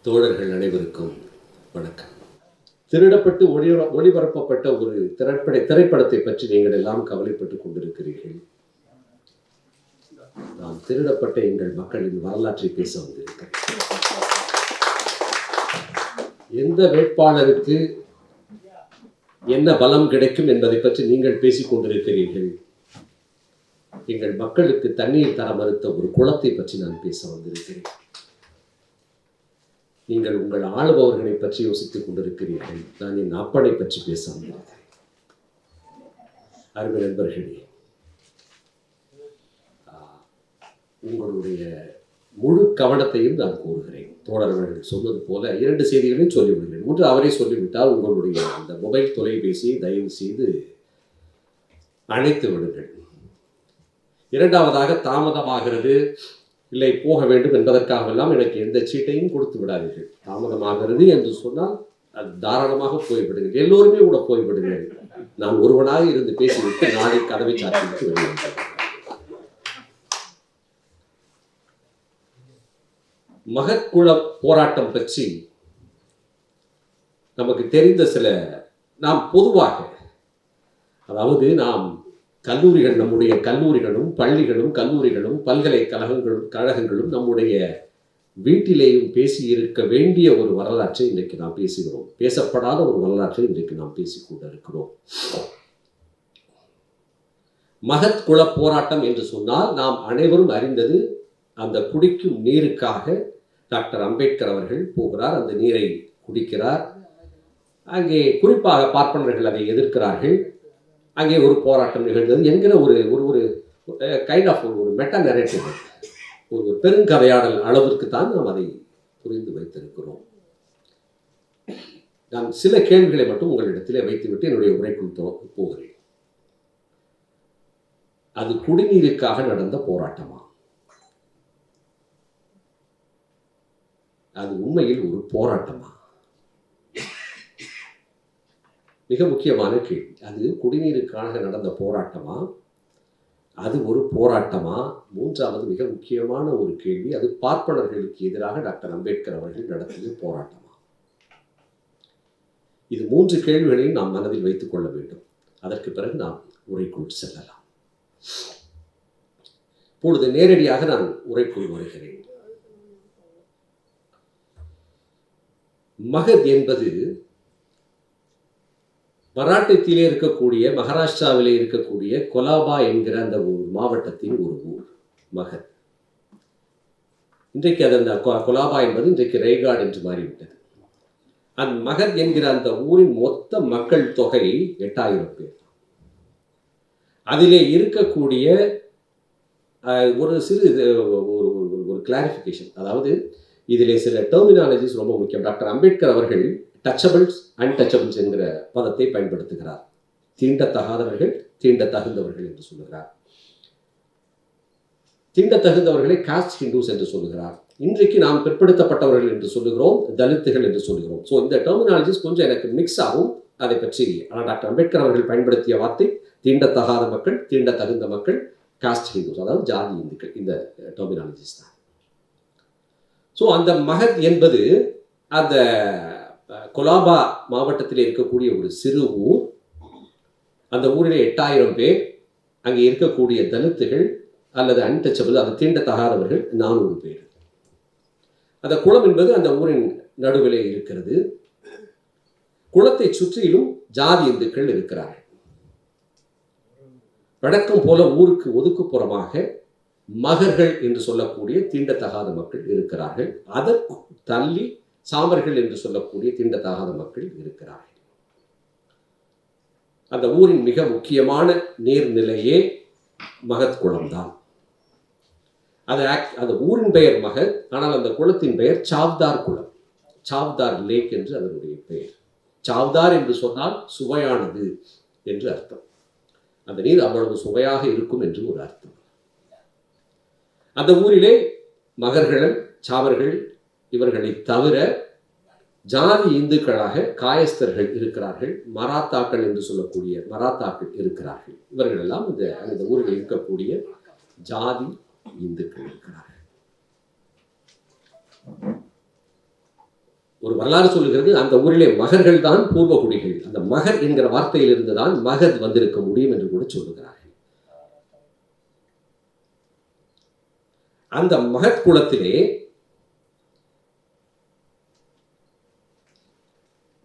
தோழர்கள் அனைவருக்கும் வணக்கம். திருடப்பட்டு ஒளிபரப்பப்பட்ட ஒரு திரைப்படத்தை பற்றி நீங்கள் எல்லாம் கவலைப்பட்டுக் கொண்டிருக்கிறீர்கள். நாம் திருடப்பட்ட எங்கள் மக்களின் வரலாற்றை பேச வந்திருக்கிறேன். எந்த வேட்பாளருக்கு என்ன பலம் கிடைக்கும் என்பதை பற்றி நீங்கள் பேசிக் கொண்டிருக்கிறீர்கள். எங்கள் மக்களுக்கு தண்ணீர் தர மறுத்த ஒரு குளத்தை பற்றி நான் பேச வந்திருக்கிறேன். நீங்கள் உங்கள் ஆளுபவர்களை பற்றி யோசித்துக் கொண்டிருக்கிறீர்கள். நான் என் அப்பனை பற்றி பேச வந்திருக்கிறேன். அருமை நண்பர்களே, உங்களுடைய முழு கவனத்தையும் நான் கூறுகிறேன். தோழர்கள் சொன்னது போல 2 செய்திகளையும் சொல்லிவிடுகிறேன். ஒன்று, அவரே சொல்லிவிட்டால் உங்களுடைய அந்த மொபைல் தொலைபேசியை தயவு செய்து அணைத்து விடுங்கள். இரண்டாவதாக, தாமதமாகிறது, இல்லை போக வேண்டும் என்பதற்காகவெல்லாம் எனக்கு எந்த சீட்டையும் கொடுத்து விடாதீர்கள். தாமதமாகிறது என்று சொன்னால் அது தாராளமாக போய்விடுங்கள். எல்லோருமே கூட போய்விடுங்கள். நான் ஒருவனாக இருந்து பேசிவிட்டு நாளை கதவை சாத்திவிட்டு வருகிறேன். மகத்குள போராட்டம் பற்றி நமக்கு தெரிந்த நாம் பொதுவாக, அதாவது நாம் கல்லூரிகள், நம்முடைய கல்லூரிகளும் பள்ளிகளும் கல்லூரிகளும் கழகங்களும் நம்முடைய வீட்டிலேயும் பேசி இருக்க வேண்டிய ஒரு வரலாற்றை இன்றைக்கு நாம் பேசுகிறோம். பேசப்படாத ஒரு வரலாற்றை இன்றைக்கு நாம் பேசிக்கொண்டிருக்கிறோம். மகத்குள போராட்டம் என்று சொன்னால் நாம் அனைவரும் அறிந்தது, அந்த குடிக்கும் நீருக்காக டாக்டர் அம்பேத்கர் அவர்கள் போகிறார், அந்த நீரை குடிக்கிறார். அங்கே குறிப்பாக பார்ப்பனர்கள் அதை எதிர்க்கிறார்கள். அங்கே ஒரு போராட்டம் நிகழ்ந்தது என்கிற ஒரு கைண்ட் ஆஃப் ஒரு மெட்டா நரேட்டிவ், ஒரு பெருங்கதையாடல் அளவிற்கு தான் நாம் அதை புரிந்து வைத்திருக்கிறோம். நான் சில கேள்விகளை மட்டும் உங்களிடத்திலே வைத்துவிட்டு என்னுடைய உரைக்குள் போகிறேன். அது குடிநீருக்காக நடந்த போராட்டமா? அது உண்மையில் ஒரு போராட்டமா? மிக முக்கியமான கேள்வி. அது குடிநீருக்காக நடந்த போராட்டமா? அது ஒரு போராட்டமா? மூன்றாவது மிக முக்கியமான ஒரு கேள்வி, அது பார்ப்பனர்களுக்கு எதிராக டாக்டர் அம்பேத்கர் அவர்கள் நடத்திய போராட்டமா? இது 3 கேள்விகளையும் நாம் மனதில் வைத்துக் கொள்ள வேண்டும். அதற்கு பிறகு நாம் உரைக்குள் செல்லலாம். இப்பொழுது நேரடியாக நான் உரைக்குள் வருகிறேன். மகத் என்பது மராட்டியத்திலே இருக்கக்கூடிய, மகாராஷ்டிராவிலே இருக்கக்கூடிய கொலாபா என்கிற அந்த ஒரு மாவட்டத்தின் ஒரு ஊர் மகத். இன்றைக்கு அது அந்த கொலாபா என்பது இன்றைக்கு ரேகாட் என்று மாறிவிட்டது. அந்த மகத் என்கிற அந்த ஊரின் மொத்த மக்கள் தொகை 8000 பேர். அதிலே இருக்கக்கூடிய ஒரு சிறு ஒரு கிளாரிஃபிகேஷன், அதாவது இதிலே சில டெர்மினாலஜிஸ் ரொம்ப முக்கியம். டாக்டர் அம்பேத்கர் அவர்கள் டச்சபிள்ஸ், அன்டச்சபிள்ஸ் என்கிற பதத்தை பயன்படுத்துகிறார். தீண்டத்தகாதவர்கள், தீண்டத்தகுந்தவர்கள் என்று சொல்லுகிறார். தீண்டத்தகுந்தவர்களை காஸ்ட் ஹிந்துஸ் என்று சொல்லுகிறார். இன்றைக்கு நாம் பிற்படுத்தப்பட்டவர்கள் என்று சொல்லுகிறோம், தலித்துகள் என்று சொல்லுகிறோம். ஸோ இந்த டெர்மினாலஜிஸ் கொஞ்சம் எனக்கு மிக்ஸ் ஆகும். அதை பற்றி ஆனால் டாக்டர் அம்பேத்கர் அவர்கள் பயன்படுத்திய வார்த்தை தீண்டத்தகாத மக்கள், தீண்டத்தகுந்த மக்கள், காஸ்ட் ஹிந்துஸ், அதாவது ஜாதி இந்துக்கள். இந்த டெர்மினாலஜிஸ் தான். ஸோ அந்த மகத் என்பது அந்த கொலாபா மாவட்டத்தில் இருக்கக்கூடிய ஒரு சிறு ஊர். அந்த ஊரில் 8000 பேர். அங்கே இருக்கக்கூடிய தலித்துகள் அல்லது அன்டச்சபிள், அது தீண்டத்தகாதவர்கள் 400 பேர். அந்த குளம் என்பது அந்த ஊரின் நடுவிலே இருக்கிறது. குளத்தை சுற்றிலும் ஜாதி இந்துக்கள் இருக்கிறார்கள். வழக்கம் போல ஊருக்கு ஒதுக்குப்புறமாக மகர்கள் என்று சொல்லக்கூடிய தீண்டத்தகாத மக்கள் இருக்கிறார்கள். அதற்கு தள்ளி சாமர்கள் என்று சொல்லக்கூடிய தீண்டத்தகாத மக்கள் இருக்கிறார்கள். அந்த ஊரின் மிக முக்கியமான நீர்நிலையே மகத் குளம்தான். அந்த ஊரின் பெயர் மகத், ஆனால் அந்த குளத்தின் பெயர் சாவ்தார் குளம், சாவ்தார் லேக் என்று அதனுடைய பெயர். சாவ்தார் என்று சொன்னால் சுவையானது என்று அர்த்தம். அந்த நீர் அவ்வளவு சுவையாக இருக்கும் என்று ஒரு அர்த்தம். அந்த ஊரிலே மகர்கள், சாவர்கள் இவர்களை தவிர ஜாதி இந்துக்களாக காயஸ்தர்கள் இருக்கிறார்கள், மராத்தாக்கள் என்று சொல்லக்கூடிய மராத்தாக்கள் இருக்கிறார்கள். இவர்கள் எல்லாம் இந்த ஊரில் இருக்கக்கூடிய ஜாதி இந்துக்கள் இருக்கிறார்கள். ஒரு வரலாறு சொல்லுகிறது, அந்த ஊரிலே மகர்கள் தான் பூர்வகுடிகள். அந்த மகர் என்கிற வார்த்தையிலிருந்து தான் மகத் வந்திருக்க முடியும் என்று கூட சொல்லுகிறார்கள். அந்த மகத் குலத்திலே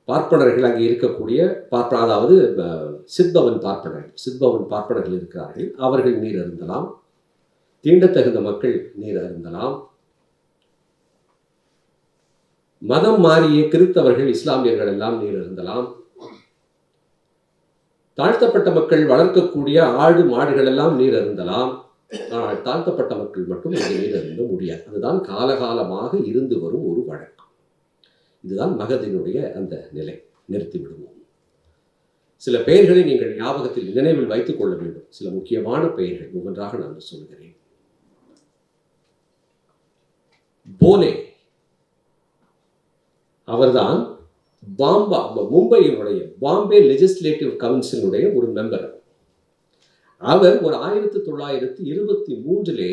பார்ப்பனர்கள் அங்கே இருக்கக்கூடிய அதாவது சித்பவன் பார்ப்பனர்கள் இருக்கிறார்கள். அவர்கள் நீர் அருந்தலாம். தீண்டத்தகுந்த மக்கள் நீர் அருந்தலாம். மதம் மாறிய கிறித்தவர்கள், இஸ்லாமியர்கள் எல்லாம் நீர் அருந்தலாம். தாழ்த்தப்பட்ட மக்கள் வளர்க்கக்கூடிய ஆடு மாடுகள் எல்லாம் நீர் அருந்தலாம். ஆனால் தாழ்த்தப்பட்ட மக்கள் மட்டும் இங்கே நீர் அருந்த முடியாது. அதுதான் காலகாலமாக இருந்து வரும் ஒரு வழக்கம். இதுதான் மகதினுடைய அந்த நிலை. நிறுத்தி விடுவோம். சில பெயர்களை நீங்கள் ஞாபகத்தில் நினைவில் வைத்துக் கொள்ள வேண்டும். சில முக்கியமான பெயர்கள் ஒவ்வொன்றாக நான் சொல்கிறேன். போலே, அவர்தான் மும்பையினுடைய பாம்பே லெஜிஸ்லேட்டிவ் கவுன்சிலுடைய ஒரு மெம்பர். அவர் ஒரு 1923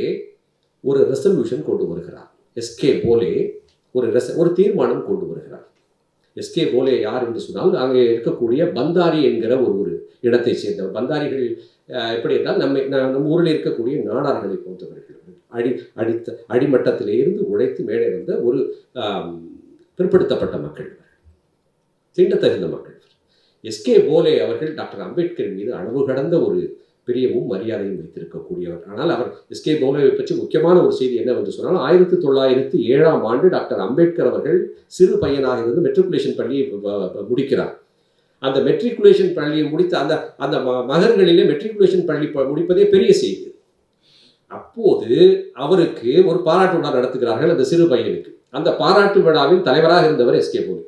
ஒரு ரெசல்யூஷன் கொண்டு வருகிறார். எஸ்கே போலே ஒரு தீர்மானம் கொண்டு வருகிறார். எஸ்கே போலே யார் என்று சொன்னால், அங்கே இருக்கக்கூடிய பந்தாரி என்கிற ஒரு இடத்தை சேர்ந்தவர். பந்தாரிகள் எப்படி என்றால் நம்ம ஊரில் இருக்கக்கூடிய நாடார்களை போன்றவர்கள். அடிமட்டத்திலே இருந்து உழைத்து மேலே வந்த ஒரு பிற்படுத்தப்பட்ட மக்கள், தீண்டத்தகுந்த மக்கள். எஸ்கே போலே அவர்கள் டாக்டர் அம்பேத்கர் மீது அளவு கடந்த ஒரு பிரியமும் மரியாதையும் வைத்திருக்கக்கூடியவர். ஆனால் அவர் எஸ்கே போலேவை பற்றி முக்கியமான ஒரு செய்தி என்னவென்று சொன்னால், 1907 டாக்டர் அம்பேத்கர் அவர்கள் சிறு பையனாக இருந்து மெட்ரிகுலேஷன் பள்ளியை முடிக்கிறார். அந்த மெட்ரிகுலேஷன் பள்ளியை முடித்த அந்த மகர்களிலே மெட்ரிகுலேஷன் பள்ளி முடிப்பதே பெரிய செய்தி. அப்போது அவருக்கு ஒரு பாராட்டு விழா நடத்துகிறார்கள் அந்த சிறு பையனுக்கு. அந்த பாராட்டு விழாவின் தலைவராக இருந்தவர் எஸ்கே போலே.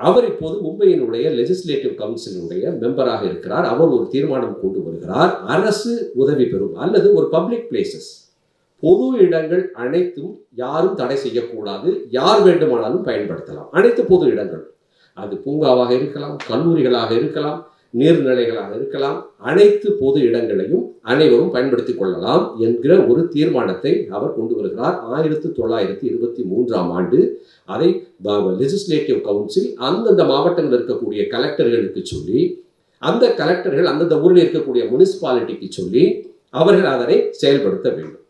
அவர் இப்போது மும்பையினுடைய லெஜிஸ்லேட்டிவ் கவுன்சிலுடைய மெம்பராக இருக்கிறார். அவர் ஒரு தீர்மானம் கொண்டு வருகிறார். அரசு உதவி பெறும் அல்லது ஒரு பப்ளிக் பிளேசஸ், பொது இடங்கள் அனைத்தும் யாரும் தடை செய்யக்கூடாது, யார் வேண்டுமானாலும் பயன்படுத்தலாம். அனைத்து பொது இடங்கள், அது பூங்காவாக இருக்கலாம், கல்லூரிகளாக இருக்கலாம், நீர்நிலைகளாக இருக்கலாம், அனைத்து பொது இடங்களையும் அனைவரும் பயன்படுத்திக் கொள்ளலாம் என்கிற ஒரு தீர்மானத்தை அவர் கொண்டு வருகிறார். 1923 அதை லெஜிஸ்லேட்டிவ் கவுன்சில் அந்தந்த மாவட்டங்களில் இருக்கக்கூடிய கலெக்டர்களுக்கு சொல்லி, அந்த கலெக்டர்கள் அந்தந்த ஊரில் இருக்கக்கூடிய முனிசிபாலிட்டிக்கு சொல்லி அவர்கள் அதனை செயல்படுத்த வேண்டும்.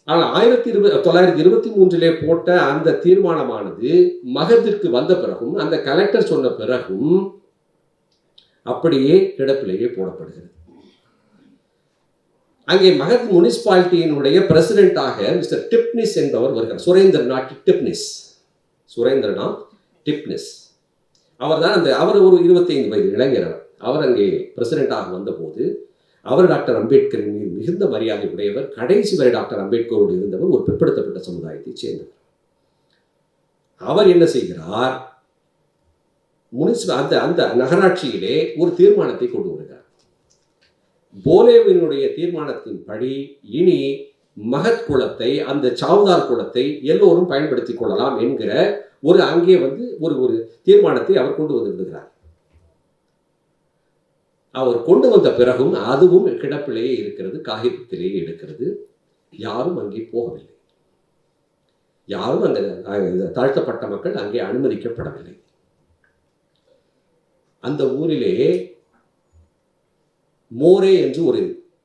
ஆனால் 1923 போட்ட அந்த தீர்மானமானது மகத்திற்கு வந்த பிறகும், அந்த கலெக்டர் சொன்ன பிறகும் அப்படியே கிடப்பிலேயே போடப்படுகிறது. அங்கே மகத் முனிசிபாலிட்டியினுடைய பிரசிடென்டாக மிஸ்டர் டிப்னிஸ் என்பவர் வருகிறார். சுரேந்திரநாத் டிப்னிஸ் அவர் தான் அவர் ஒரு 25 வயது இளைஞர். அவர் அங்கே பிரசிடென்டாக வந்தபோது அவர் டாக்டர் அம்பேத்கரின் மீது மிகுந்த மரியாதை உடையவர். கடைசி வரை டாக்டர் அம்பேத்கரோடு இருந்தவர், ஒரு பிற்படுத்தப்பட்ட சமுதாயத்தை சேர்ந்தவர். அவர் என்ன செய்கிறார், அந்த நகராட்சியிலே ஒரு தீர்மானத்தை கொண்டு வருகிறார். போலேவினுடைய தீர்மானத்தின்படி இனி மகத் குலத்தை, அந்த சாவுதார் குலத்தை எல்லோரும் பயன்படுத்திக் கொள்ளலாம் என்கிற அங்கே ஒரு தீர்மானத்தை அவர் கொண்டு வந்து விடுகிறார். அவர் கொண்டு வந்த பிறகும் அதுவும் கிடப்பிலேயே இருக்கிறது, காகிதத்திலேயே இருக்கிறது. யாரும் அங்கே போகவில்லை. யாரும் அந்த தாழ்த்தப்பட்ட மக்கள் அங்கே அனுமதிக்கப்படவில்லை. அந்த ஊரிலே மோரே என்று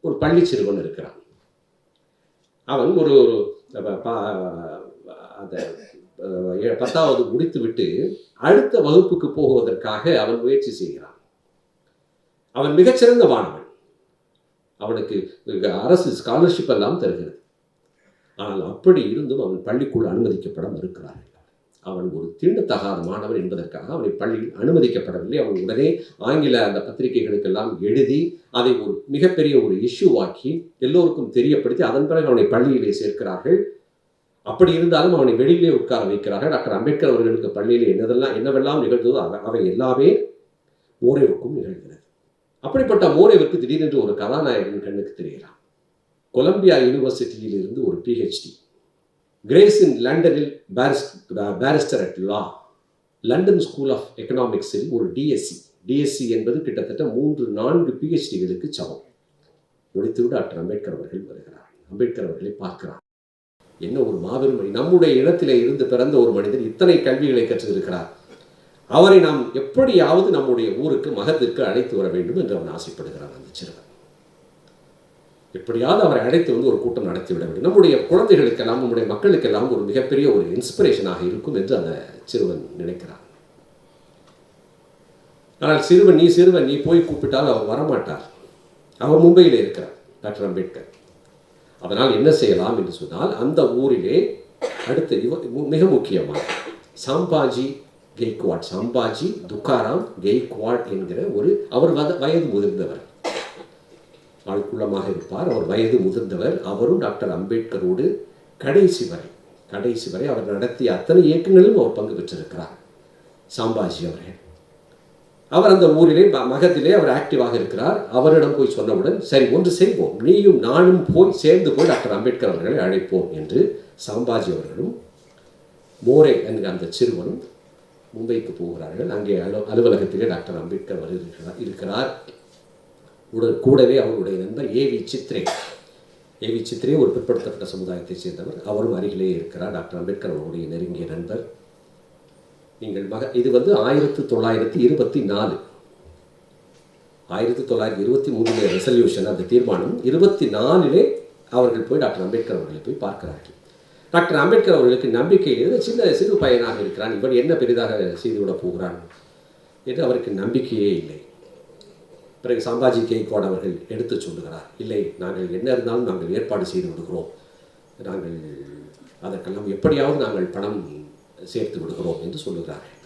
ஒரு பள்ளி சிறுவன் இருக்கிறான். அவன் அந்த 10வது முடித்துவிட்டு அடுத்த வகுப்புக்கு போகுவதற்காக அவன் முயற்சி செய்கிறான். அவன் மிகச்சிறந்த மாணவன். அவனுக்கு அரசு ஸ்காலர்ஷிப் எல்லாம் தருகிறது. ஆனால் அப்படி இருந்தும் அவன் பள்ளிக்குள் அனுமதிக்கப்பட மறுக்கிறார்கள். அவன் ஒரு தீண்டத்தகாத மாணவன் என்பதற்காக அவனை பள்ளியில் அனுமதிக்கப்படவில்லை. அவன் உடனே ஆங்கில அந்த பத்திரிகைகளுக்கெல்லாம் எழுதி அதை ஒரு மிகப்பெரிய ஒரு இஷ்யூவாக்கி எல்லோருக்கும் தெரியப்படுத்தி அதன் பிறகு அவனை பள்ளியிலே சேர்க்கிறார்கள். அப்படி இருந்தாலும் அவனை வெளியிலே உட்கார வைக்கிறார்கள். டாக்டர் அம்பேத்கர் அவர்களுக்கு பள்ளியிலே என்னவெல்லாம் நிகழ்ந்ததோ அவை எல்லாமே மோரேவுக்கும் நிகழ்கிறது. அப்படிப்பட்ட மோரேவுக்கு திடீரென்று ஒரு கதாநாயகன் கண்ணுக்கு தெரிகிறான். கொலம்பியா யூனிவர்சிட்டியில் இருந்து ஒரு PhD, கிரேஸ் இன் லண்டனில் barrister at law, London school of எக்கனாமிக்ஸில் ஒரு டிஎஸ்சி என்பது கிட்டத்தட்ட 3-4 PhDகளுக்கு சமம். முடித்துவிட்டு டாக்டர் அம்பேத்கர் அவர்கள் வருகிறார். அம்பேத்கர் அவர்களை பார்க்கிறார். என்ன ஒரு மாபெரும் மணி! நம்முடைய இனத்திலே இருந்து பிறந்த ஒரு மனிதர் இத்தனை கல்விகளை கற்றிருக்கிறார். அவரை நாம் எப்படியாவது நம்முடைய ஊருக்கு மகத்திற்கு அழைத்து வர வேண்டும் என்று அவன் ஆசைப்படுகிறான். அந்த சிறுவன் எப்படியாவது அவரை அழைத்து வந்து ஒரு கூட்டம் நடத்திவிட வேண்டும், நம்முடைய குழந்தைகளுக்கெல்லாம் நம்முடைய மக்களுக்கெல்லாம் ஒரு மிகப்பெரிய ஒரு இன்ஸ்பிரேஷனாக இருக்கும் என்று அந்த சிறுவன் நினைக்கிறான். ஆனால் சிறுவன் நீ போய் கூப்பிட்டால் அவர் வரமாட்டார். அவர் மும்பையில் இருக்கிறார், டாக்டர் அம்பேத்கர். அதனால் என்ன செய்யலாம் என்று சொன்னால், அந்த ஊரிலே அடுத்து மிக முக்கியமாக சாம்பாஜி கெய்க்வாட், சாம்பாஜி துக்காராம் கெய்க்வாட் என்கிற அவர் வயது முதிர்ந்தவர், ஆழ்குள்ளமாக இருப்பார். அவர் வயது முதிர்ந்தவர். அவரும் டாக்டர் அம்பேத்கரோடு கடைசி வரை அவர் நடத்திய அத்தனை இயக்கங்களிலும் அவர் பங்கு பெற்றிருக்கிறார். சாம்பாஜி அவர்கள் அவர் அந்த ஊரிலே மகத்திலே அவர் ஆக்டிவாக இருக்கிறார். அவரிடம் போய் சொன்னவுடன், சரி ஒன்று செய்வோம், நீயும் நானும் போய் சேர்ந்து போய் டாக்டர் அம்பேத்கர் அவர்களை அழைப்போம் என்று சாம்பாஜி அவர்களும் மோரே என்கிற அந்த சிறுவனும் மும்பைக்கு போகிறார்கள். அங்கே அலுவலகத்திலே டாக்டர் அம்பேத்கர் இருக்கிறார். கூடவே அவருடைய நண்பர் ஏவி சித்ரே ஒரு பிற்படுத்தப்பட்ட சமுதாயத்தை சேர்ந்தவர். அவரும் அருகிலே இருக்கிறார். டாக்டர் அம்பேத்கர் அவருடைய நெருங்கிய நண்பர். நீங்கள் இது 1924 1923 ரெசல்யூஷன், அந்த தீர்மானம் 24 அவர்கள் போய் டாக்டர் அம்பேத்கர் அவர்களை போய் பார்க்கிறார்கள். டாக்டர் அம்பேத்கர் அவர்களுக்கு நம்பிக்கை சிறு பையனாக இருக்கிறான், இவன் என்ன பெரிதாக செய்துவிட போகிறான் என்று அவருக்கு நம்பிக்கையே இல்லை. பிறகு சாம்பாஜி கெய்க்வாட் அவர்கள் எடுத்து சொல்லுகிறார், இல்லை, நாங்கள் என்ன இருந்தாலும் நாங்கள் ஏற்பாடு செய்து விடுகிறோம், நாங்கள் அதற்கெல்லாம் எப்படியாவது நாங்கள் பணம் சேர்த்து விடுகிறோம் என்று சொல்லுகிறார்கள்.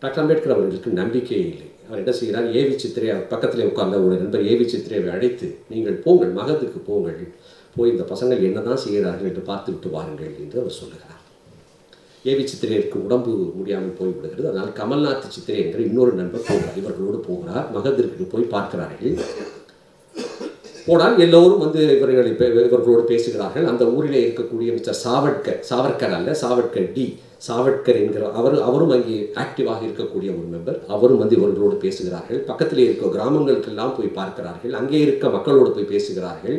டாக்டர் அம்பேத்கர் அவர்களுக்கு நம்பிக்கையே இல்லை. அவர் என்ன செய்கிறார், ஏவி சித்திரை பக்கத்தில் உட்கார்ந்த ஒரு நண்பர் ஏவி சித்திரையை அழைத்து, நீங்கள் போங்கள், மகத்துக்கு போங்கள், போய் இந்த பசங்கள் என்னதான் செய்கிறார்கள் என்று பார்த்து விட்டு வாருங்கள் என்று அவர் சொல்லுகிறார். ஏவி சித்திரைக்கு உடம்பு முடியாமல் போய்விடுகிறது. அதனால் கமல்நாத் சித்திரை என்கிற இன்னொரு நண்பர் போகிறார், இவர்களோடு போகிறார். மகத்திற்கு போய் பார்க்கிறார்கள். போனால் எல்லோரும் வந்து இவர்களோடு பேசுகிறார்கள். அந்த ஊரிலே இருக்கக்கூடிய மிஸ்டர் சாவட்கர் என்கிற அவரும் அங்கே ஆக்டிவாக இருக்கக்கூடிய ஒரு மெம்பர். அவரும் வந்து இவர்களோடு பேசுகிறார்கள். பக்கத்திலே இருக்க கிராமங்களுக்கெல்லாம் போய் பார்க்கிறார்கள். அங்கே இருக்க மக்களோடு போய் பேசுகிறார்கள்.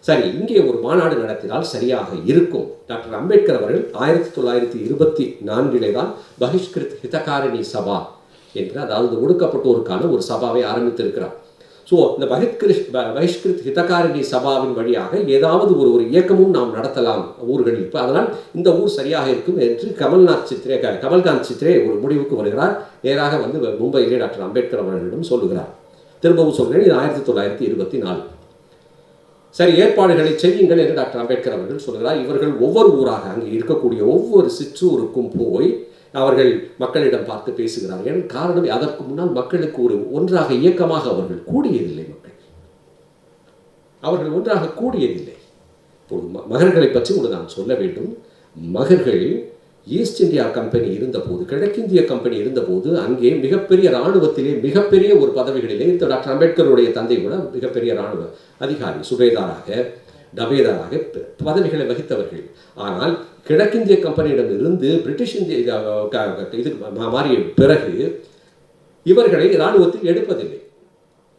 சரி, இங்கே ஒரு மாநாடு நடத்தினால் சரியாக இருக்கும். டாக்டர் அம்பேத்கர் அவர்கள் 1924 தான் பகிஷ்கிருத் ஹிதகாரிணி சபா என்ற, அதாவது ஒடுக்கப்பட்டோருக்கான ஒரு சபாவை ஆரம்பித்திருக்கிறார். ஸோ இந்த பகிஷ்கிருத் ஹிதகாரிணி சபாவின் வழியாக ஏதாவது ஒரு இயக்கமும் நாம் நடத்தலாம் ஊர்களில். இப்போ அதனால் இந்த ஊர் சரியாக இருக்கும் என்று கமல்காந்த் சித்ரே ஒரு முடிவுக்கு வருகிறார். நேராக வந்து மும்பையிலே டாக்டர் அம்பேத்கர் அவர்களிடம் சொல்லுகிறார். திரும்பவும் சொல்கிறேன், இது 1924. சரி, ஏற்பாடுகளை செய்யுங்கள் என்று டாக்டர் அம்பேத்கர் அவர்கள் சொல்கிறார். இவர்கள் ஒவ்வொரு ஊராக அங்கே இருக்கக்கூடிய ஒவ்வொரு சிற்றூருக்கும் போய் அவர்கள் மக்களிடம் பார்த்து பேசுகிறார்கள். காரணம், அதற்கு முன்னால் மக்களுக்கு ஒன்றாக இயக்கமாக அவர்கள் கூடியதில்லை. அவர்கள் ஒன்றாக கூடியதில்லை. மகர்களை பற்றி நான் சொல்ல வேண்டும். மகர்கள் ஈஸ்ட் இந்தியா கம்பெனி இருந்தபோது, கிழக்கிந்திய கம்பெனி இருந்தபோது, அங்கே மிகப்பெரிய இராணுவத்திலே மிகப்பெரிய ஒரு பதவிகளிலே இந்த டாக்டர் அம்பேத்கருடைய தந்தை கூட மிகப்பெரிய இராணுவ அதிகாரி, சுபேதாராக டபேதாராக பதவிகளை வகித்தவர்கள். ஆனால் கிழக்கிந்திய கம்பெனியிடம் இருந்து பிரிட்டிஷ் இந்திய இது மாறிய பிறகு இவர்களை இராணுவத்தில் எடுப்பதில்லை.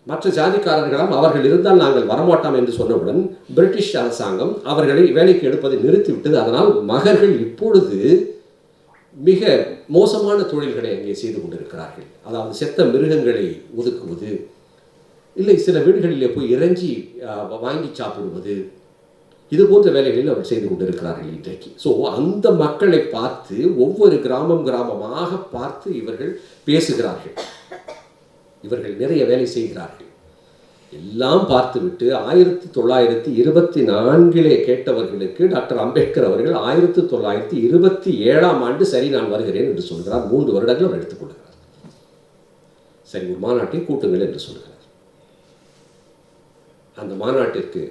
மற்ற ஜாதிக்காரர்களாம் அவர்கள் இருந்தால் நாங்கள் வரமாட்டோம் என்று சொன்னவுடன் பிரிட்டிஷ் அரசாங்கம் அவர்களை வேலைக்கு எடுப்பதை நிறுத்திவிட்டது. அதனால் மகர்கள் இப்பொழுது மிக மோசமான தொழில்களை அங்கே செய்து கொண்டிருக்கிறார்கள். அதாவது செத்த மிருகங்களை ஒதுக்குவது, இல்லை சில வீடுகளிலே போய் இறைஞ்சி வாங்கி சாப்பிடுவது, இது போன்ற வேலைகளில் அவர் செய்து கொண்டிருக்கிறார்கள் இன்றைக்கு. ஸோ அந்த மக்களை பார்த்து ஒவ்வொரு கிராமமாக பார்த்து இவர்கள் பேசுகிறார்கள். இவர்கள் நிறைய வேலை செய்கிறார்கள். எல்லாம் பார்த்துவிட்டு 1924 கேட்டவர்களுக்கு டாக்டர் அம்பேத்கர் அவர்கள் 1927 சரி நான் வருகிறேன் என்று சொல்கிறார். 3 வருடங்கள் அவர் எடுத்துக்கொள்கிறார். சரி, ஒரு மாநாட்டை கூட்டுங்கள் என்று சொல்கிறார். அந்த மாநாட்டிற்கு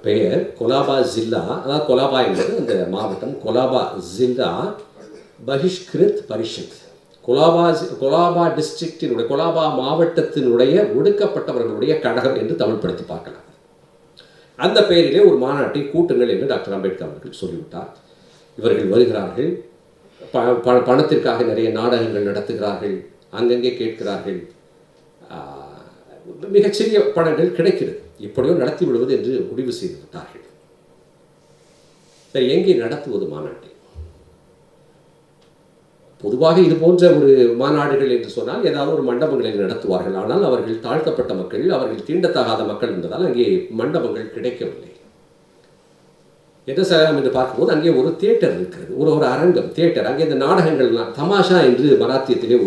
பெயர் கொலாபா ஜில்லா, அதாவது கொலாபா என்பது அந்த மாவட்டம், கொலாபா ஜில்லா பகிஷ்கிருத் பரிஷத், கொலாபா டிஸ்ட்ரிக்டினுடைய, கொலாபா மாவட்டத்தினுடைய ஒடுக்கப்பட்டவர்களுடைய கழகம் என்று தமிழ்படுத்தி பார்க்கலாம். அந்த பெயரிலே ஒரு மாநாட்டை கூட்டுங்கள் என்று டாக்டர் அம்பேத்கர் அவர்கள் சொல்லிவிட்டார். இவர்கள் வருகிறார்கள். பணத்திற்காக நிறைய நாடகங்கள் நடத்துகிறார்கள். அங்கங்கே கேட்கிறார்கள். மிகச்சிறிய பணங்கள் கிடைக்கிறது. இப்படியோ நடத்தி விடுவது என்று முடிவு செய்து விட்டார்கள். சரி, எங்கே நடத்துவது மாநாட்டை? பொதுவாக இது போன்ற ஒரு மாநாடுகள் என்று சொன்னால் ஏதாவது ஒரு மண்டபங்களில் நடத்துவார்கள். ஆனால் அவர்கள் தாழ்த்தப்பட்ட மக்கள், அவர்கள் தீண்டத்தகாத மக்கள் என்பதால் அங்கே மண்டபங்கள் கிடைக்கவில்லை. என்ன செய்யலாம் என்று பார்க்கும்போது அங்கே ஒரு தியேட்டர் இருக்கிறது, ஒரு அரங்கம், தியேட்டர். அங்கே இந்த நாடகங்கள்லாம் தமாஷா என்று மராத்தியத்திலே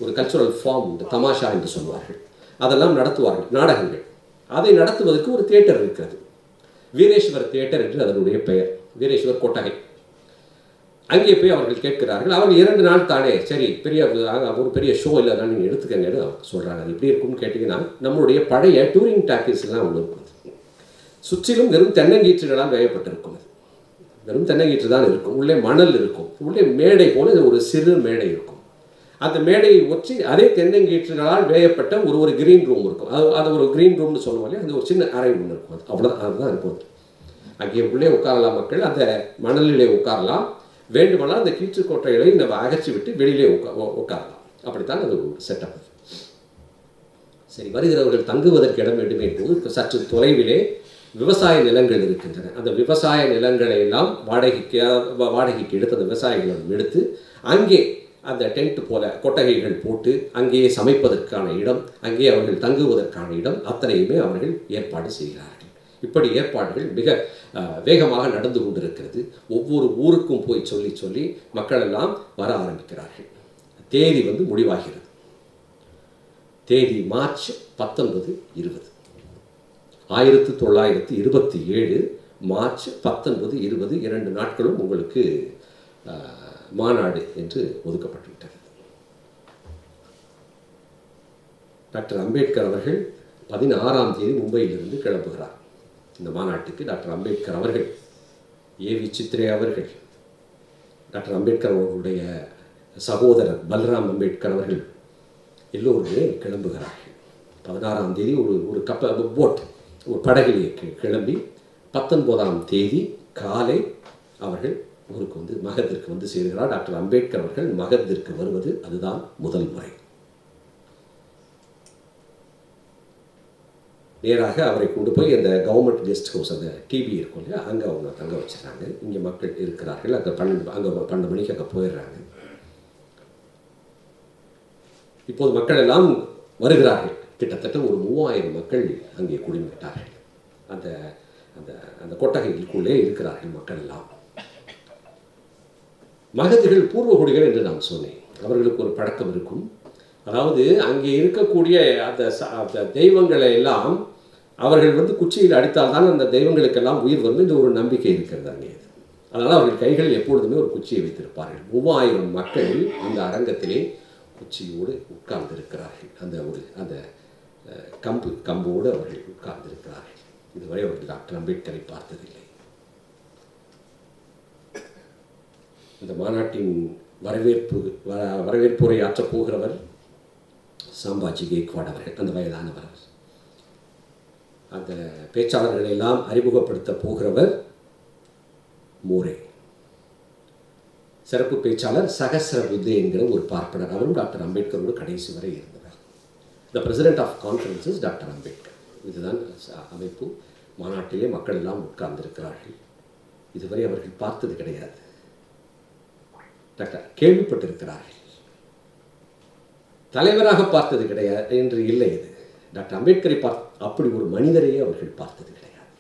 ஒரு கல்ச்சுரல் ஃபார்ம் உண்டு, தமாஷா என்று சொல்வார்கள். அதெல்லாம் நடத்துவார்கள், நாடகங்கள். அதை நடத்துவதற்கு ஒரு தியேட்டர் இருக்கிறது, வீரேஸ்வர் தியேட்டர் என்று அதனுடைய பெயர், வீரேஸ்வர் கொட்டகை. அங்கே போய் அவர்கள் கேட்கிறார்கள். அவர்கள் 2 நாள் தானே, சரி ஒரு பெரிய ஷோ இல்லை, அதனால் நீங்கள் எடுத்துக்கங்கன்னு சொல்கிறாங்க. அது எப்படி இருக்கும்னு கேட்டிங்கன்னா, நம்மளுடைய பழைய டூரிங் டாக்கீஸ்லாம் ஒன்று இருக்கும். சுற்றிலும் வெறும் தென்னங்கீற்றுகளால் வேயப்பட்டிருக்கும். வெறும் தென்னங்கீற்று தான் இருக்கும், உள்ளே மணல் இருக்கும், உள்ளே மேடை போல ஒரு சிறு மேடை இருக்கும். அந்த மேடையை ஒற்றி அதே தென்னங்கீற்றுகளால் வேயப்பட்ட ஒரு கிரீன் ரூம் இருக்கும். அது ஒரு கிரீன் ரூம்னு சொல்லுவோம் இல்லையா, அந்த ஒரு சின்ன அறை ஒன்று இருக்கும். அவ்வளோதான், அதுதான் இருக்கும். அங்கே உள்ளே உட்காரலாம் மக்கள், அந்த மணலிலே உட்காரலாம். வேண்டுமானால் அந்த கீற்றுக்கோட்டைகளை நம்ம அகற்றி விட்டு வெளியிலே உட்காரலாம். அப்படித்தான் அது ஒரு செட்டப். சரி, வருகிறவர்கள் தங்குவதற்கு இடம் வேண்டுமே என்பது சற்று தொலைவிலே விவசாய நிலங்கள் இருக்கின்றன. அந்த விவசாய நிலங்களை எல்லாம் வாடகைக்கு எடுத்து அந்த விவசாயிகளிடம் எடுத்து அங்கே அந்த டென்ட் போல கொட்டகைகள் போட்டு அங்கேயே சமைப்பதற்கான இடம், அங்கே அவர்கள் தங்குவதற்கான இடம், அத்தனையுமே அவர்கள் ஏற்பாடு செய்கிறார்கள். இப்படி ஏற்பாடுகள் மிக வேகமாக நடந்து கொண்டிருக்கிறது. ஒவ்வொரு ஊருக்கும் போய் சொல்லி மக்கள் எல்லாம் வர ஆரம்பிக்கிறார்கள். தேதி முடிவாகிறது. தேதி மார்ச் 19, 20. 1927 மார்ச் 19, 20 2 நாட்களும் உங்களுக்கு மாநாடு என்று ஒதுக்கப்பட்டுவிட்டது. டாக்டர் அம்பேத்கர் அவர்கள் 16ஆம் தேதி மும்பையிலிருந்து கிளம்புகிறார். இந்த மாநாட்டுக்கு டாக்டர் அம்பேத்கர் அவர்கள், ஏவி சித்ரே அவர்கள், டாக்டர் அம்பேத்கர் அவர்களுடைய சகோதரர் பல்ராம் அம்பேத்கர் அவர்கள் எல்லோருமே கிளம்புகிறார்கள். 16ஆம் தேதி ஒரு போட், ஒரு படகிலே கிளம்பி 19ஆம் தேதி காலை அவர்கள் ஊருக்கு மகத்திற்கு சேர்கிறார். டாக்டர் அம்பேத்கர் அவர்கள் மகத்திற்கு வருவது அதுதான் முதல் முறை. நேராக அவரை கொண்டு போய் அந்த கவர்மெண்ட் கெஸ்ட் ஹவுஸ், அந்த டிவி இருக்கும் இல்லையா, அங்கே அவங்க தங்க வச்சுருக்காங்க. இங்கே மக்கள் இருக்கிறார்கள். அங்கே 12 மணிக்கு அங்கே போயிடுறாங்க. இப்போது மக்கள் எல்லாம் வருகிறார்கள். கிட்டத்தட்ட ஒரு 3000 மக்கள் அங்கே குடிவிட்டார்கள். அந்த அந்த அந்த கொட்டகைக்குள்ளே இருக்கிறார்கள் மக்கள் எல்லாம். மகதிகள் பூர்வகுடிகள் என்று நான் சொன்னேன். அவர்களுக்கு ஒரு பழக்கம் இருக்கும். அதாவது அங்கே இருக்கக்கூடிய அந்த தெய்வங்களை எல்லாம் அவர்கள் குச்சியில் அடித்தால்தான் அந்த தெய்வங்களுக்கெல்லாம் உயிர் வரும் என்று ஒரு நம்பிக்கை இருக்கிறது அங்கே. அதனால் அவர்கள் கைகளில் எப்பொழுதுமே ஒரு குச்சியை வைத்திருப்பார்கள். 3000 மக்கள் அந்த அரங்கத்திலே குச்சியோடு உட்கார்ந்திருக்கிறார்கள். அந்த கம்போடு அவர்கள் உட்கார்ந்திருக்கிறார்கள். இதுவரை அவர்கள் டாக்டர் அம்பேத்கரை பார்த்ததில்லை. இந்த மாநாட்டின் வரவேற்புரை ஆற்றப் போகிறவர் சாம்பாஜி கேக்வாட் அவர்கள், அந்த வயதானவர். அந்த பேச்சாளர்களை எல்லாம் அறிமுகப்படுத்த போகிறவர் மோரே. சிறப்பு பேச்சாளர் சகஸ்ர புத்தே என்கிற ஒரு பார்ப்பனர். அவரும் டாக்டர் அம்பேத்கரோடு கடைசி வரை இருந்தவர். The president of conferences doctor Ambedkar. இதுதான் அமைப்பு. மாநாட்டிலே மக்கள் எல்லாம் உட்கார்ந்திருக்கிறார்கள். இதுவரை அவர்கள் பார்த்தது கிடையாது. டாக்டர் கேள்விப்பட்டிருக்கிறார்கள், தலைவராக பார்த்தது கிடையாது என்று இல்லை. இது டாக்டர் அம்பேத்கரை அப்படி ஒரு மனிதரையே அவர்கள் பார்த்தது கிடையாது.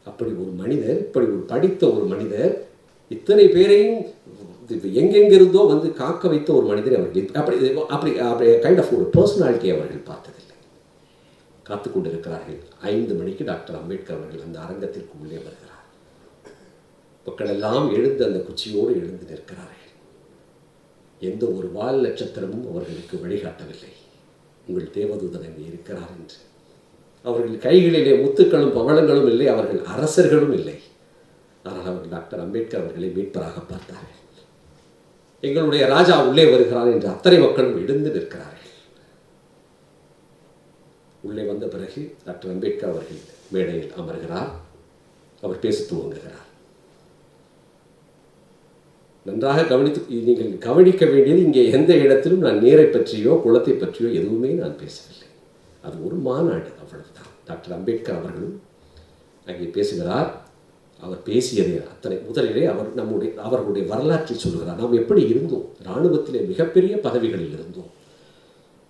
அப்படி ஒரு மனிதர், இப்படி ஒரு படித்த ஒரு மனிதர், இத்தனை பேரையும் எங்கெங்கிருந்தோ காக்க வைத்த ஒரு மனிதரை அவர்கள் அப்படி கைண்ட் ஆஃப் ஒரு பர்சனாலிட்டியை அவர்கள் பார்த்ததில்லை. காத்து கொண்டிருக்கிறார்கள். 5 மணிக்கு டாக்டர் அம்பேத்கர் அவர்கள் அந்த அரங்கத்திற்கு உள்ளே வருகிறார். மக்கள் எல்லாம் எழுந்து அந்த குச்சியோடு எழுந்து நிற்கிறார்கள். எந்த ஒரு வால் நட்சத்திரமும் அவர்களுக்கு வழிகாட்டவில்லை. உங்கள் தேவதூதன் அங்கே இருக்கிறார் என்று. அவர்கள் கைகளிலே முத்துக்களும் பவளங்களும் இல்லை, அவர்கள் அரசர்களும் இல்லை. ஆனால் அவர்கள் டாக்டர் அம்பேத்கர் அவர்களை மீட்பராக பார்த்தார்கள். எங்களுடைய ராஜா உள்ளே வருகிறார் என்று அத்தனை மக்களும் எழுந்து நிற்கிறார்கள். உள்ளே வந்த பிறகு டாக்டர் அம்பேத்கர் அவர்கள் மேடையில் அமர்கிறார். அவர் பேச துவங்குகிறார். நன்றாக நீங்கள் கவனிக்க வேண்டியது, இங்கே எந்த இடத்திலும் நான் நீரை பற்றியோ குளத்தை பற்றியோ எதுவுமே நான் பேசவில்லை. அது ஒரு மாநாடு, அவ்வளவுதான். டாக்டர் அம்பேத்கர் அவர்களும் அங்கே பேசுகிறார். அவர் பேசியதே அத்தனை முதலிலே அவர்களுடைய வரலாற்றை சொல்கிறார். நாம் எப்படி இருந்தோம், இராணுவத்திலே மிகப்பெரிய பதவிகளில் இருந்தோம்,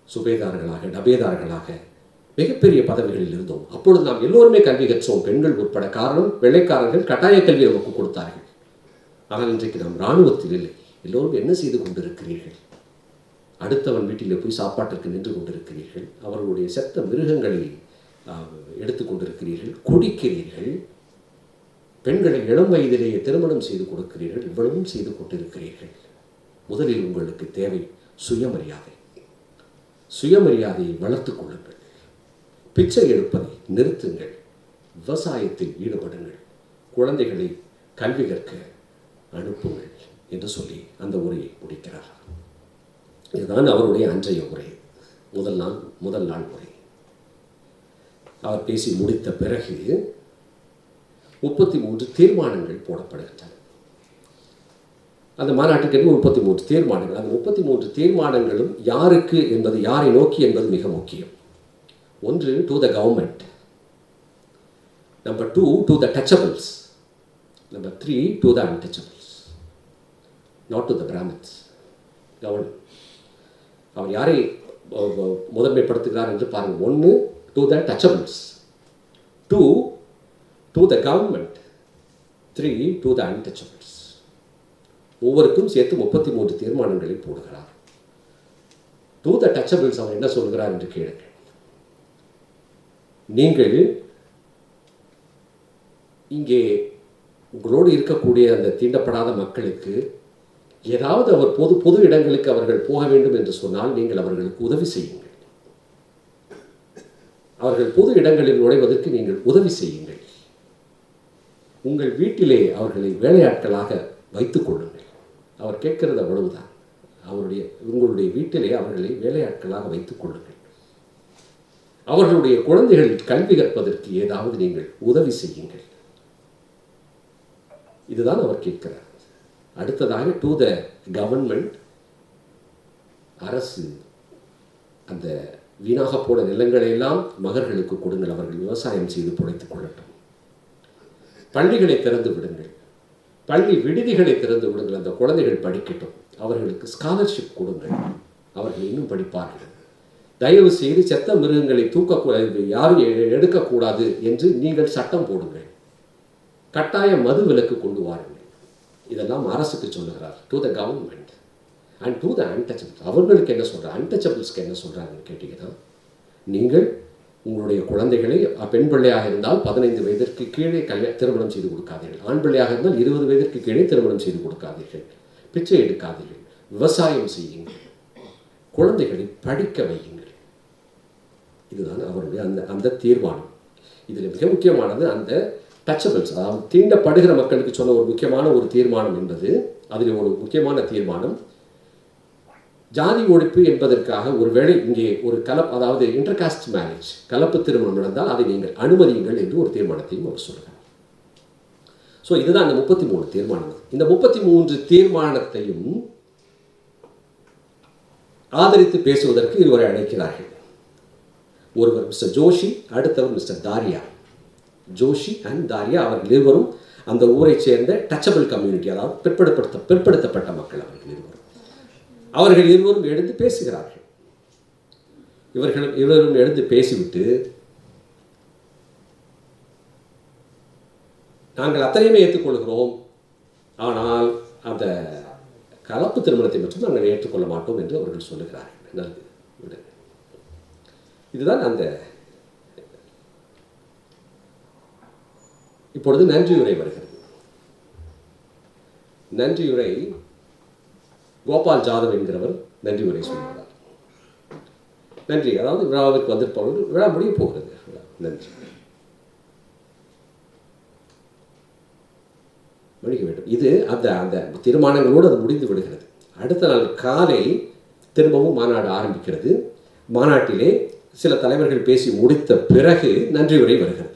சுபேதார்களாக டபேதார்களாக மிகப்பெரிய பதவிகளில் இருந்தோம். அப்பொழுது நாம் எல்லோருமே கல்வி கற்றோம், பெண்கள் உட்பட. காரணம், வெள்ளைக்காரர்கள் கட்டாய கல்வி நமக்கு கொடுத்தார்கள். ஆனால் இன்றைக்கு நாம் இராணுவத்தில் இல்லை. எல்லோரும் என்ன செய்து கொண்டிருக்கிறீர்கள்? அடுத்தவன் வீட்டிலே போய் சாப்பாட்டிற்கு நின்று கொண்டிருக்கிறீர்கள், அவர்களுடைய செத்த மிருகங்களை எடுத்து கொண்டிருக்கிறீர்கள், குடிக்கிறீர்கள், பெண்களை இளம் வயதிலேயே திருமணம் செய்து கொடுக்கிறீர்கள், இவ்வளவும் செய்து கொண்டிருக்கிறீர்கள். முதலில் உங்களுக்கு தேவை சுயமரியாதை. சுயமரியாதையை வளர்த்துக் கொள்ளுங்கள். பிச்சை எடுப்பதை நிறுத்துங்கள். விவசாயத்தில் ஈடுபடுங்கள். குழந்தைகளை கல்வி கற்க அனுப்புங்கள் என்று சொல்லி அந்த உரையை முடிக்கிறார். இதுதான் அவருடைய அன்றைய உரை, முதல் நாள் உரை. அவர் பேசி முடித்த பிறகு 33 தீர்மானங்கள் போடப்படுகின்றன. அந்த மாநாட்டுக்கு 33 தீர்மானங்கள். அந்த 33 தீர்மானங்களும் யாருக்கு என்பது, யாரை நோக்கி என்பது மிக முக்கியம். ஒன்று, to the government. Number 2, to the touchables. Number 3, to the untouchables, not to the Brahmins. Government அவர் யாரை முதன்மைப்படுத்துகிறார் என்று பாருங்கள். 1, to the touchables. 2, to the government. 3, to the untouchables. ஒவ்வொருக்கும் சேர்த்து 33 தீர்மானங்களை போடுகிறார். டு த டச்சபிள்ஸ் அவர் என்ன சொல்கிறார் என்று கேளுங்கள். நீங்கள் இங்கே உங்களோடு இருக்கக்கூடிய அந்த தீண்டப்படாத மக்களுக்கு ஏதாவது அவர் பொது இடங்களுக்கு அவர்கள் போக வேண்டும் என்று சொன்னால் நீங்கள் அவர்களுக்கு உதவி செய்யுங்கள். அவர்கள் பொது இடங்களில் நுழைவதற்கு நீங்கள் உதவி செய்யுங்கள். உங்கள் வீட்டிலே அவர்களை வேலையாட்களாக வைத்துக் கொள்ளுங்கள். அவர் கேட்கிறது அவ்வளவுதான். உங்களுடைய வீட்டிலே அவர்களை வேலையாட்களாக வைத்துக் கொள்ளுங்கள். அவர்களுடைய குழந்தைகள் கல்வி கற்பதற்கு ஏதாவது நீங்கள் உதவி செய்யுங்கள். இதுதான் அவர் கேட்கிறார். அடுத்ததாக, டு த கவர்மெண்ட். அரசு அந்த வீணாக போன நிலங்களை எல்லாம் மகர்களுக்கு கொடுங்கள், அவர்கள் விவசாயம் செய்து பிழைத்துக் கொள்ளட்டும். பள்ளிகளை திறந்து விடுங்கள், பள்ளி விடுதிகளை திறந்து விடுங்கள், அந்த குழந்தைகள் படிக்கட்டும், அவர்களுக்கு ஸ்காலர்ஷிப் கொடுங்கள், அவர்கள் இன்னும் படிப்பார்கள். தயவு செய்து செத்த மிருகங்களை தூக்கக்கூடாது, யாரும் எடுக்கக்கூடாது என்று நீங்கள் சட்டம் போடுங்கள். கட்டாய மது விலக்கு கொண்டு வாருங்கள். இதெல்லாம் அரசுக்கு சொல்லுகிறார். To the government and to the untouchables. அவர்களுக்கு என்ன சொல்கிறார், அன்டச்சபிள்ஸ்க்கு என்ன சொல்கிறாங்கன்னு கேட்டிங்கன்னா, நீங்கள் உங்களுடைய குழந்தைகளை, பெண் பிள்ளையாக இருந்தால் 15 வயதிற்கு கீழே திருமணம் செய்து கொடுக்காதீர்கள், ஆண் பிள்ளையாக இருந்தால் 20 வயதிற்கு கீழே திருமணம் செய்து கொடுக்காதீர்கள், பிச்சை எடுக்காதீர்கள், விவசாயம் செய்யுங்கள், குழந்தைகளை படிக்க வையுங்கள். இதுதான் அவருடைய அந்த தீர்மானம். இதில் மிக முக்கியமானது அந்த டச்சபிள்ஸ், அதாவது தீண்டப்படுகிற மக்களுக்கு சொன்ன ஒரு முக்கியமான ஒரு தீர்மானம் என்பது, அதில் ஒரு முக்கியமான தீர்மானம், ஜாதி ஒழிப்பு என்பதற்காக ஒருவேளை இங்கே ஒரு அதாவது இன்டர்காஸ்ட் மேரேஜ், கலப்பு திருமணம் நடந்தால் அதை நீங்கள் அனுமதியுங்கள் என்று ஒரு தீர்மானத்தையும் அவர் சொல்கிறார். ஸோ இதுதான் அந்த 33 தீர்மானங்கள். இந்த 33 தீர்மானத்தையும் ஆதரித்து பேசுவதற்கு இருவரை அழைக்கிறார்கள். ஒருவர் மிஸ்டர் ஜோஷி, அடுத்தவர் மிஸ்டர் தாரியா. ஜோஷி அண்ட் தாரியா அவர்கள் இருவரும் அந்த ஊரை சேர்ந்த டச்சபிள் கம்யூனிட்டி, அதாவது பிற்படுத்தப்பட்ட மக்கள். அவர்கள் இருவரும் எழுந்து பேசுகிறார்கள். இவர்களும் எழுந்து பேசிவிட்டு, நாங்கள் அத்தனையுமே ஏற்றுக்கொள்கிறோம், ஆனால் அந்த கலப்பு திருமணத்தை மட்டும் நாங்கள் ஏற்றுக்கொள்ள மாட்டோம் என்று அவர்கள் சொல்லுகிறார்கள். நல்லது, இதுதான் அந்த. இப்பொழுது நன்றியுரை வருகிறது. நன்றியுரை கோபால் ஜாதவ் என்கிறவர் நன்றியுரை சொல்கிறார். நன்றி, அதாவது விழாவிற்கு வந்திருப்பவர்கள், விழா முடிய போகிறது. நன்றி முடிக்க வேண்டும். இது அந்த அந்த தீர்மானங்களோடு அது முடிந்து விடுகிறது. அடுத்த நாள் காலை திரும்பவும் மாநாடு ஆரம்பிக்கிறது. மாநாட்டிலே சில தலைவர்கள் பேசி முடித்த பிறகு நன்றியுரை வருகிறது.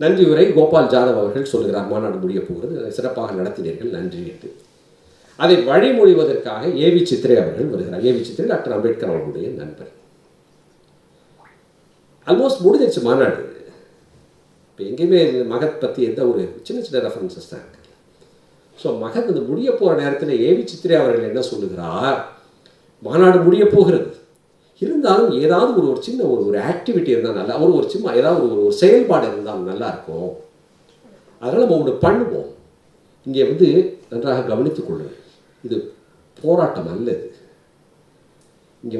நன்றியுரை கோபால் ஜாதவ் அவர்கள் சொல்லுகிறார், மாநாடு முடிய போகிறது, சிறப்பாக நடத்தினீர்கள், நன்றி என்று. அதை வழிமொழிவதற்காக ஏவி சித்ரே அவர்கள் வருகிறார். ஏவி சித்ரே டாக்டர் அம்பேத்கர் அவர்களுடைய நண்பர். ஆல்மோஸ்ட் முடிஞ்சிருச்சு மாநாடு. இப்போ எங்கேயுமே மகத் பற்றி எந்த ஒரு சின்ன சின்ன ரெஃபரன்சஸ் தான் இருக்குது. ஸோ மகத் இந்த முடிய போகிற நேரத்தில் ஏவி சித்திரை அவர்கள் என்ன சொல்லுகிறார், மாநாடு முடிய போகிறது, இருந்தாலும் ஏதாவது ஒரு சின்ன ஒரு ஆக்டிவிட்டி இருந்தால் நல்லா, ஒரு சின்ன ஏதாவது ஒரு செயல்பாடு இருந்தால் நல்லா இருக்கும், அதனால் நம்ம ஒன்று பண்ணுவோம். இங்கே நன்றாக கவனித்துக் கொள்ளுங்கள், இது போராட்டம் அல்ல. இது இங்கே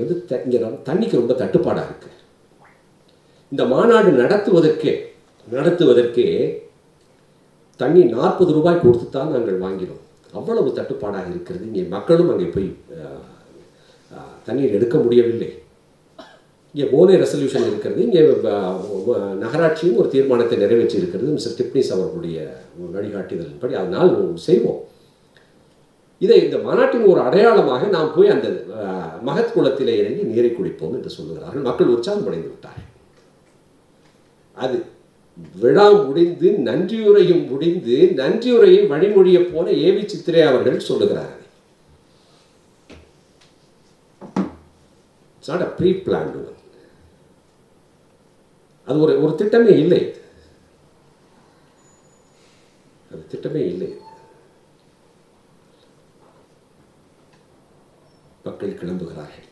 இங்கே தண்ணிக்கு ரொம்ப தட்டுப்பாடாக இருக்கு. இந்த மாநாடு நடத்துவதற்கே தண்ணி 40 ரூபாய் கொடுத்து தான் நாங்கள் வாங்கினோம். அவ்வளவு தட்டுப்பாடாக இருக்கிறது. இங்கே மக்களும் அங்கே போய் தண்ணீர் எடுக்க முடியவில்லை. இங்கே போனே ரெசல்யூஷன் இருக்கிறது. இங்கே நகராட்சியும் ஒரு தீர்மானத்தை நிறைவேற்றி இருக்கிறது மிஸ்டர் டிப்னிஸ் அவர்களுடைய வழிகாட்டுதலின்படி. அதனால் செய்வோம். இந்த மாநாட்டின் ஒரு அடையாளமாக நாம் போய் அந்த மகத் குளத்திலே இறங்கி நீரை குடிப்போம் என்று சொல்லுகிறார்கள். மக்கள் உற்சாகம் அடைந்து விட்டார்கள். அது விழா முடிந்து நன்றியுரையும் முடிந்து நன்றியுரையை வழிமொழிய போல ஏவி சித்திரை அவர்கள் சொல்லுகிறார்கள். It's not a pre-planned one. அது ஒரு திட்டமே இல்லை. அது திட்டமே இல்லை. மக்கள் கிளம்புகிறார்கள்.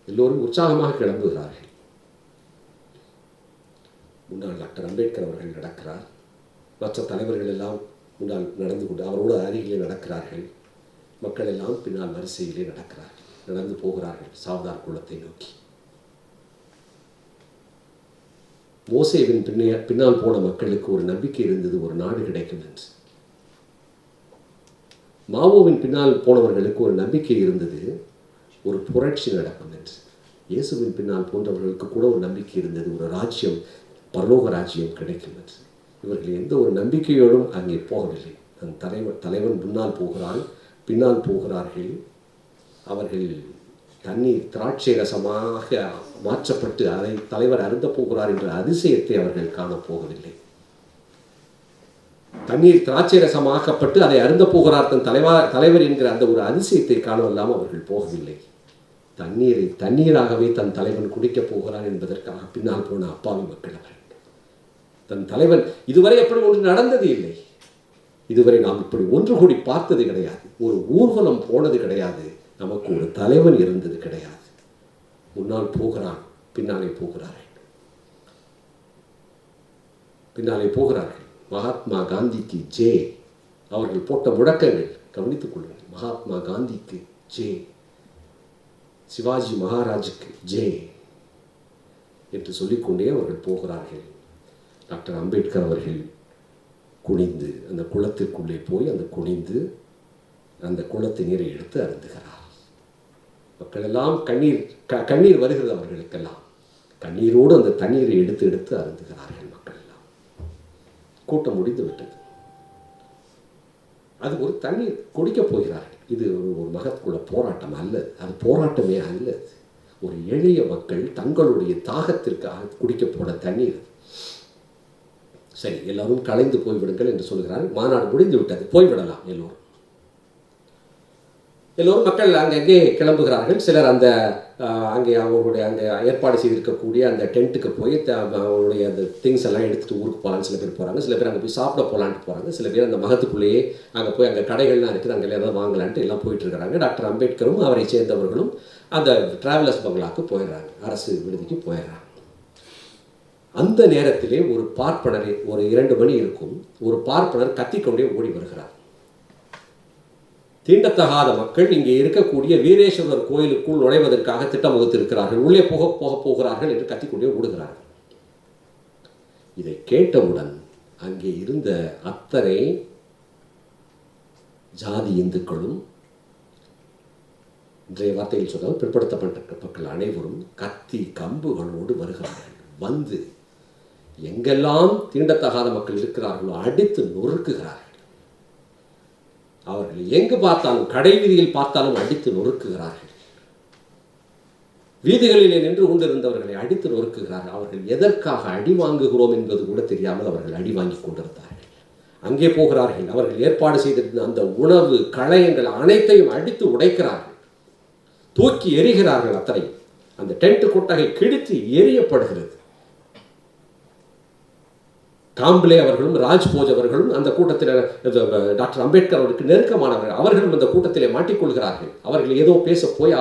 எல்லோரும் உற்சாகமாக கிளம்புகிறார்கள். முன்னாள் டாக்டர் அம்பேத்கர் அவர்கள் நடக்கிறார். மற்ற தலைவர்கள் எல்லாம் முன்னால் நடந்து கொண்டு அவரோடு அருகிலே நடக்கிறார்கள். மக்கள் எல்லாம் பின்னால் வரிசையிலே நடந்து போகிறார்கள் சாவ்தார் குளத்தை நோக்கி. மோசேவின் பின்னால் போன மக்களுக்கு ஒரு நம்பிக்கை இருந்தது, ஒரு நாடு கிடைக்கும் என்று. மாவோவின் பின்னால் போனவர்களுக்கு ஒரு நம்பிக்கை இருந்தது, ஒரு புரட்சி நடக்கும் என்று. இயேசுவின் பின்னால் போன்றவர்களுக்கு கூட ஒரு நம்பிக்கை இருந்தது, ஒரு ராஜ்யம், பரலோக ராஜ்யம் கிடைக்கும் என்று. இவர்கள் எந்த ஒரு நம்பிக்கையோடும் அங்கே போகவில்லை. அந்த தலைவன் முன்னால் போகிறான், பின்னால் போகிறார்கள். அவர்கள் தண்ணீர் திராட்சை ரசமாக மாற்றப்பட்டு அதை தலைவர் அருந்த போகிறார் என்ற அதிசயத்தை அவர்கள் காணப்போகவில்லை. தண்ணீர் திராட்சை ரசமாக்கப்பட்டு அதை அருந்த போகிறார் தன் தலைவர் என்கிற அந்த ஒரு அதிசயத்தை காணவெல்லாம் அவர்கள் போகவில்லை. தண்ணீரை தண்ணீராகவே தன் தலைவன் குடிக்கப் போகிறான் என்பதற்காக பின்னால் போன அப்பாவி மக்கள் அவர்கள். தன் தலைவன் இதுவரை எப்படி ஒன்று நடந்தது இல்லை. இதுவரை நாம் இப்படி ஒன்று கூடி பார்த்தது கிடையாது. ஒரு ஊர்வலம் போனது கிடையாது. நமக்கு ஒரு தலைவன் இருந்தது கிடையாது. முன்னால் போகிறான், பின்னாலே போகிறார்கள். மகாத்மா காந்திக்கு ஜே அவர்கள் போட்ட முழக்கங்கள் கவனித்துக் கொள்ளுங்கள். மகாத்மா காந்திக்கு ஜே, சிவாஜி மகாராஜுக்கு ஜே என்று சொல்லிக்கொண்டே அவர்கள் போகிறார்கள். டாக்டர் அம்பேத்கர் அவர்கள் குனிந்து அந்த குளத்திற்குள்ளே போய் அந்த குளத்து நீரை எடுத்து அருந்துகிறார். மக்கள் எல்லாம் கண்ணீர் வருகிறது அவர்களுக்கெல்லாம். கண்ணீரோடு அந்த தண்ணீரை எடுத்து அருந்துகிறார்கள் மக்கள் எல்லாம். கூட்டம் முடிந்து விட்டது. அது ஒரு தண்ணீர் குடிக்கப் போகிறார்கள். இது ஒரு மகத்குல போராட்டம் அல்ல, அது போராட்டமே அல்ல. ஒரு எளிய மக்கள் தங்களுடைய தாகத்திற்காக குடிக்க போன தண்ணீர். சரி, எல்லாரும் கலைந்து போய்விடுங்கள் என்று சொல்கிறார்கள். மாநாடு முடிந்து விட்டது, போய்விடலாம். எல்லோரும் மக்கள் அங்கங்கே கிளம்புகிறார்கள். சிலர் அங்கே அவங்களுடைய அந்த ஏற்பாடு செய்திருக்கக்கூடிய அந்த டென்ட்டுக்கு போய் அவங்களுடைய அந்த திங்ஸ் எல்லாம் எடுத்துகிட்டு ஊருக்கு போகலான்னு சில பேர் போகிறாங்க. சில பேர் அங்கே போய் சாப்பிட போகலான்ட்டு போகிறாங்க. சில பேர் அந்த மகத்துக்குள்ளேயே அங்கே போய் அங்கே கடைகள்லாம் இருக்குது, அங்கே ஏதாவது வாங்கலான்ட்டு எல்லாம் போயிட்டுருக்கிறாங்க. டாக்டர் அம்பேத்கரும் அவரை சேர்ந்தவர்களும் அந்த டிராவலர்ஸ் பங்களாவுக்கு போயிடுறாங்க, அரசு விடுதிக்கு போயிடுறாங்க. அந்த நேரத்திலே ஒரு பார்ப்பனரை, ஒரு 2 மணி இருக்கும், ஒரு பார்ப்பனர் கத்திக்கொண்டே ஓடி வருகிறார். தீண்டத்தகாத மக்கள் இங்கே இருக்கக்கூடிய வீரேஸ்வரர் கோயிலுக்குள் நுழைவதற்காக திட்டம் வகுத்திருக்கிறார்கள், உள்ளே போகிறார்கள் என்று கத்திக்கொண்டே ஓடுகிறார்கள். இதை கேட்டவுடன் அங்கே இருந்த அத்தனை ஜாதி இந்துக்களும், இன்றைய வார்த்தையில் சொன்னால் பிற்படுத்தப்பட்ட மக்கள் அனைவரும் கத்தி கம்புகளோடு வருகிறார்கள். வந்து எங்கெல்லாம் தீண்டத்தகாத மக்கள் இருக்கிறார்களோ அடித்து நொறுக்குகிறார்கள். அவர்கள் எங்கு பார்த்தாலும், கடை வீதியில் பார்த்தாலும் அடித்து நொறுக்குகிறார்கள். வீதிகளிலே நின்று கொண்டிருந்தவர்களை அடித்து நொறுக்குகிறார்கள். அவர்கள் எதற்காக அடி வாங்குகிறோம் என்பது கூட தெரியாமல் அவர்கள் அடி வாங்கி கொண்டிருந்தார்கள். அங்கே போகிறார்கள். அவர்கள் ஏற்பாடு செய்திருந்த அந்த உணவு களையங்கள் அனைத்தையும் அடித்து உடைக்கிறார்கள், தூக்கி எறிகிறார்கள். அத்தனை அந்த டென்ட் கொட்டகை கிழித்து எரியப்படுகிறது. காம்ப்ளே அவர்களும் ராஜ்போஜ் அவர்களும் அந்த கூட்டத்தில் டாக்டர் அம்பேத்கர் அவருக்கு நெருக்கமானவர்கள், அவர்களும் அந்த கூட்டத்திலே மாட்டிக்கொள்கிறார்கள். அவர்கள் ஏதோ பேச போய்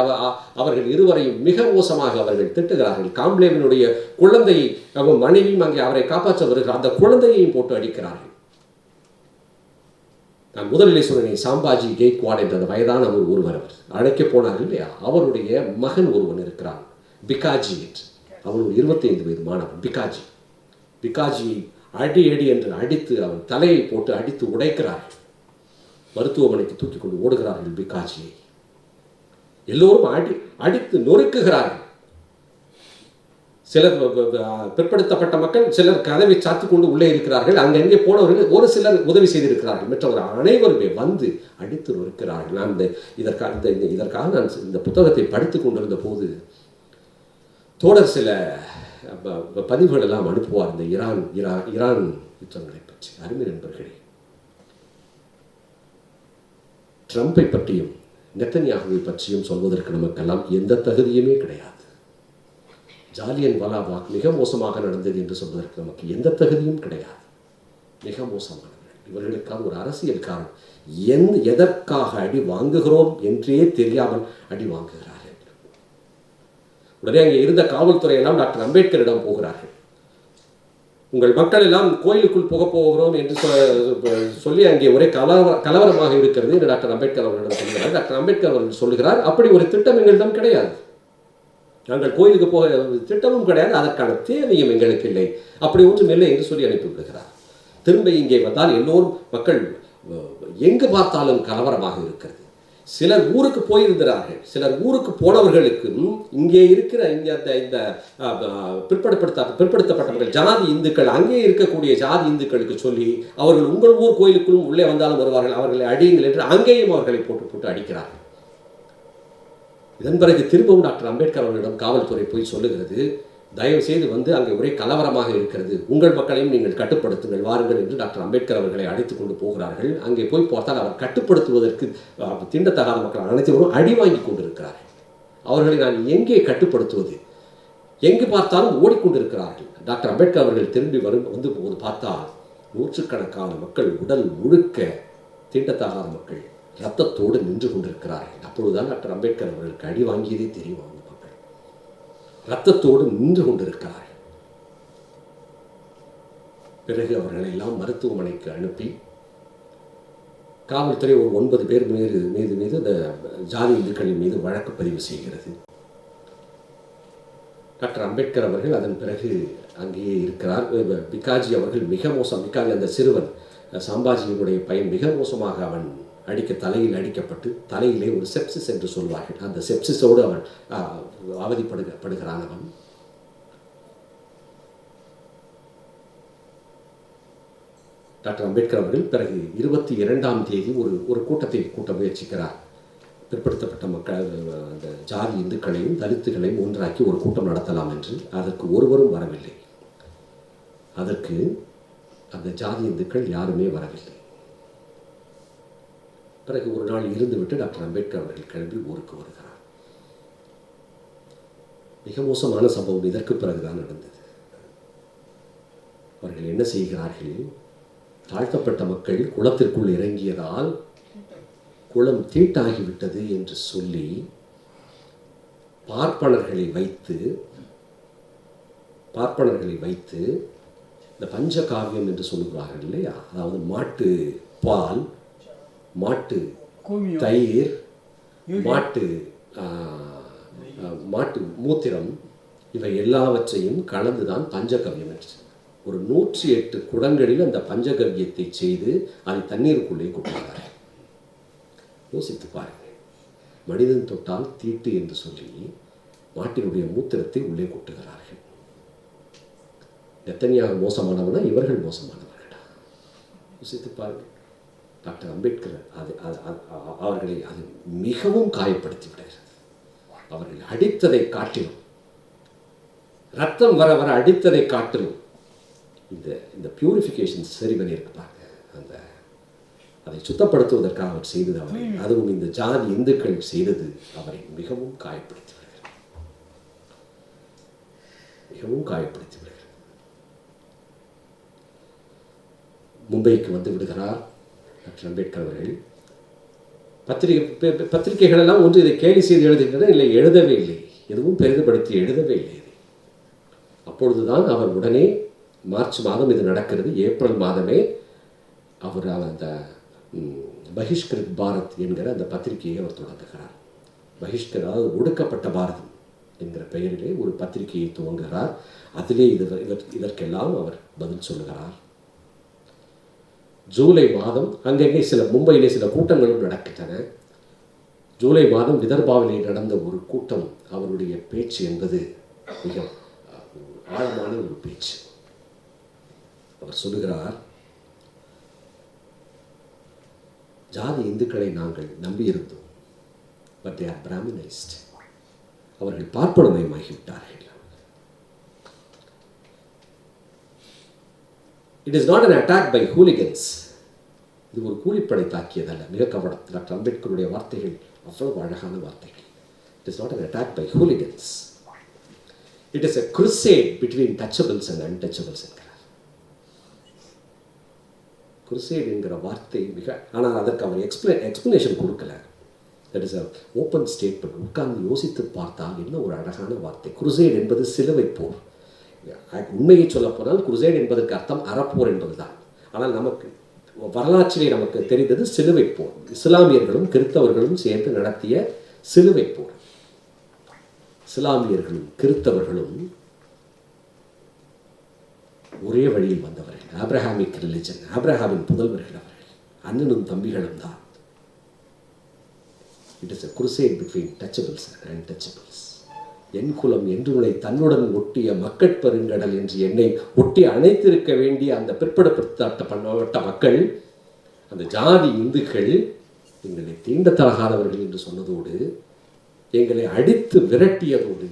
அவர்கள் இருவரையும் மிக மோசமாக அவர்கள் திட்டுகிறார்கள். காம்ப்ளேவினுடைய குழந்தையை, அவன் மனைவியும் அங்கே அவரை காப்பாற்ற வருகிறார், அந்த குழந்தையையும் போட்டு அடிக்கிறார்கள். நான் முதலிலே சொன்னேன், சாம்பாஜி கெய்க்வாட் என்ற அந்த வயதான ஒருவர் அவர் அழைக்க போனார்கள் இல்லையா, அவருடைய மகன் ஒருவன் இருக்கிறான், பிகாஜி. அவன் 25 வயது மாணவன் பிகாஜியை அடி என்று அடித்து அவன் தலையை போட்டு அடித்து உடைக்கிறார்கள். மருத்துவமனைக்கு தூக்கி கொண்டு ஓடுகிறார்கள் பிகாஜியை. எல்லோரும் அடித்து நொறுக்குகிறார்கள். சிலர் பிற்படுத்தப்பட்ட மக்கள், சிலர் கதவை சாத்திக் கொண்டு உள்ளே இருக்கிறார்கள். அங்கங்கே போனவர்கள் ஒரு சிலர் உதவி செய்திருக்கிறார்கள். மற்றவர்கள் அனைவருமே வந்து அடித்து நொறுக்கிறார்கள். நான் இதற்காக நான் இந்த புத்தகத்தை படித்து கொண்டிருந்த போது தோழர் சில பதிவுகள் எல்லாம் அனுப்புவார் இந்த ஈரான் யுத்தங்களை பற்றி. அருமை நண்பர்களே, ட்ரம்பை பற்றியும் நெத்தன்யாகுவை பற்றியும் சொல்வதற்கு நமக்கெல்லாம் எந்த தகுதியுமே கிடையாது. ஜாலியன் வாலாபாக் மிக மோசமாக நடந்தது என்று சொல்வதற்கு நமக்கு எந்த தகுதியும் கிடையாது. மிக மோசமானவர்கள். இவர்களுக்காக ஒரு அரசியல் காரணம், எதற்காக அடி வாங்குகிறோம் என்றே தெரியாமல் அடி வாங்குகிறார்கள். உடனே அங்கே இருந்த காவல்துறையெல்லாம் டாக்டர் அம்பேத்கரிடம் போகிறார்கள். உங்கள் மக்கள் எல்லாம் கோயிலுக்குள் போகிறோம் என்று சொல்லி அங்கே ஒரே கலவரமாக இருக்கிறது என்று டாக்டர் அம்பேத்கர் அவர்களிடம் சொல்கிறார். டாக்டர் அம்பேத்கர் அவர்கள் சொல்கிறார், அப்படி ஒரு திட்டம் எங்களிடம் கிடையாது, நாங்கள் கோயிலுக்கு போக திட்டமும் கிடையாது, அதற்கான தேவையும் எங்களுக்கு இல்லை, அப்படி ஒன்றும் இல்லை என்று சொல்லி அனுப்பிவிடுகிறார். திரும்ப இங்கே வந்தால் எல்லோரும் மக்கள் எங்கு பார்த்தாலும் கலவரமாக இருக்கிறது. சிலர் ஊருக்கு போயிருக்கிறார்கள். சிலர் ஊருக்கு போனவர்களுக்கும் இங்கே இருக்கிற இந்த பிற்படுத்தப்பட்டவர்கள் ஜாதி இந்துக்கள், அங்கே இருக்கக்கூடிய ஜாதி இந்துக்களுக்கு சொல்லி அவர்கள் உங்கள் ஊர் கோயிலுக்குள்ளும் உள்ளே வந்தாலும் வருவார்கள், அவர்களை அடியுங்கள் என்று அங்கேயும் அவர்களை போட்டு அடிக்கிறார்கள். இதன் பிறகு திரும்பவும் டாக்டர் அம்பேத்கர் அவர்களிடம் காவல்துறை போய் சொல்லுகிறது, தயவு செய்து வந்து அங்கே ஒரே கலவரமாக இருக்கிறது, உங்கள் மக்களையும் நீங்கள் கட்டுப்படுத்துங்கள், வாருங்கள் என்று டாக்டர் அம்பேத்கர் அவர்களை அழைத்துக் கொண்டு போகிறார்கள். அங்கே போய் பார்த்தால் அவர் கட்டுப்படுத்துவதற்கு தீண்டத்தகாத மக்கள் அனைத்தும் அடி வாங்கி கொண்டிருக்கிறார்கள். அவர்களை நான் எங்கே கட்டுப்படுத்துவது, எங்கு பார்த்தாலும் ஓடிக்கொண்டிருக்கிறார்கள். டாக்டர் அம்பேத்கர் அவர்கள் திரும்பி வந்து போது பார்த்தால் நூற்றுக்கணக்கான மக்கள் உடல் முழுக்க தீண்டத்தகாத மக்கள் ரத்தத்தோடு நின்று கொண்டிருக்கிறார்கள். அப்பொழுதுதான் டாக்டர் அம்பேத்கர் அவர்களுக்கு அடி வாங்கியதே தெரியும். அந்த மக்கள் ரத்தத்தோடு நின்று கொண்டிருக்கிறார்கள். பிறகு அவர்களை எல்லாம் மருத்துவமனைக்கு அனுப்பி காவல்துறை ஒரு 9 பேர் மீது அந்த ஜாதி இந்துக்களின் மீது வழக்கு பதிவு செய்கிறது. டாக்டர் அம்பேத்கர் அவர்கள் அதன் பிறகு அங்கேயே இருக்கிறார். பிகாஜி அவர்கள் மிக மோசம், பிகாஜி அந்த சிறுவன் சாம்பாஜியினுடைய பையன் மிக மோசமாக அவன் தலையில் அடிக்கப்பட்டு தலையிலே ஒரு செப்சிஸ் என்று சொல்வார்கள், அந்த செப்சிஸோடு அவன் அவதிப்படுகிறான். அவன் டாக்டர் அம்பேத்கர் அவர்கள் பிறகு 22ஆம் தேதி ஒரு கூட்டத்தை கூட்ட முயற்சிக்கிறார். பிற்படுத்தப்பட்ட மக்கள், அந்த ஜாதி இந்துக்களையும் தலித்துகளையும் ஒன்றாக்கி ஒரு கூட்டம் நடத்தலாம் என்று. அதற்கு ஒருவரும் வரவில்லை. அதற்கு அந்த ஜாதி இந்துக்கள் யாருமே வரவில்லை. பிறகு ஒரு நாள் இருந்துவிட்டு டாக்டர் அம்பேத்கர் அவர்கள் கிளம்பி ஊருக்கு வருகிறார். மிக மோசமான சம்பவம் இதற்கு பிறகுதான் நடந்தது. அவர்கள் என்ன செய்கிறார்கள், தாழ்த்தப்பட்ட மக்கள் குளத்திற்குள் இறங்கியதால் குளம் தீட்டாகிவிட்டது என்று சொல்லி பார்ப்பனர்களை வைத்து இந்த பஞ்சகாவியம் என்று சொல்லுகிறார்கள் இல்லையா, அதாவது மாட்டு பால், மாட்டு தயிர், மாட்டு மூத்திரம், இவை எல்லாவற்றையும் கலந்துதான் பஞ்சகவ்யம் என்று. ஒரு 108 குடங்களில் அந்த பஞ்சகவ்யத்தை செய்து அதை தண்ணீருக்குள்ளே கொட்டுகிறார்கள். யோசித்து பாருங்கள், மனிதன் தொட்டால் தீட்டு என்று சொல்லி மாட்டினுடைய மூத்திரத்தை உள்ளே கொட்டுகிறார்கள். நெத்தன்யாகு மோசமானவனா, இவர்கள் மோசமானவர்களா? யோசித்து பாருங்கள். டாக்டர் அம்பேத்கர் அவர்களை அது மிகவும் காயப்படுத்தி விடுகிறது. அவர்கள் அடித்ததை காட்டிலும், ரத்தம் வர வர அடித்ததை காட்டிலும் இந்த பியூரிஃபிகேஷன் செரிமனி இருக்கு பாருங்க, அதை சுத்தப்படுத்துவதற்காக அவர் செய்தது, அவரை அதுவும் இந்த ஜாதி இந்துக்கள் செய்தது அவரை மிகவும் காயப்படுத்தி விடுகிறது. மிகவும் காயப்படுத்தி விடுகிறது. மும்பைக்கு வந்து விடுகிறார் டாக்டர் அம்பேத்கர் அவர்கள். பத்திரிகைகள் எல்லாம் ஒன்று இதை கேலி செய்து எழுதுகின்றன, இல்லை எழுதவே இல்லை, எதுவும் பெரிதுபடுத்தி எழுதவே இல்லை. அப்பொழுதுதான் அவர் உடனே மார்ச் மாதம் இது நடக்கிறது, ஏப்ரல் மாதமே அவர் அந்த பகிஷ்கிருத் பாரத் என்கிற அந்த பத்திரிகையை அவர் தொடங்குகிறார். அதாவது ஒடுக்கப்பட்ட பாரதம் என்கிற பெயரிலே ஒரு பத்திரிகையை துவங்குகிறார். அதிலே இதற்கெல்லாம் அவர் பதில் சொல்லுகிறார். ஜூலை மாதம் அங்கங்கே மும்பையிலே சில கூட்டங்களும் நடக்கின்றன. ஜூலை மாதம் விதர்பாவிலே நடந்த ஒரு கூட்டம், அவருடைய பேச்சு என்பது மிக ஆழமான ஒரு பேச்சு. அவர் சொல்லுகிறார், ஜாதி இந்துக்களை நாங்கள் நம்பியிருந்தோம், பட் they are Brahminized. அவர்கள் பார்ப்பனமயமாகிவிட்டார்கள். It is not an attack by hooligans. இது ஒரு கூலிப்படை தாக்கியதல்ல. மிக கவனம். டாக்டர் அம்பேத்கருடைய வார்த்தைகள் அவ்வளவு அழகான வார்த்தைகள். It is not an attack by hooligans. It is a crusade between touchables and untouchables என்கிறார். crusade என்கிற வார்த்தை மிக, ஆனால் அதற்கு அவர் எக்ஸ்பிளனேஷன் கொடுக்கல. That is a open statement. உட்கார்ந்து யோசித்து பார்த்தால் என்ன ஒரு அழகான வார்த்தை. crusade என்பது சிலுவை போர். உண்மையை சொல்ல போனால் crusade என்பதற்கு அர்த்தம் அறப்போர் என்பதுதான். ஆனால் நமக்கு வரலாற்றிலே நமக்கு தெரிந்தது சிலுவை போர். இஸ்லாமியர்களும் கிறிஸ்தவர்களும் சேர்ந்து நடத்திய சிலுவை போர். இஸ்லாமியர்களும் கிறிஸ்தவர்களும் ஒரே வழியில் வந்தவர்கள். ஆப்ரஹாமிக் ரிலிஜன், ஆப்ரஹாமின் புதல்வர்கள் அவர்கள், அண்ணனும் தம்பிகளும் தான். It is a crusade between touchables and untouchables. என் குலம் என்று உன்னை தன்னுடன் ஒட்டிய மக்கட்பெருங்கடல் என்று என்னை ஒட்டி அணைத்திருக்க வேண்டிய அந்த பிற்படுத்தப்பட்ட மக்கள், அந்த ஜாதி இந்துக்கள் எங்களை தீண்டத்தகாதவர்கள் என்று சொன்னதோடு, எங்களை அடித்து விரட்டியதோடு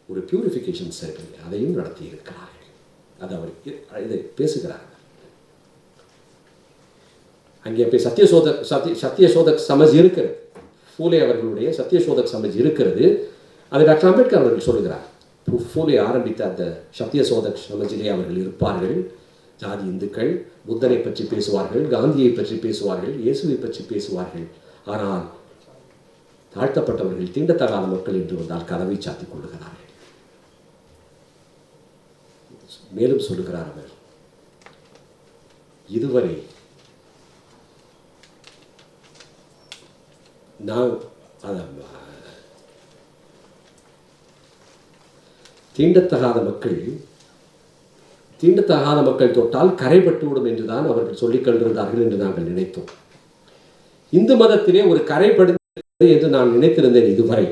ஒரு பியூரிஃபிகேஷன் சர்க்கிள் அதையும் நடத்தியிருக்கிறார்கள். அது அவர் இதை பேசுகிறார். அங்கே போய் சத்தியசோதக் சமஜ் இருக்கிறது. ஃபூலே அவர்களுடைய சத்தியசோதக் சமஜ் இருக்கிறது. அதை டாக்டர் அம்பேத்கர் அவர்கள் சொல்லுகிறார். ஃபூலே ஆரம்பித்த அந்த சத்தியசோதக் சமஜிலே அவர்கள் இருப்பார்கள். ஜாதி இந்துக்கள் புத்தனை பற்றி பேசுவார்கள், காந்தியை பற்றி பேசுவார்கள், இயேசுவை பற்றி பேசுவார்கள். ஆனால் தாழ்த்தப்பட்டவர்கள், தீண்டத்தகாத மக்கள் என்று வந்தால் கதவை சாத்திக் கொள்ளுகிறார்கள். மேலும் சொல்லுகிறார் அவர், இதுவரை நான் தீண்டத்தகாத மக்கள் தொட்டால் கரைப்பட்டுவிடும் என்றுதான் அவர்கள் சொல்லிக் கொண்டிருந்தார்கள் என்று நாங்கள் நினைத்தோம். இந்து மதத்திலே ஒரு கரைப்படுகிறது என்று நான் நினைத்திருந்தேன். இதுவரை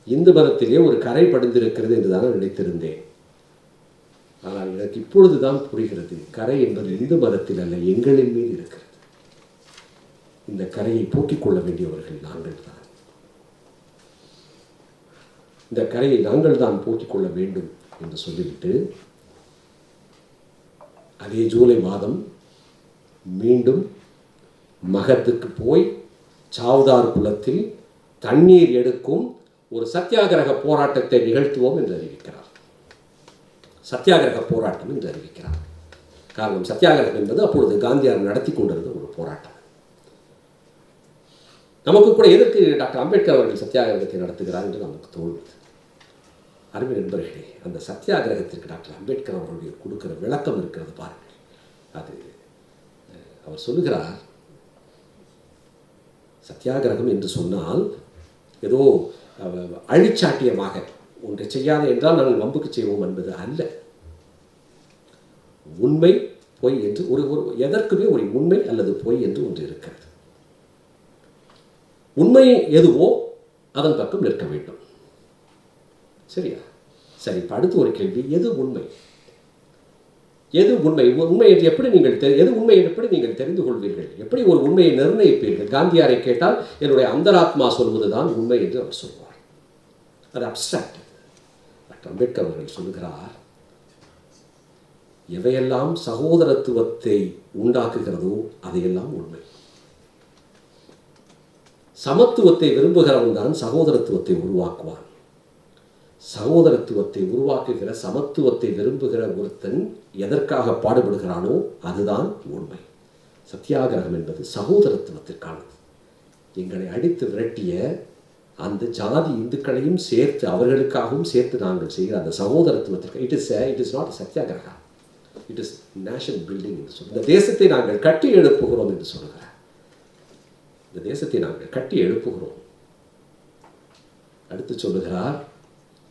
இந்து மதத்திலே ஒரு கரை படிந்திருக்கிறது என்றுதான் நினைத்திருந்தேன். ஆனால் எனக்கு இப்பொழுதுதான் புரிகிறது, கரை என்பது இந்து மதத்தில் அல்ல, எங்களின் மீது இருக்கிறது. இந்த கரையை போக்கிக் கொள்ள வேண்டியவர்கள் நாங்கள் தான். இந்த கரையை நாங்கள் தான் போக்கிக் கொள்ள வேண்டும் என்று சொல்லிவிட்டு, அதே ஜூலை மாதம் மீண்டும் மகத்துக்கு போய் சாவ்தார் குளத்தில் தண்ணீர் எடுக்கும் ஒரு சத்தியாகிரக போராட்டத்தை நிகழ்த்துவோம் என்று அறிவிக்கிறார். சத்தியாகிரக போராட்டம் என்று அறிவிக்கிறார். காரணம், சத்தியாகிரகம் என்பது அப்பொழுது காந்தியார் நடத்தி கொண்டிருந்த ஒரு போராட்டம். நமக்கு கூட எதற்கு டாக்டர் அம்பேத்கர் அவர்கள் சத்தியாகிரகத்தை நடத்துகிறார் என்று நமக்கு தோன்றுது. அருமை நண்பர்களே, அந்த சத்தியாகிரகத்திற்கு டாக்டர் அம்பேத்கர் அவர்களுடைய கொடுக்கிற விளக்கம் இருக்கிறது பாருங்கள். அது அவர் சொல்லுகிறார், சத்தியாகிரகம் என்று சொன்னால் ஏதோ அழிச்சாட்டியமாக ஒன்றை செய்யாத என்றால் நாங்கள் வம்புக்கு செய்வோம் என்பது அல்ல. உண்மை பொய் என்று ஒரு எதற்குமே ஒரு உண்மை அல்லது பொய் என்று ஒன்று இருக்கிறது. உண்மை எதுவோ அதன் பக்கம் நிற்க வேண்டும். சரியா? சரி, அடுத்து ஒரு கேள்வி, எது உண்மை? எது உண்மை? உண்மை என்று எப்படி நீங்கள் எது உண்மை என்று எப்படி நீங்கள் தெரிந்து கொள்வீர்கள்? எப்படி ஒரு உண்மையை நிர்ணயிப்பீர்கள்? காந்தியாரை கேட்டால் என்னுடைய அந்தராத்மா சொல்வதுதான் உண்மை என்று அவர் சொல்வார். அது அப்ஸ்ட்ராக்ட். டாக்டர் அம்பேத்கர் அவர்கள் சொல்லுகிறார், எவையெல்லாம் சகோதரத்துவத்தை உண்டாக்குகிறதோ அதையெல்லாம் உண்மை. சமத்துவத்தை விரும்புகிறவன் தான் சகோதரத்துவத்தை உருவாக்குவான். சகோதரத்துவத்தை உருவாக்குகிற, சமத்துவத்தை விரும்புகிற ஒருத்தன் எதற்காக பாடுபடுகிறானோ அதுதான் உண்மை. சத்தியாகிரகம் என்பது சகோதரத்துவத்திற்கானது. எங்களை அடித்து விரட்டிய அந்த ஜாதி இந்துக்களையும் சேர்த்து, அவர்களுக்காகவும் சேர்த்து நாங்கள் செய்கிற அந்த சகோதரத்துவத்திற்கு it is not satyagraha, it is nation building என்று சொல்லி, இந்த தேசத்தை நாங்கள் கட்டி எழுப்புகிறோம் என்று சொல்லுகிறார். இந்த தேசத்தை நாங்கள் கட்டி எழுப்புகிறோம். அடுத்து சொல்லுகிறார்,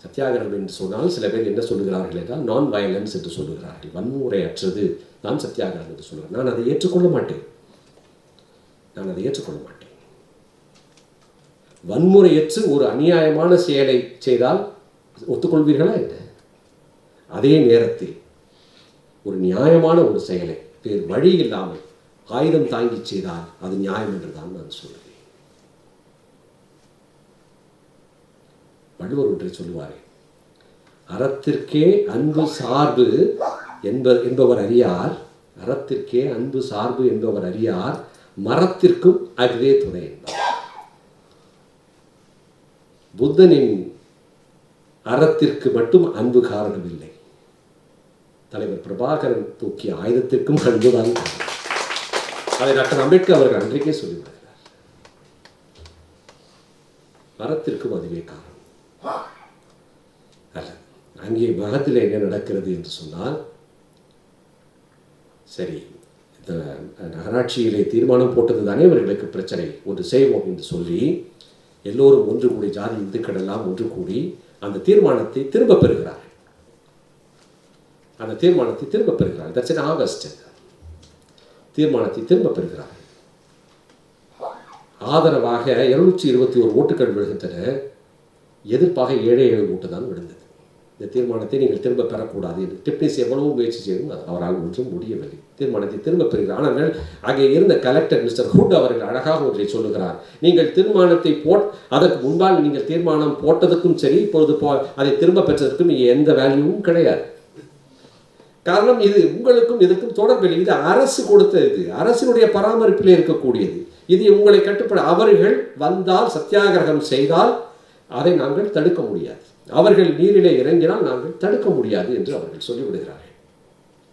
சத்தியாகிரகம் என்று சொன்னால் சில பேர் என்ன சொல்லுகிறார்கள் என்றால் நான் வயலன்ஸ் என்று சொல்லுகிறார்கள். வன்முறையற்றது தான் சத்தியாகிரகம் என்று சொல்லுகிறேன். நான் அதை ஏற்றுக்கொள்ள மாட்டேன். வன்முறையற்று ஒரு அநியாயமான செயலை செய்தால் ஒத்துக்கொள்வீர்களா என்ன? அதே நேரத்தில் ஒரு நியாயமான ஒரு செயலை வேறு வழி இல்லாமல் ஆயுதம் தாங்கி செய்தால் அது நியாயம் என்று தான் நான் சொல்லுவேன். வள்ளுவர் ஒன்றை சொல்லுவாரே, அறத்திற்கே அன்பு சார்பு என்பவர் அறியார், அறத்திற்கே அன்பு சார்பு என்பவர் அறியார், மரத்திற்கும் அதுவே துணை என்பார். புத்தனின் அறத்திற்கு மட்டும் அன்பு காரணமில்லை, தலைவர் பிரபாகரன் தூக்கிய ஆயுதத்திற்கும் அன்புதான். அதை டாக்டர் அம்பேத்கர் அவர்கள் அன்றைக்கே சொல்லிவிடுகிறார். மரத்திற்கும் அதுவே காரணம் அல்ல. அங்கே மகத்தில் என்ன நடக்கிறது என்று சொன்னால், சரி இந்த நகராட்சியிலே தீர்மானம் போட்டது தானே அவர்களுக்கு பிரச்சனை, ஒன்று செய்வோம் என்று சொல்லி எல்லோரும் ஒன்று கூடி, ஜாதி இந்துக்கள் எல்லாம் ஒன்று கூடி அந்த தீர்மானத்தை திரும்ப பெறுகிறார்கள். அந்த தீர்மானத்தை திரும்ப பெறுகிறார்கள். That's in August. தீர்மானத்தை திரும்ப பெறுகிறார்கள். ஆதரவாக 221 ஓட்டுகள் விழுகின்றன. எதிர்ப்பாக 7 ஓட்டு தான் விழுந்தது. இந்த தீர்மானத்தை நீங்கள் திரும்ப பெறக்கூடாது என்று டிப்னிஸ் எவ்வளவோ முயற்சி செய்தும் அவரால் ஒன்றும் முடியவில்லை. தீர்மானத்தை திரும்ப பெறுகிறார். ஆனால் அங்கே இருந்த கலெக்டர் மிஸ்டர் ஹுட் அவர்கள் அழகாக ஒன்றை சொல்லுகிறார். நீங்கள் தீர்மானத்தை அதற்கு முன்பால் நீங்கள் தீர்மானம் போட்டதுக்கும் சரி, இப்பொழுது அதை திரும்ப பெற்றதற்கும் எந்த வேல்யூவும் கிடையாது. காரணம், இது உங்களுக்கும் இதுக்கும் தொடர்பில்லை. இது அரசு கொடுத்த, இது அரசினுடைய பராமரிப்பில் இருக்கக்கூடியது. இது உங்களை கட்டுப்பட, அவர்கள் வந்தால் சத்தியாகிரகம் செய்தால் அதை நாங்கள் தடுக்க முடியாது, அவர்கள் நீரிலே இறங்கினால் நாங்கள் தடுக்க முடியாது என்று அவர்கள் சொல்லிவிடுகிறார்கள்.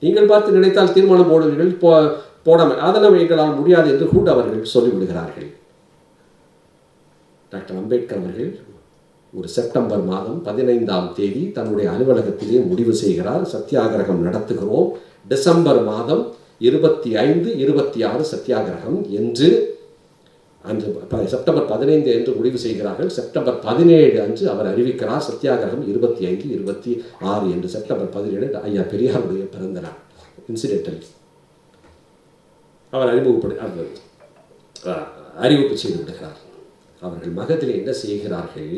நீங்கள் பார்த்து நினைத்தால் தீர்மானம் போடுவீர்கள், போடாமல் அதெல்லாம் எங்களால் முடியாது என்று கூட அவர்கள் சொல்லிவிடுகிறார்கள். டாக்டர் அம்பேத்கர் அவர்கள் ஒரு செப்டம்பர் மாதம் 15ஆம் தேதி தன்னுடைய அலுவலகத்திலே முடிவு செய்கிறார், சத்தியாகிரகம் நடத்துகிறோம். டிசம்பர் மாதம் 25, 26 சத்தியாகிரகம் என்று அன்று செப்டம்பர் 15 என்று முடிவு செய்கிறார்கள். செப்டம்பர் 17 அன்று அவர் அறிவிக்கிறார் சத்தியாகிரகம் 25, 26 என்று. செப்டம்பர் 17 ஐயா பெரியாருடைய பிறந்த நாள். இன்சிடென்டல் அவர் அறிவிப்பு செய்து விடுகிறார். அவர்கள் மகத்தில் என்ன செய்கிறார்கள்,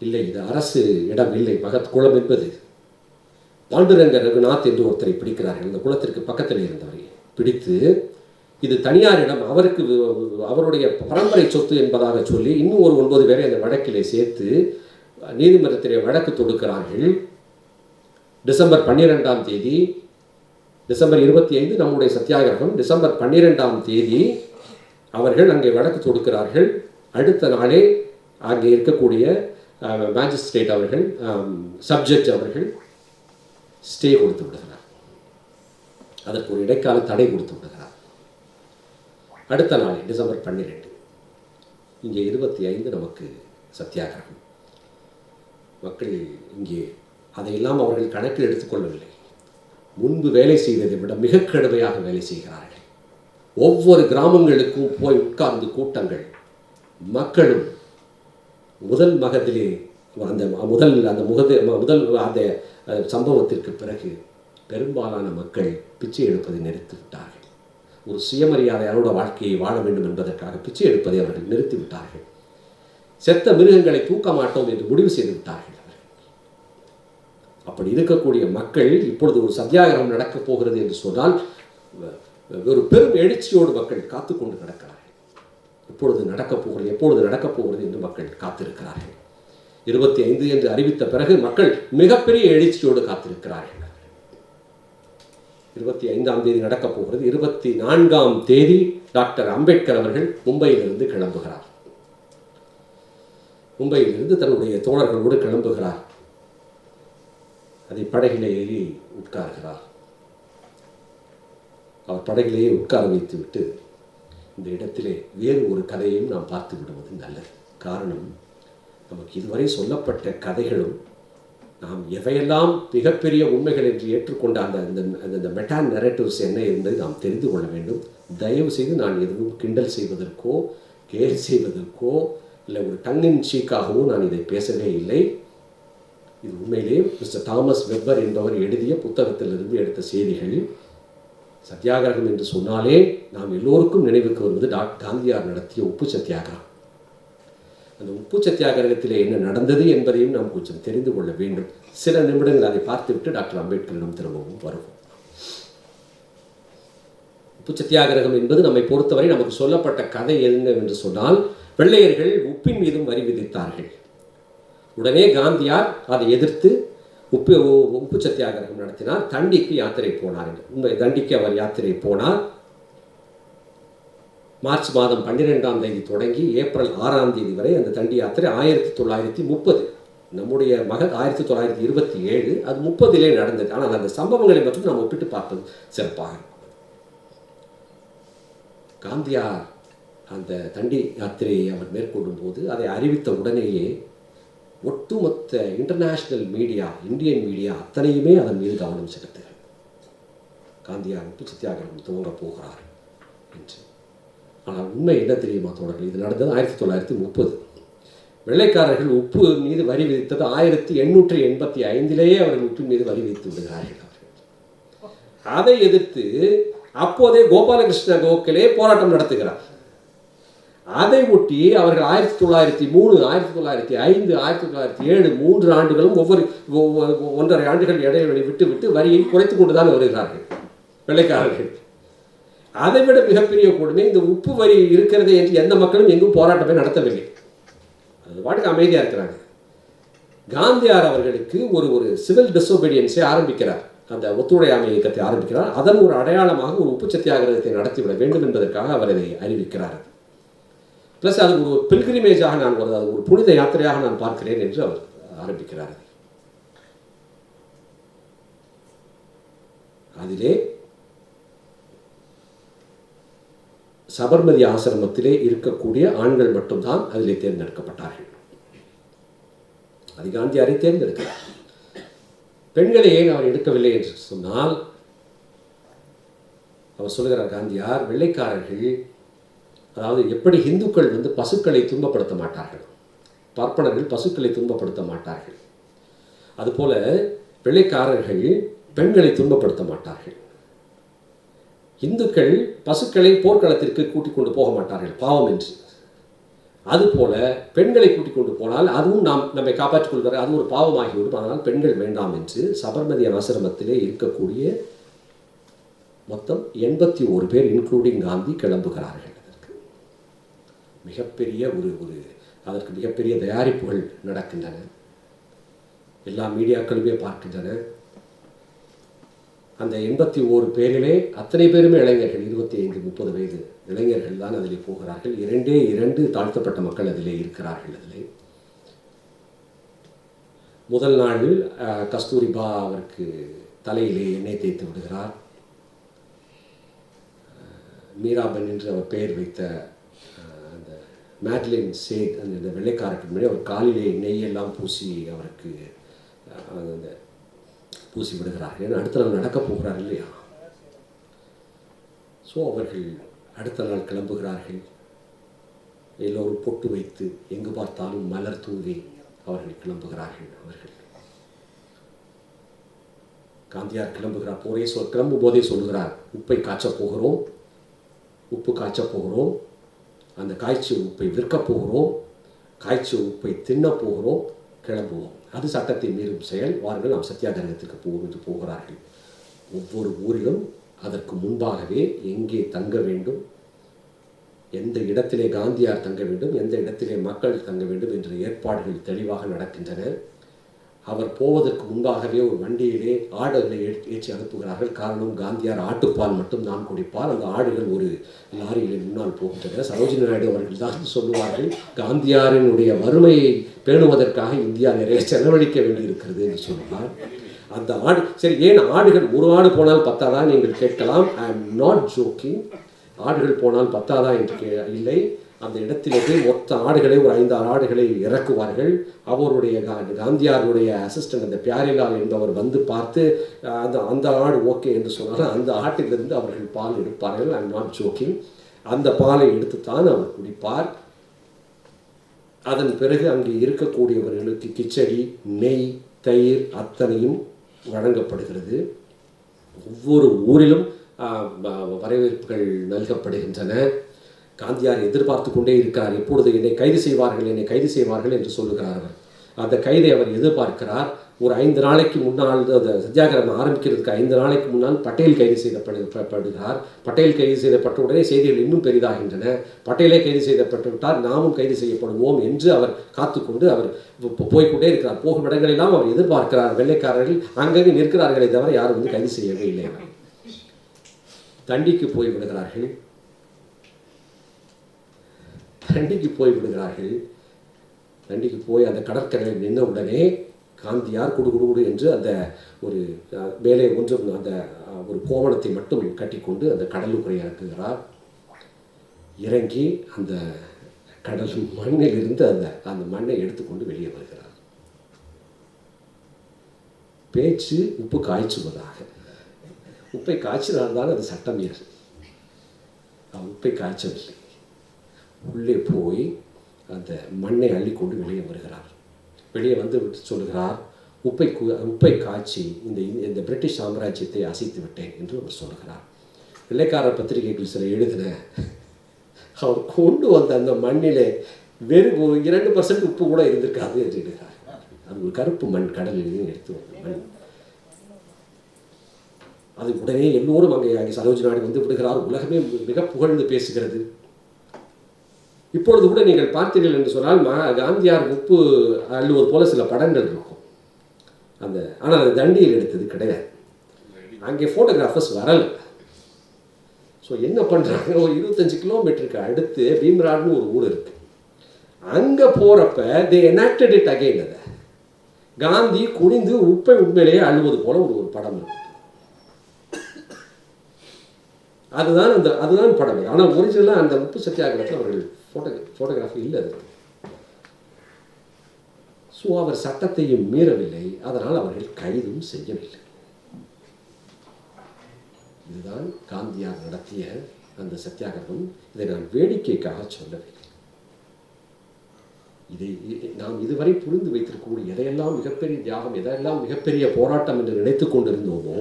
இல்லை இது அரசு இடம் இல்லை, மகத் குளம் என்பது. பாண்டுரங்க ரகுநாத் என்று ஒருத்தரை பிடிக்கிறார்கள். இந்த குளத்திற்கு பக்கத்தில் இருந்தவரை பிடித்து, இது தனியார் இடம், அவருக்கு அவருடைய பரம்பரை சொத்து என்பதாக சொல்லி இன்னும் ஒரு 9 பேரை அந்த வழக்கிலே சேர்த்து நீதிமன்றத்திலே வழக்கு தொடுக்கிறார்கள். டிசம்பர் 12ஆம் தேதி, டிசம்பர் 25 நம்முடைய சத்தியாகிரகம், டிசம்பர் 12ஆம் தேதி அவர்கள் அங்கே வழக்கு தொடுக்கிறார்கள். அடுத்த நாளே அங்கே இருக்கக்கூடிய மேஜிஸ்ட்ரேட் அவர்கள், சப்ஜெக்ட் அவர்கள் ஸ்டே கொடுத்து விடுகிறார். அதற்கு ஒரு இடைக்கால தடை கொடுத்து விடுகிறார். அடுத்த நாள் டிசம்பர் 12, இங்கே 25 நமக்கு சத்தியாகிரகம். மக்கள் இங்கே அதையெல்லாம் அவர்கள் கணக்கில் எடுத்துக்கொள்ளவில்லை. முன்பு வேலை செய்ததை விட மிக கடுமையாக வேலை செய்கிறார்கள். ஒவ்வொரு கிராமங்களுக்கும் போய் உட்கார்ந்து கூட்டங்கள், மக்களும் முதல் மகத்திலே அந்த சம்பவத்திற்கு பிறகு பெரும்பாலான மக்கள் பிச்சை எடுப்பதை நிறுத்திவிட்டார்கள். ஒரு சுயமரியாதையோட வாழ்க்கையை வாழ வேண்டும் என்பதற்காக பிச்சை எடுப்பதை அவர்கள் நிறுத்திவிட்டார்கள். செத்த மிருகங்களை தூக்க மாட்டோம் என்று முடிவு செய்து விட்டார்கள். அப்படி இருக்கக்கூடிய மக்கள் இப்பொழுது ஒரு சத்தியாகிரகம் நடக்கப் போகிறது என்று சொன்னால் ஒரு பெரும் எழுச்சியோடு மக்கள் காத்துக்கொண்டு கிடக்கிறார்கள். எப்பொழுது நடக்கப் போகிறது என்று மக்கள் காத்திருக்கிறார்கள். 25 என்று அறிவித்த பிறகு மக்கள் மிகப்பெரிய எழுச்சியோடு காத்திருக்கிறார்கள். 25ஆம் தேதி நடக்கப் போகிறது. 24ஆம் தேதி டாக்டர் அம்பேத்கர் அவர்கள் மும்பையிலிருந்து கிளம்புகிறார். மும்பையிலிருந்து தன்னுடைய தோழர்களோடு கிளம்புகிறார். அதை படகிலே ஏறி உட்கார்கிறார். அவர் படகிலேயே உட்கார வைத்து விட்டு, இந்த இடத்திலே வேறு ஒரு கதையையும் நாம் பார்த்து விடுவது நல்லது. காரணம், நமக்கு இதுவரை சொல்லப்பட்ட கதைகளும் நாம் எவையெல்லாம் மிகப்பெரிய உண்மைகள் என்று ஏற்றுக்கொண்ட அந்த மெட்டா நரேட்டிவ்ஸ் என்ன என்பதை நாம் தெரிந்து கொள்ள வேண்டும். தயவு செய்து நான் எதுவும் கிண்டல் செய்வதற்கோ கேலி செய்வதற்கோ இல்லை ஒரு டங்கின் சீக்காகவோ நான் இதை பேசவே இல்லை. இது உண்மையிலே மிஸ்டர் தாமஸ் வெப்பர் என்பவர் எழுதிய புத்தகத்திலிருந்து எடுத்த செய்திகள். சத்தியாகிரகம் என்று சொன்னாலே நாம் எல்லோருக்கும் நினைவுக்கு வருவது காந்தியார் நடத்திய உப்பு சத்தியாகிரகம். அந்த உப்பு சத்தியாகிரகத்திலே என்ன நடந்தது என்பதையும் நாம் கொஞ்சம் தெரிந்து கொள்ள வேண்டும். சில நிமிடங்கள் அதை பார்த்துவிட்டு டாக்டர் அம்பேத்கரிடம் திரும்பவும் வருவோம். உப்பு சத்தியாகிரகம் என்பது நம்மை பொறுத்தவரை நமக்கு சொல்லப்பட்ட கதை என்னவென்று சொன்னால், வெள்ளையர்கள் உப்பின் மீதும் வரி விதித்தார்கள். உடனே காந்தியார் அதை எதிர்த்து உப்பு சத்தியாகிரகம் நடத்தினார். தண்டிக்கு யாத்திரை போனார். தண்டிக்கு அவர் யாத்திரை போனார். மார்ச் மாதம் 12ஆம் தேதி தொடங்கி ஏப்ரல் 6ஆம் தேதி வரை அந்த தண்டி யாத்திரை 1930. நம்முடைய மகன் 1927, அது 30லே நடந்தது. ஆனால் அந்த சம்பவங்களை மட்டும் நாம் ஒப்பிட்டு பார்ப்பது சிறப்பாக. காந்தியார் அந்த தண்டி யாத்திரையை அவர் மேற்கொள்ளும் போது அதை அறிவித்த உடனேயே ஒட்டுமொத்த இன்டர்நேஷ்னல் மீடியா, இந்தியன் மீடியா அத்தனையுமே அதன் மீது கவனம் செலுத்துகிறது. காந்தியார் உப்பு சத்தியாகிரகம் துவங்க போகிறார் என்று. ஆனால் உண்மை என்ன தெரியுமா தோழர்கள்? இது நடந்தது 1930. வெள்ளைக்காரர்கள் உப்பு மீது வரி விதித்தது 1885லேயே அவர்கள் உப்பின் மீது வரி விதித்து விடுகிறார்கள். அதை எதிர்த்து அப்போதே கோபாலகிருஷ்ண கோகலே போராட்டம் நடத்துகிறார். அதை ஒட்டி அவர்கள் 1903, 1905, 1907 3 ஆண்டுகளும் ஒவ்வொரு 1.5 ஆண்டுகள் இடைவெளி விட்டு விட்டு வரியை குறைத்து கொண்டுதான் வருகிறார்கள் வெள்ளைக்காரர்கள். அதைவிட மிகப்பெரிய கொடுமை, இந்த உப்பு வரி இருக்கிறது என்று எந்த மக்களும் எங்கும் போராட்டமே நடத்தவில்லை. அது பாட்டுக்கு அமைதியாக இருக்கிறாங்க. காந்தியார் அவர்களுக்கு ஒரு சிவில் டிசோபீடியன்ஸை ஆரம்பிக்கிறார். அந்த ஒத்துழையாமை இயக்கத்தை ஆரம்பிக்கிறார். அதன் ஒரு அடையாளமாக ஒரு உப்பு சத்தியாகிரகத்தை நடத்திவிட வேண்டும் என்பதற்காக அவர் இதை அறிவிக்கிறார். ப்ளஸ் அது ஒரு பில்கிரிமேஜாக நான் ஒரு புனித யாத்திரையாக நான் பார்க்கிறேன் என்று அவர் ஆரம்பிக்கிறார். அதிலே சபர்மதி ஆசிரமத்திலே இருக்கக்கூடிய ஆண்கள் மட்டும்தான் அதிலே தேர்ந்தெடுக்கப்பட்டார்கள். அது காந்தியாரை தேர்ந்தெடுக்கிறார். பெண்களை ஏன் அவர் எடுக்கவில்லை என்று சொன்னால், அவர் சொல்லுகிறார் காந்தியார், வெள்ளைக்காரர்கள், அதாவது எப்படி இந்துக்கள் பசுக்களை துன்பப்படுத்த மாட்டார்கள், பார்ப்பனர்கள் பசுக்களை துன்பப்படுத்த மாட்டார்கள், அதுபோல வெள்ளைக்காரர்கள் பெண்களை துன்பப்படுத்த மாட்டார்கள். இந்துக்கள் பசுக்களை போர்க்களத்திற்கு கூட்டிக் கொண்டு போக மாட்டார்கள் பாவம் என்று. அதுபோல பெண்களை கூட்டிக் கொண்டு போனால் அதுவும் நம்மை காப்பாற்றிக் கொள்வார், அது ஒரு பாவமாகிவிடும். ஆனால் பெண்கள் வேண்டாம் என்று சபர்மதி ஆசிரமத்திலே இருக்கக்கூடிய மொத்தம் 81 பேர் இன்க்ளூடிங் காந்தி கிளம்புகிறார்கள். அதற்கு மிகப்பெரிய அதற்கு மிகப்பெரிய தயாரிப்புகள் நடக்கின்றன. எல்லா மீடியாக்களுமே பார்க்கின்றன. அந்த 81 பேரிலே அத்தனை பேருமே இளைஞர்கள், 25-30 வயது இளைஞர்கள் தான் அதில் போகிறார்கள். 2 தாழ்த்தப்பட்ட மக்கள் அதிலே இருக்கிறார்கள். அதிலே முதல் நாளில் கஸ்தூரிபா அவருக்கு தலையிலே எண்ணெய் தேய்த்து விடுகிறார். மீராபன் என்று அவர் பெயர் வைத்த அந்த மேட்லின் சேத் அந்த வெள்ளைக்காரர்கள் முன்னாடி அவர் காலிலே நெய்யெல்லாம் பூசி அவருக்கு அந்த பூசி விடுகிறார்கள். ஏன்னா அடுத்த நாள் நடக்கப் போகிறார் இல்லையா? ஸோ அவர்கள் அடுத்த நாள் கிளம்புகிறார்கள். எல்லோரும் பொட்டு வைத்து எங்கு பார்த்தாலும் மலர் தூவி அவர்கள் கிளம்புகிறார்கள். காந்தியார் கிளம்புகிறார். கிளம்பும் போதே சொல்லுகிறார், உப்பை காய்ச்சப் போகிறோம், உப்பு காய்ச்சப் போகிறோம், அந்த காய்ச்சிய உப்பை விற்கப் போகிறோம், காய்ச்சிய உப்பை தின்னப் போகிறோம், கிளம்புவோம், அது சட்டத்தை மீறும் செயல், வாருங்கள் நாம் சத்தியாகிரகத்திற்கு போவோம் என்று போகிறார்கள். ஒவ்வொரு ஊரிலும் அதற்கு முன்பாகவே எங்கே தங்க வேண்டும், எந்த இடத்திலே காந்தியார் தங்க வேண்டும், எந்த இடத்திலே மக்கள் தங்க வேண்டும் என்ற ஏற்பாடுகள் தெளிவாக நடக்கின்றன. அவர் போவதற்கு முன்பாகவே ஒரு வண்டியிலே ஆடுகளை ஏற்றி அனுப்புகிறார்கள். காரணம், காந்தியார் ஆட்டுப்பால் மட்டும் தான் குடிப்பார். அந்த ஆடுகள் ஒரு லாரியிலே முன்னால் போகின்றன. சரோஜினி நாயுடு அவர்கள் தான் சொல்லுவார்கள், காந்தியாரினுடைய வறுமையை பேணுவதற்காக இந்தியா நிறைய செலவழிக்க வேண்டியிருக்கிறது என்று சொல்வார். அந்த ஆடு சரி, ஏன் ஆடுகள் ஒரு ஆடு போனால் பத்தாதா நீங்கள் கேட்கலாம். I am not jogging. ஆடுகள் போனால் பத்தாதா என்று இல்லை. அந்த இடத்திலே மொத்த ஆடுகளை ஒரு 5-6 ஆடுகளை இறக்குவார்கள். அவருடைய காந்தியாருடைய அசிஸ்டன்ட் அந்த பியாரிலால் என்பவர் வந்து பார்த்து அந்த ஆடு ஓகே என்று சொன்னால் அந்த ஆட்டிலிருந்து அவர்கள் பால் எடுப்பார்கள். I am not jogging. அந்த பாலை எடுத்துத்தான் அவர் குடிப்பார். அதன் பிறகு அங்கே இருக்கக்கூடியவர்களுக்கு கிச்சடி, நெய், தயிர் அத்தனையும் வழங்கப்படுகிறது. ஒவ்வொரு ஊரிலும் வரவேற்புகள் நல்கப்படுகின்றன. காந்தியார் எதிர்பார்த்து கொண்டே இருக்கிறார், எப்பொழுது என்னை கைது செய்வார்கள் என்று சொல்லுகிறார். அவர் அந்த கைதை அவர் எதிர்பார்க்கிறார். ஒரு 5 நாளைக்கு முன்னால், அந்த சத்தியாகிரகம் ஆரம்பிக்கிறதுக்கு 5 நாளைக்கு முன்னால் பட்டேல் கைது செய்யப்படுகிறார். பட்டேல் கைது செய்யப்பட்ட உடனே செய்திகள் இன்னும் பெரிதாகின்றன. பட்டேலே கைது செய்யப்பட்டு விட்டார், நாமும் கைது செய்யப்படுவோம் என்று அவர் காத்துக்கொண்டு அவர் போய்கொண்டே இருக்கிறார். போகும் இடங்களெல்லாம் அவர் எதிர்பார்க்கிறார். வெள்ளைக்காரர்கள் அங்கங்கே நிற்கிறார்களே தவிர யாரும் வந்து கைது செய்யவே இல்லை. தண்டிக்கு போய் விடுகிறார்கள். தண்டிக்கு போய் அந்த கடற்கரையில் நின்ற உடனே காந்தியார் குடு என்று அந்த ஒரு மேலே ஒன்றும் அந்த ஒரு கோவணத்தை மட்டும் கட்டிக்கொண்டு அந்த கடலுக்குறை இறக்குகிறார். இறங்கி அந்த கடல் மண்ணில் இருந்து அந்த மண்ணை எடுத்துக்கொண்டு வெளியே வருகிறார். பேச்சு உப்பு காய்ச்சுவதாக. உப்பை காய்ச்சினால்தான் அது சட்டம் ஏறு. உப்பை காய்ச்சவில்லை. உள்ளே போய் அந்த மண்ணை அள்ளிக்கொண்டு வெளியே வருகிறார். வெளியே வந்து விட்டு சொல்லுகிறார், உப்பை காய்ச்சி இந்த பிரிட்டிஷ் சாம்ராஜ்யத்தை அசைத்து விட்டேன் என்று அவர் சொல்லுகிறார். வெள்ளைக்காரர் பத்திரிகைகள் சில எழுதின அவர் கொண்டு வந்த அந்த மண்ணிலே வெறும் 2% உப்பு கூட இருந்திருக்காது என்று எழுதுகிறார். அது ஒரு கருப்பு மண், கடலில் எடுத்து வந்த மண். அது உடனே எல்லோரும் அங்கே சரோஜினி நாயுடு வந்து விடுகிறார். உலகமே மிக புகழ்ந்து பேசுகிறது. இப்பொழுது கூட நீங்கள் பார்த்தீர்கள் என்று சொன்னால் காந்தியார் உப்பு அள்ளுவது போல சில படங்கள் இருக்கும். ஆனால் அது தண்டியில் எடுத்தது கிடையாது. அங்கே ஃபோட்டோகிராஃபர்ஸ் வரலை. ஸோ என்ன பண்ணுறாங்க, ஒரு 25 கிலோமீட்டருக்கு அடுத்து பீம்ராட்னு ஒரு ஊர் இருக்குது. அங்கே போகிறப்ப தே எனாக்டட் இட் அகைன். அதை காந்தி குனிந்து உப்பை உண்மையிலேயே அள்ளுவது போல ஒரு படம் இருக்கு. அதுதான் படம். ஆனால் ஒரிஜினலாக அந்த உப்பு சத்தியாகிரகத்தில் அவர்கள் ஃபோட்டோகிராஃபி இல்லை. அது ஸோ அவர் சட்டத்தையும் மீறவில்லை, அதனால் அவர்கள் கைதும் செய்யவில்லை. இதுதான் காந்தியார் நடத்திய அந்த சத்தியாகிரகம். இதை நான் வேடிக்கைக்காக சொல்லவில்லை. இதை நாம் இதுவரை புரிந்து வைத்திருக்கக்கூடிய எதையெல்லாம் மிகப்பெரிய தியாகம், எதையெல்லாம் மிகப்பெரிய போராட்டம் என்று நினைத்து கொண்டிருந்தோமோ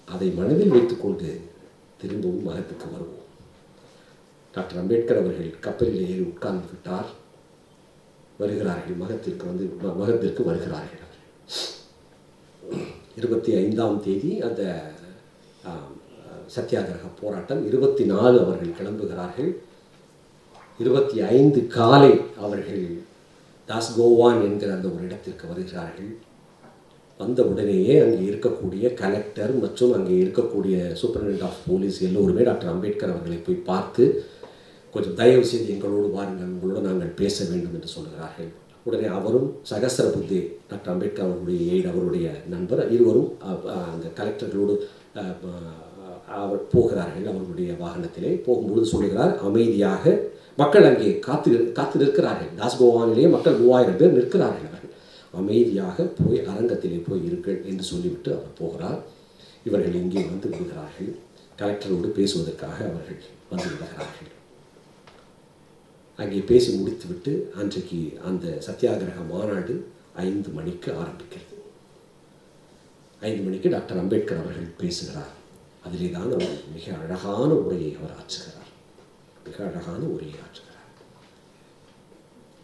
அதை மனதில் வைத்துக்கொண்டு திரும்பவும் மகத்துக்கு வருவோம். டாக்டர் அம்பேத்கர் அவர்கள் கப்பலில் ஏறி உட்கார்ந்து விட்டார். மகத்திற்கு வருகிறார்கள். 25ஆம் தேதி அந்த சத்தியாகிரக போராட்டம். 24 அவர்கள் கிளம்புகிறார்கள். 25 காலை அவர்கள் தாஸ்கோவான் என்கிற அந்த ஒரு இடத்திற்கு வருகிறார்கள். வந்த உடனேயே அங்கே இருக்கக்கூடிய கலெக்டர் மற்றும் அங்கே இருக்கக்கூடிய சூப்பரிண்டென்டென்ட் ஆஃப் போலீஸ் எல்லோருமே டாக்டர் அம்பேத்கர் அவர்களை போய் பார்த்து, கொஞ்சம் தயவு செய்து எங்களோடு வாருங்கள், உங்களோடு நாங்கள் பேச வேண்டும் என்று சொல்கிறார்கள். உடனே அவரும் சகசர புத்தே டாக்டர் அம்பேத்கர் அவர்களுடைய எய்ட், அவருடைய நண்பர், இருவரும் அந்த கலெக்டர்களோடு அவர் போகிறார்கள். அவர்களுடைய வாகனத்திலே போகும்பொழுது சொல்லுகிறார், அமைதியாக மக்கள் அங்கே காத்து நிற்கிறார்கள். தாஸ்கோவானிலேயே மக்கள் 3000 பேர் நிற்கிறார்கள். அமைதியாக போய் அரங்கத்திலே போய் இருங்கள் என்று சொல்லிவிட்டு அவர் போகிறார். இவர்கள் இங்கே வந்து விடுகிறார்கள். கலெக்டரோடு பேசுவதற்காக அவர்கள் வந்து விடுகிறார்கள். அங்கே பேசி முடித்துவிட்டு அன்றைக்கு அந்த சத்தியாகிரக மாநாடு 5 மணிக்கு ஆரம்பிக்கிறது. 5 மணிக்கு டாக்டர் அம்பேத்கர் அவர்கள் பேசுகிறார். அதிலே தான் அவர் மிக அழகான உரையை அவர் ஆற்றுகிறார்.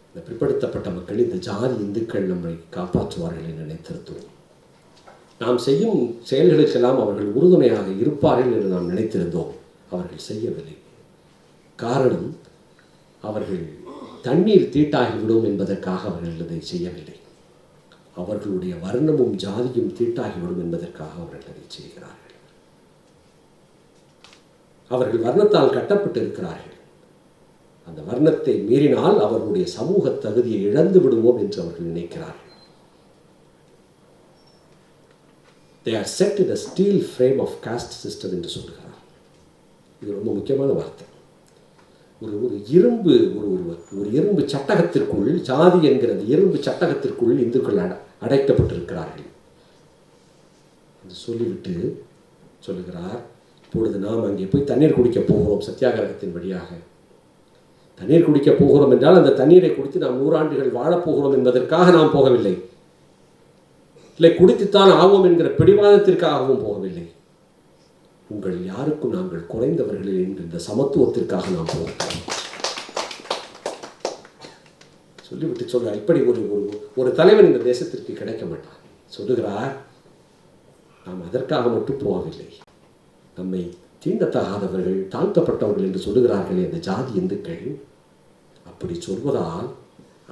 இந்த பிற்படுத்தப்பட்ட மக்கள், இந்த ஜாதி இந்துக்கள் நம்மை காப்பாற்றுவார்கள் என்று நினைத்திருந்தோம். நாம் செய்யும் செயல்களுக்கெல்லாம் அவர்கள் உறுதுணையாக இருப்பார்கள் என்று நாம் நினைத்திருந்தோம். அவர்கள் செய்யவில்லை. காரணம், அவர்கள் தண்ணீர் தீட்டாகிவிடும் என்பதற்காக அவர்கள் இதை செய்யவில்லை. அவர்களுடைய வர்ணமும் ஜாதியும் தீட்டாகிவிடும் என்பதற்காக அவர்கள் அதை செய்கிறார்கள். அவர்கள் வர்ணத்தால் கட்டப்பட்டு இருக்கிறார்கள். அந்த வர்ணத்தை மீறினால் அவர்களுடைய சமூக தகுதியை இழந்து விடுவோம் என்று அவர்கள் நினைக்கிறார்கள். They are set in a steel frame of caste system என்று சொல்கிறார். இது ரொம்ப முக்கியமான வார்த்தை. ஒரு இரும்பு ஒரு இரும்பு சட்டகத்திற்குள், ஜாதி என்கிறது இரும்பு சட்டகத்திற்குள் இந்துக்கள் அடைக்கப்பட்டிருக்கிறார்கள் என்று சொல்லிவிட்டு சொல்லுகிறார், இப்பொழுது நாம் அங்கே போய் தண்ணீர் குடிக்க போகிறோம். சத்தியாகிரகத்தின் வழியாக தண்ணீர் குடிக்க போகிறோம் என்றால் அந்த தண்ணீரை குடித்து நாம் 100 ஆண்டுகள் வாழப்போகிறோம் என்பதற்காக நாம் போகவில்லை. இல்லை குடித்துத்தான் ஆவோம் என்கிற பிடிவாதத்திற்காகவும் போகவில்லை. உங்கள் யாருக்கும் நாங்கள் குறைந்தவர்கள் என்கின்ற சமத்துவத்திற்காக நாம் போகிறோம் சொல்லிவிட்டு சொல்கிறார். இப்படி ஒரு தலைவன் இந்த தேசத்திற்கு கிடைக்க மாட்டான். சொல்லுகிறார், நாம் அதற்காக மட்டும் போகவில்லை. நம்மை தீண்டத்தகாதவர்கள், தாழ்த்தப்பட்டவர்கள் என்று சொல்லுகிறார்களே அந்த ஜாதி இந்துக்கள், அப்படி சொல்வதால்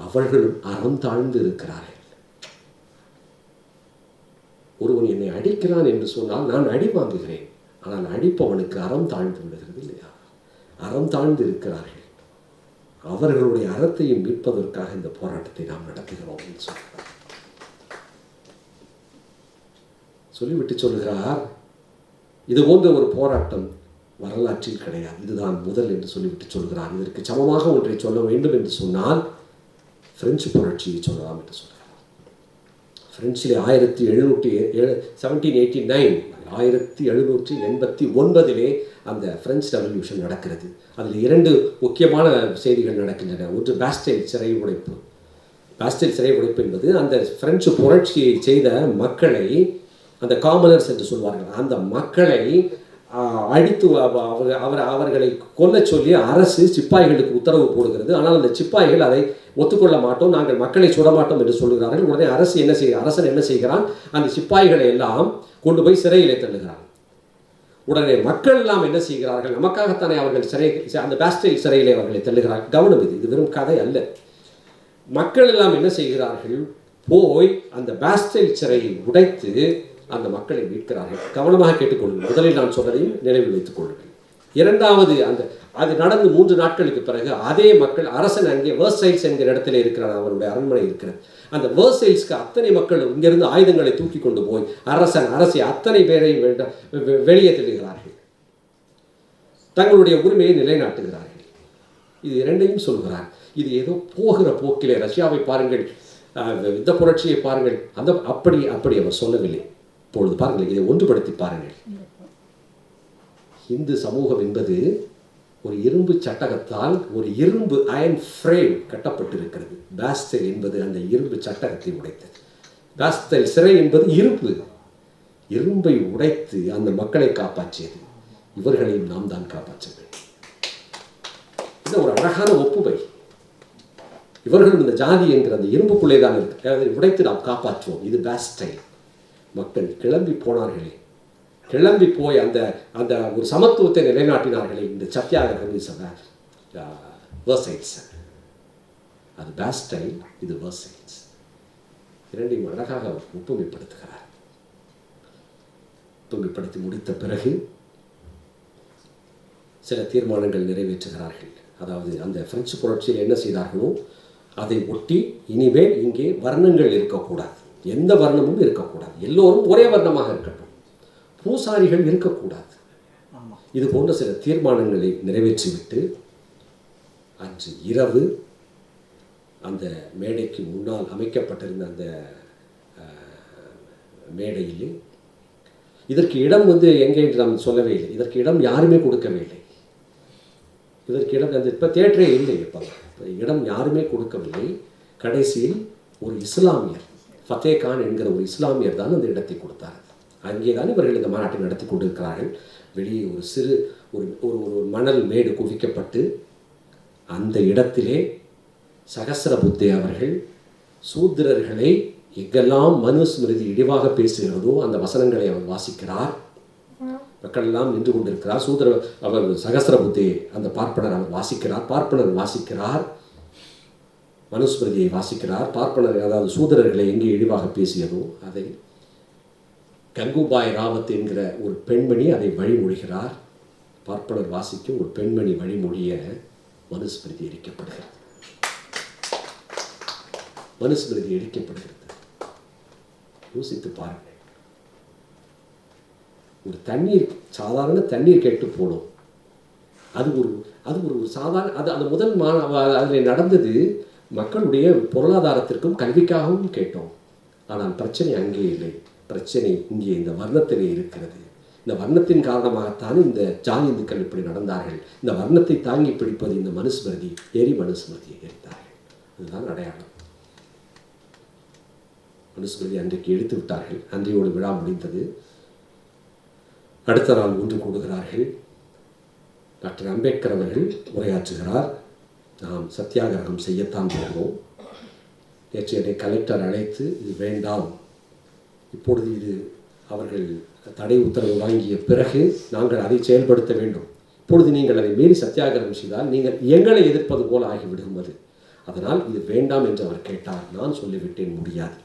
அவர்களும் அறம் தாழ்ந்து இருக்கிறார்கள். ஒருவன் என்னை அடிக்கிறான் என்று சொன்னால் நான் அடி வாங்குகிறேன், ஆனால் அடிப்பவனுக்கு அறம் தாழ்ந்து விடுகிறது இல்லையா? அறம் தாழ்ந்து இருக்கிறார்கள். அவர்களுடைய அறத்தையும் மீட்பதற்காக இந்த போராட்டத்தை நாம் நடத்துகிறோம் என்று சொல்கிறார். சொல்லிவிட்டு சொல்கிறார், இது போன்ற ஒரு போராட்டம் வரலாற்றில் கிடையாது, இதுதான் முதல் என்று சொல்லிவிட்டு சொல்கிறார். இதற்கு சமமாக ஒன்றை சொல்ல வேண்டும் என்று சொன்னால் பிரெஞ்சு புரட்சியை சொல்லலாம் என்று சொல்கிறார். பிரெஞ்சிலே 1789 அந்த பிரெஞ்சு ரெவல்யூஷன் நடக்கிறது. அதில் 2 முக்கியமான செய்திகள் நடக்கின்றன. ஒன்று பாஸ்டைல் சிறை உடைப்பு. பாஸ்டைல் சிறை உடைப்பு என்பது அந்த பிரெஞ்சு புரட்சியை செய்த மக்களை, அந்த காமனர்ஸ் என்று சொல்வார்கள், அந்த மக்களை அடித்து அவர்களை கொல்ல சொல்லி அரசு சிப்பாய்களுக்கு உத்தரவு போடுகிறது. ஆனால் அந்த சிப்பாய்கள் அதை ஒத்துக்கொள்ள மாட்டோம், நாங்கள் மக்களை சுட மாட்டோம் என்று சொல்கிறார்கள். உடனே அரசன் என்ன செய்கிறான், அந்த சிப்பாய்களை எல்லாம் கொண்டு போய் சிறையிலே தள்ளுகிறான். உடனே மக்கள் எல்லாம் என்ன செய்கிறார்கள், நமக்காகத்தானே அவர்கள் அந்த பாஸ்டைல் சிறையிலே அவர்களை தள்ளுகிறார்கள். கவனம், இது வெறும் கதை அல்ல. மக்கள் எல்லாம் என்ன செய்கிறார்கள், போய் அந்த பாஸ்டைல் சிறையை உடைத்து அந்த மக்களை மீட்கிறார்கள். கவனமாக கேட்டுக்கொள்ளுங்கள். முதலில் நான் சொன்னதையும் நினைவில் வைத்துக் கொள்ளுங்கள். இரண்டாவது, அது நடந்து 3 நாட்களுக்கு பிறகு அதே மக்கள், அரசன் அங்கே வேர்சைல்ஸ் என்கிற இடத்துல இருக்கிறார், அவருடைய அரண்மனை இருக்கிறது. அந்த வேர்சைல்ஸ்க்கு அத்தனை மக்கள் இங்கிருந்து ஆயுதங்களை தூக்கி கொண்டு போய் அரசி அத்தனை பேரையும் வெளியே தள்ளுகிறார்கள். தங்களுடைய உரிமையை நிலைநாட்டுகிறார்கள். இது 2ஐயும் சொல்கிறார். இது ஏதோ போகிற போக்கிலே, ரஷ்யாவை பாருங்கள், இந்த புரட்சியை பாருங்கள், அப்படி அவர் சொல்லவில்லை. இப்பொழுது பாருங்கள், இதை ஒன்றுபடுத்தி பாருங்கள். இந்து சமூகம் என்பது ஒரு இரும்பு சட்டகத்தால், ஒரு இரும்பு அயன் ஃப்ரேம் கட்டப்பட்டிருக்கிறது. பாஸ்டைல் என்பது அந்த இரும்பு சட்டகத்தை உடைத்தது. பாஸ்டைல் சிறை என்பது இரும்பை உடைத்து அந்த மக்களை காப்பாற்றியது. இவர்களையும் நாம் தான் காப்பாற்ற வேண்டும். இது ஒரு அழகான ஒப்புமை. இவர்களும் இந்த ஜாதி என்கிற அந்த இரும்புக்குள்ளே தான் இருக்கு, அதை உடைத்து நாம் காப்பாற்றுவோம். இது பாஸ்டைல். மக்கள் கிளம்பி போனார்களே, கிளம்பி போய் அந்த ஒரு சமத்துவத்தை நிலைநாட்டினார்களே, இந்த சத்தியாகிரகம் வேர்சைல்ஸ். அது பாஸ்டைல், இது வேர்சைல்ஸ். 2ஐயும் அழகாக ஒப்புமைப்படுத்துகிறார். ஒப்புமைப்படுத்தி முடித்த பிறகு சில தீர்மானங்கள் நிறைவேற்றுகிறார்கள். அதாவது அந்த பிரெஞ்சு புரட்சியில் என்ன செய்தார்களோ அதை ஒட்டி, இனிமேல் இங்கே வர்ணங்கள் இருக்கக்கூடாது, எந்த வர்ணமும் இருக்கக்கூடாது, எல்லோரும் ஒரே வர்ணமாக இருக்கட்டும், பூசாரிகள் இருக்கக்கூடாது. இது போன்ற சில தீர்மானங்களை நிறைவேற்றிவிட்டு அன்று இரவு அந்த மேடைக்கு முன்னால் அமைக்கப்பட்டிருந்த அந்த மேடையில், இதற்கு இடம் எங்கே என்று நாம் சொல்லவே இல்லை, இதற்கு இடம் யாருமே கொடுக்கவே இல்லை. இதற்கு இடம் இப்போ தியேட்டரே இல்லை, இப்போ இடம் யாருமே கொடுக்கவில்லை. கடைசியில் ஒரு இஸ்லாமியர், ஃபத்தே கான் என்கிற ஒரு இஸ்லாமியர் தான் அந்த இடத்தை கொடுத்தார். அங்கே தான் இவர்கள் இந்த மாநாட்டை நடத்தி கொண்டிருக்கிறார்கள். வெளியே ஒரு சிறு ஒரு மணல் மேடு குவிக்கப்பட்டு அந்த இடத்திலே சகஸ்ரபுத்தே அவர்கள் சூத்திரர்களை எங்கெல்லாம் மனுஸ்மிருதி இழிவாக பேசுகிறதோ அந்த வசனங்களை அவர் வாசிக்கிறார். மக்கள் எல்லாம் நின்று கொண்டிருக்கிறார். அவர் சகஸ்ரபுத்தே அந்த பார்ப்பனர் அவர் வாசிக்கிறார். மனுஸ்மிருதியை வாசிக்கிறார். பார்ப்பனர், அதாவது சூதரர்களை எங்கே இழிவாக பேசியதோ அதை கங்குபாய் ராவத் என்கிற ஒரு பெண்மணி அதை வழிமொழிகிறார். பார்ப்பனர் வாசிக்கும் ஒரு பெண்மணி வழிமொழிய மனுஸ்மிருதி எரிக்கப்படுகிறது. மனுஸ்மிருதி எரிக்கப்படுகிறது. யோசித்து பாருங்கள். ஒரு தண்ணீர், சாதாரண தண்ணீர் கெட்டு போனோம். அது ஒரு சாதாரண அந்த முதல் அதில் நடந்தது மக்களுடைய பொருளாதாரத்திற்கும் கல்விக்காகவும் கேட்டோம். ஆனால் பிரச்சனை அங்கே இல்லை. பிரச்சனை இங்கே இந்த வர்ணத்திலே இருக்கிறது. இந்த வர்ணத்தின் காரணமாகத்தான் இந்த ஜாதி இந்துக்கள் இப்படி நடந்தார்கள். இந்த வர்ணத்தை தாங்கி பிடிப்பது இந்த மனுஸ்மிருதி. மனுஸ்மிருதியை எரித்தார்கள். அதுதான் அடையாளம். மனுஸ்மிருதி அன்றைக்கு எடுத்து விட்டார்கள். அன்றையோடு விழா முடிந்தது. அடுத்த நாள் ஒன்று கூடுகிறார்கள். டாக்டர் அம்பேத்கர் அவர்கள் உரையாற்றுகிறார். நாம் சத்தியாகிரகம் செய்யத்தான் போகிறோம். நேற்று என்னை கலெக்டர் அழைத்து, இது வேண்டாம், இப்பொழுது இது அவர்கள் தடை உத்தரவு வாங்கிய பிறகு நாங்கள் அதை செயல்படுத்த வேண்டும். இப்பொழுது நீங்கள் அதை மீறி சத்தியாகிரகம் செய்தால் நீங்கள் எங்களை எதிர்ப்பது போல ஆகிவிடும் அது. அதனால் இது வேண்டாம் என்று அவர் கேட்டார். நான் சொல்லிவிட்டேன், முடியாது,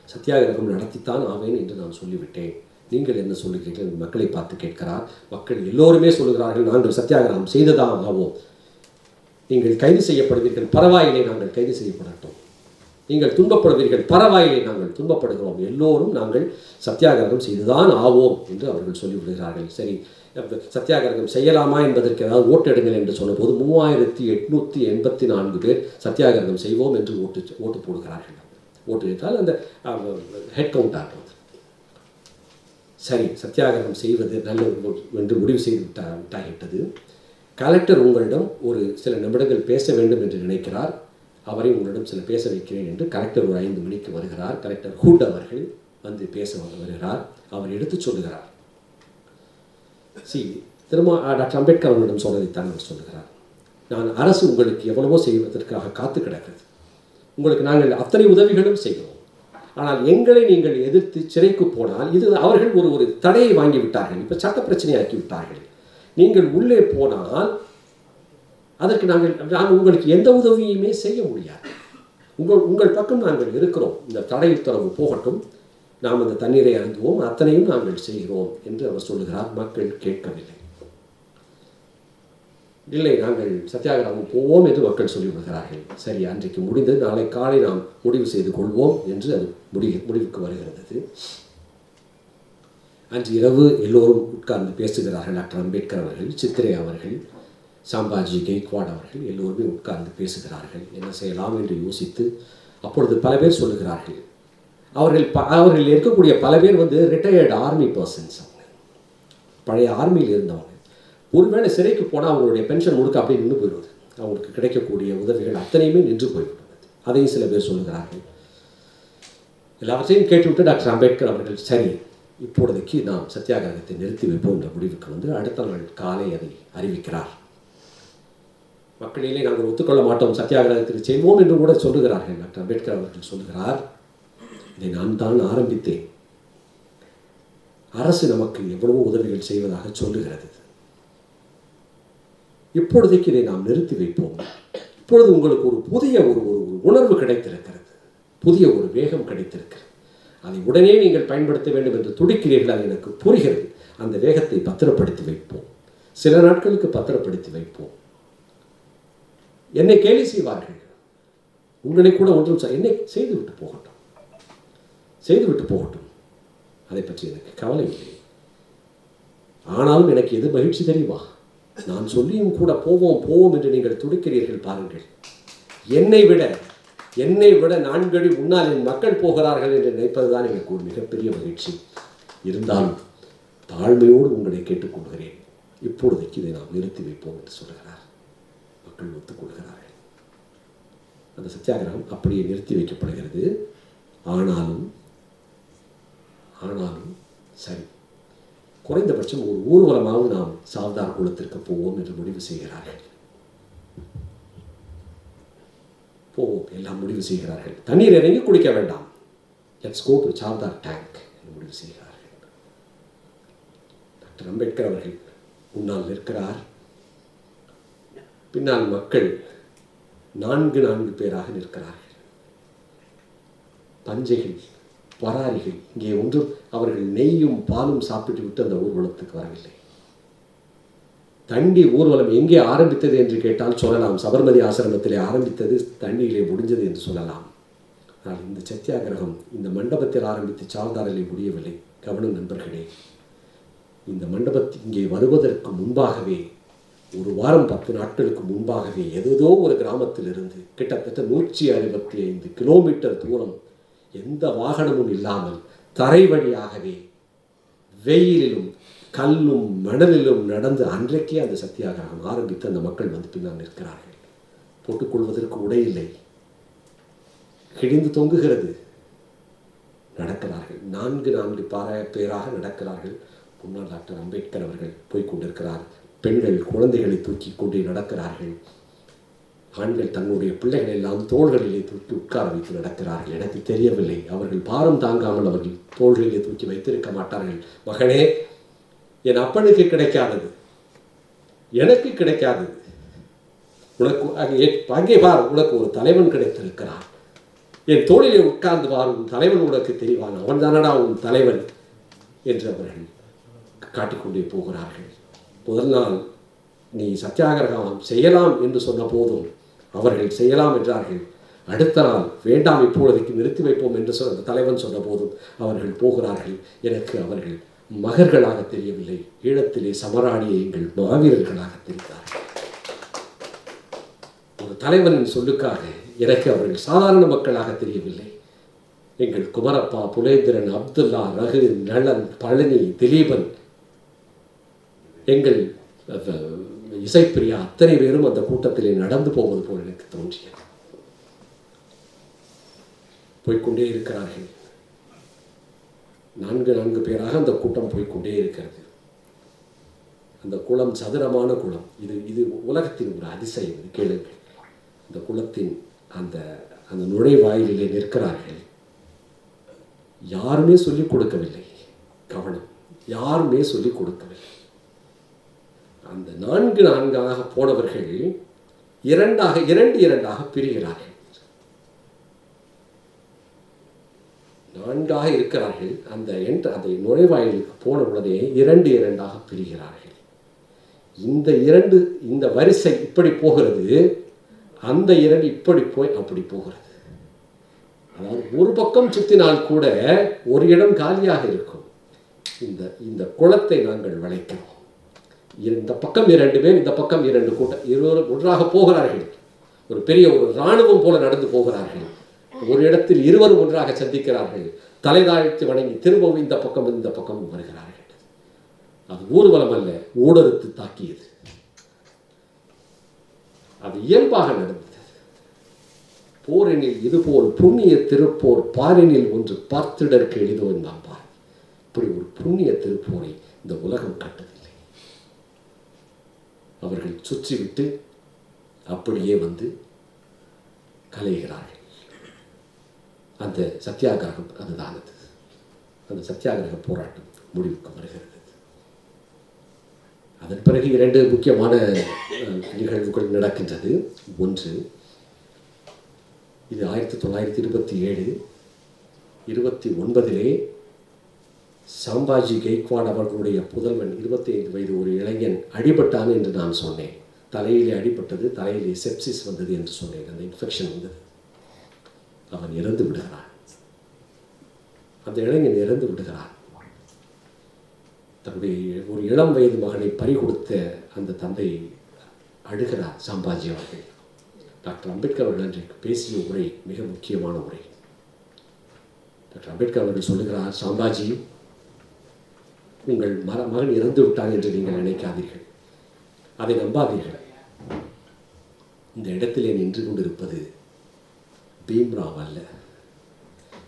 சத்தியாகிரகம் நடத்தித்தான் ஆவேன் என்று நான் சொல்லிவிட்டேன். நீங்கள் என்ன சொல்லுகிறீர்கள்? மக்களை பார்த்து கேட்கிறார். மக்கள் எல்லோருமே சொல்லுகிறார்கள், நாங்கள் சத்தியாகிரகம் செய்துதான் ஆவோம். நீங்கள் கைது செய்யப்படுவீர்கள், பரவாயில்லை, நாங்கள் கைது செய்யப்படட்டும். நீங்கள் துன்பப்படுவீர்கள், பரவாயில்லை, நாங்கள் துன்பப்படுகிறோம். எல்லோரும் நாங்கள் சத்தியாகிரகம் செய்துதான் ஆவோம் என்று அவர்கள் சொல்லிவிடுகிறார்கள். சரி, சத்தியாகிரகம் செய்யலாமா என்பதற்கு ஏதாவது ஓட்டு எடுங்கள் என்று சொன்னபோது 3884 பேர் சத்தியாகிரகம் செய்வோம் என்று ஓட்டு போடுகிறார்கள். ஓட்டு எடுத்தால் அந்த ஹெட் கவுண்ட் ஆகும். சரி, சத்தியாகிரகம் செய்வது நல்ல என்று முடிவு செய்து விட்டாகிவிட்டது. கலெக்டர் உங்களிடம் ஒரு சில நிமிடங்கள் பேச வேண்டும் என்று நினைக்கிறார். அவரை உங்களிடம் சில பேச வைக்கிறேன் என்று கலெக்டர் ஒரு 5 மணிக்கு வருகிறார். கலெக்டர் ஹூட் அவர்கள் வந்து பேச வருகிறார். அவர் எடுத்து சொல்லுகிறார். திரும்ப டாக்டர் அம்பேத்கர் அவர்களிடம் சொன்னதைத்தான் அவர் சொல்லுகிறார். நான் அரசு உங்களுக்கு எவ்வளவோ செய்வதற்காக காத்து கிடக்கிறது. உங்களுக்கு நாங்கள் அத்தனை உதவிகளும் செய்கிறோம். ஆனால் எங்களை நீங்கள் எதிர்த்து சிறைக்கு போனால் இது அவர்கள் ஒரு தடையை வாங்கி விட்டார்கள். இப்போ சட்ட பிரச்சனையாக்கி விட்டார்கள். நீங்கள் உள்ளே போனால் அதற்கு நாங்கள் உங்களுக்கு எந்த உதவியுமே செய்ய முடியாது. உங்கள் பக்கம் நாங்கள் இருக்கிறோம். இந்த தடை உத்தரவு போகட்டும், நாம் அந்த தண்ணீரை அருந்துவோம், அத்தனையும் நாங்கள் செய்கிறோம் என்று அவர் சொல்லுகிறார். மக்கள் கேட்கவில்லை. இல்லை, நாங்கள் சத்தியாகிரகம் போவோம் என்று மக்கள் சொல்லிவிடுகிறார்கள். சரி, அன்றைக்கு முடிந்தது. நாளை காலை நாம் முடிவு செய்து கொள்வோம் என்று அது முடிவுக்கு வருகிறது. அன்று இரவு எல்லோரும் உட்கார்ந்து பேசுகிறார்கள். டாக்டர் அம்பேத்கர் அவர்கள், சித்திரை அவர்கள், சாம்பாஜி கெய்க்வாட் அவர்கள் எல்லோருமே உட்கார்ந்து பேசுகிறார்கள். என்ன செய்யலாம் என்று யோசித்து அப்பொழுது பல பேர் சொல்லுகிறார்கள். அவர்கள் இருக்கக்கூடிய பல பேர் ரிட்டையர்டு ஆர்மி பர்சன்ஸ். அவங்க பழைய ஆர்மியில் இருந்தவங்க. ஒருவேளை சிறைக்கு போனால் அவங்களுடைய பென்ஷன் முழுக்க அப்படியே நின்று போயிடுவது. அவங்களுக்கு கிடைக்கக்கூடிய உதவிகள் அத்தனையுமே நின்று போய்விடுவது. அதையும் சில பேர் சொல்லுகிறார்கள். எல்லாவற்றையும் கேட்டுவிட்டு டாக்டர் அம்பேத்கர் அவர்கள், சரி, இப்பொழுதைக்கு நாம் சத்தியாகிரகத்தை நிறுத்தி வைப்போம் என்ற முடிவுக்கு அடுத்த நாள் காலை அதை அறிவிக்கிறார். மக்களிலே நாங்கள் ஒத்துக்கொள்ள மாட்டோம், சத்தியாகிரகத்திற்கு செய்வோம் என்று கூட சொல்லுகிறார்கள். டாக்டர் அம்பேத்கர் அவர்கள் சொல்லுகிறார், இதை நான் தான் ஆரம்பித்தேன். அரசு நமக்கு எவ்வளவோ உதவிகள் செய்வதாக சொல்லுகிறது. இப்பொழுதைக்கு இதை நாம் நிறுத்தி வைப்போம். இப்பொழுது உங்களுக்கு ஒரு புதிய ஒரு உணர்வு கிடைத்திருக்கிறது, புதிய ஒரு வேகம் கிடைத்திருக்கிறது. அதை உடனே நீங்கள் பயன்படுத்த வேண்டும் என்று துடிக்கிறீர்கள். அது எனக்கு புரிகிறது. அந்த வேகத்தை பத்திரப்படுத்தி வைப்போம். சில நாட்களுக்கு பத்திரப்படுத்தி வைப்போம். என்னை கேலி செய்வார்கள், உங்களை கூட ஒன்றும் என்னை செய்துவிட்டு போகட்டும், அதை பற்றி எனக்கு கவலை இல்லை. ஆனாலும் எனக்கு எது மகிழ்ச்சி தெரியுமா? நான் சொல்லியும் கூட போவோம் என்று நீங்கள் துடிக்கிறீர்கள் பாருங்கள். என்னை விட 4 அடி முன்னால் என் மக்கள் போகிறார்கள் என்று நினைப்பதுதான் எனக்கு ஒரு மிகப்பெரிய மகிழ்ச்சி. இருந்தாலும் தாழ்மையோடு உங்களை கேட்டுக்கொள்கிறேன், இப்பொழுதைக்கு இதை நாம் நிறுத்தி வைப்போம் என்று சொல்கிறார். மக்கள் ஒத்துக்கொள்கிறார்கள். அந்த சத்தியாகிரகம் அப்படியே நிறுத்தி வைக்கப்படுகிறது. ஆனாலும் சரி, குறைந்தபட்சம் ஒரு ஊர்வலமாவது நாம் சாவ்தார் குளத்திற்கு போவோம் என்று முடிவு செய்கிறார்கள். போவோம், எல்லாம் முடிவு செய்கிறார்கள். தண்ணீர் இறங்கி குடிக்க வேண்டாம், லெட்ஸ் கோ டு சாவ்தார் டேங்க் என்று முடிவு செய்கிறார்கள். டாக்டர் அம்பேத்கர் அவர்கள் முன்னால் நிற்கிறார். பின்னால் மக்கள் 4 பேராக நிற்கிறார்கள். பஞ்சைகள், பராரிகள். இங்கே ஒன்றும் அவர்கள் நெய்யும் பாலும் சாப்பிட்டு விட்டு அந்த ஊர்வலத்துக்கு வரவில்லை. தண்டி ஊர்வலம் எங்கே ஆரம்பித்தது என்று கேட்டால் சொல்லலாம், சபர்மதி ஆசிரமத்திலே ஆரம்பித்தது, தண்டியிலே முடிஞ்சது என்று சொல்லலாம். ஆனால் இந்த சத்தியாகிரகம் இந்த மண்டபத்தில் ஆரம்பித்து சால்தாரிலே முடியவில்லை. கவனம் நண்பர்களே, இந்த மண்டபத்தில் இங்கே வருவதற்கு முன்பாகவே, ஒரு வாரம் 10 நாட்களுக்கு முன்பாகவே ஏதோ ஒரு கிராமத்தில் இருந்து கிட்டத்தட்ட 165 கிலோமீட்டர் தூரம் எந்த வாகனமும் இல்லாமல் தரை வழியாகவே வெயிலிலும் கல்லும் மணலிலும் நடந்து அன்றைக்கே அந்த சத்தியாகிரகம் ஆரம்பித்து அந்த மக்கள் வந்து பின்னால் நிற்கிறார்கள். போட்டுக்கொள்வதற்கு உடை இல்லை, கிழிந்து தொங்குகிறது. நடக்கிறார்கள். 4 பேராக நடக்கிறார்கள். முன்னாள் டாக்டர் அம்பேத்கர் அவர்கள் போய்கொண்டிருக்கிறார். பெண்கள் குழந்தைகளை தூக்கி கொண்டு நடக்கிறார்கள். ஆண்கள் தங்களுடைய பிள்ளைகள் எல்லாம் தோள்களிலே தூக்கி உட்கார வைத்து நடக்கிறார்கள். எனக்கு தெரியவில்லை, அவர்கள் பாரம் தாங்காமல் அவர்கள் தோள்களிலே தூக்கி வைத்திருக்க மாட்டார்கள். மகனே, என் அப்பனுக்கு கிடைக்காதது எனக்கு கிடைக்காதது, உனக்கு அங்கே பார், உனக்கு ஒரு தலைவன் கிடைத்திருக்கிறான், என் தோளிலே உட்கார்ந்து பார், உன் தலைவன் உனக்கு தெரிவான், அவன் தானடா உன் தலைவன் என்று அவர்கள் காட்டிக்கொண்டே போகிறார்கள். முதல் நாள் நீ சத்தியாகிரகம் செய்யலாம் என்று சொன்ன போதும் அவர்கள் செய்யலாம் என்றார்கள். அடுத்த நாள் வேண்டாம், இப்பொழுதைக்கு நிறுத்தி வைப்போம் என்று அந்த தலைவன் சொன்ன போதும் அவர்கள் போகிறார்கள். எனக்கு அவர்கள் மகர்களாக தெரியவில்லை, ஈழத்திலே சமராடிய எங்கள் மாவீரர்களாக தெரிந்தார்கள். ஒரு தலைவனின் சொல்லுக்காக எனக்கு அவர்கள் சாதாரண மக்களாக தெரியவில்லை. எங்கள் குமரப்பா, புலேந்திரன், அப்துல்லா, ரகு, நளன், பழனி, திலீபன், எங்கள் இசைப்பிரியா, அத்தனை பேரும் அந்த கூட்டத்திலே நடந்து போவது போல் எனக்கு தோன்றியது. போய்கொண்டே இருக்கிறார்கள். 4 பேராக அந்த கூட்டம் போய்கொண்டே இருக்கிறது. அந்த குளம் சதுரமான குளம். இது உலகத்தின் ஒரு அதிசயம். இது கேளுங்கள். அந்த குளத்தின் அந்த அந்த நுழைவாயிலே நிற்கிறார்கள். யாருமே சொல்லிக் கொடுக்கவில்லை. கவனம், யாருமே சொல்லிக் கொடுக்கவில்லை. அந்த 4 போனவர்கள் 2 பிரிகிறார்கள். 4 இருக்கிறார்கள். அந்த நுழைவாயிலுக்கு போன உடனே 2 பிரிகிறார்கள். இந்த வரிசை இப்படி போகிறது, அந்த 2 இப்படி போய் அப்படி போகிறது. அதாவது ஒரு பக்கம் சுற்றினால் கூட ஒரு இடம் காலியாக இருக்கும். இந்த குளத்தை நாங்கள் வளைக்கிறோம். இந்த பக்கம் 2 பேர், இந்த பக்கம் 2 கூட்டம், இருவரும் ஒன்றாக போகிறார்கள். ஒரு பெரிய ஒரு இராணுவம் போல நடந்து போகிறார்கள். ஒரு இடத்தில் இருவரும் ஒன்றாக சந்திக்கிறார்கள். தலை தாழ்த்தி வணங்கி திரும்பவும் இந்த பக்கமும் வருகிறார்கள். அது ஊர்வலம் அல்ல, ஊடறுத்து தாக்கியது. அது இயல்பாக நடந்தது. போரெனில் இதுபோல் புண்ணிய திருப்போர் பாரெனில் ஒன்று பார்த்திடற்கு எளிதோ என்றான் பார். இப்படி ஒரு புண்ணிய திருப்போரை இந்த உலகம் கட்டதில்லை. அவர்கள் சுற்றிவிட்டு அப்படியே வந்து கலைகிறார்கள். அந்த சத்தியாகிரகம் அதுதானது. அந்த சத்தியாகிரக போராட்டம் முடிவுக்கு வருகிறது. அதன் பிறகு 2 முக்கியமான நிகழ்வுகள் நடக்கின்றது. ஒன்று, இது 1927 29 சாம்பாஜி கெய்க்வாட் அவர்களுடைய புதல்வன் 25 வயது ஒரு இளைஞன் அடிபட்டான் என்று நான் சொன்னேன். தலையிலே அடிபட்டது, தலையிலே செப்சிஸ் வந்தது என்று சொன்னேன். அந்த இன்ஃபெக்ஷன் வந்தது. அவன் இறந்து விடுகிறான். அந்த இளைஞன் இறந்து விடுகிறான். தன்னுடைய ஒரு இளம் வயது மகனை பறிகொடுத்த அந்த தந்தை அழுகிறார். சாம்பாஜி அவர்கள், டாக்டர் அம்பேத்கர் அவர்கள் அன்றைக்கு பேசிய உரை மிக முக்கியமான உரை. டாக்டர் அம்பேத்கர் அவர்கள் சொல்லுகிறார், சாம்பாஜி, உங்கள் மகன் இறந்து விட்டான் என்று நீங்கள் நினைக்காதீர்கள், அதை நம்பாதீர்கள். இந்த இடத்திலே நின்று கொண்டிருப்பது பீம்ராவ் அல்ல,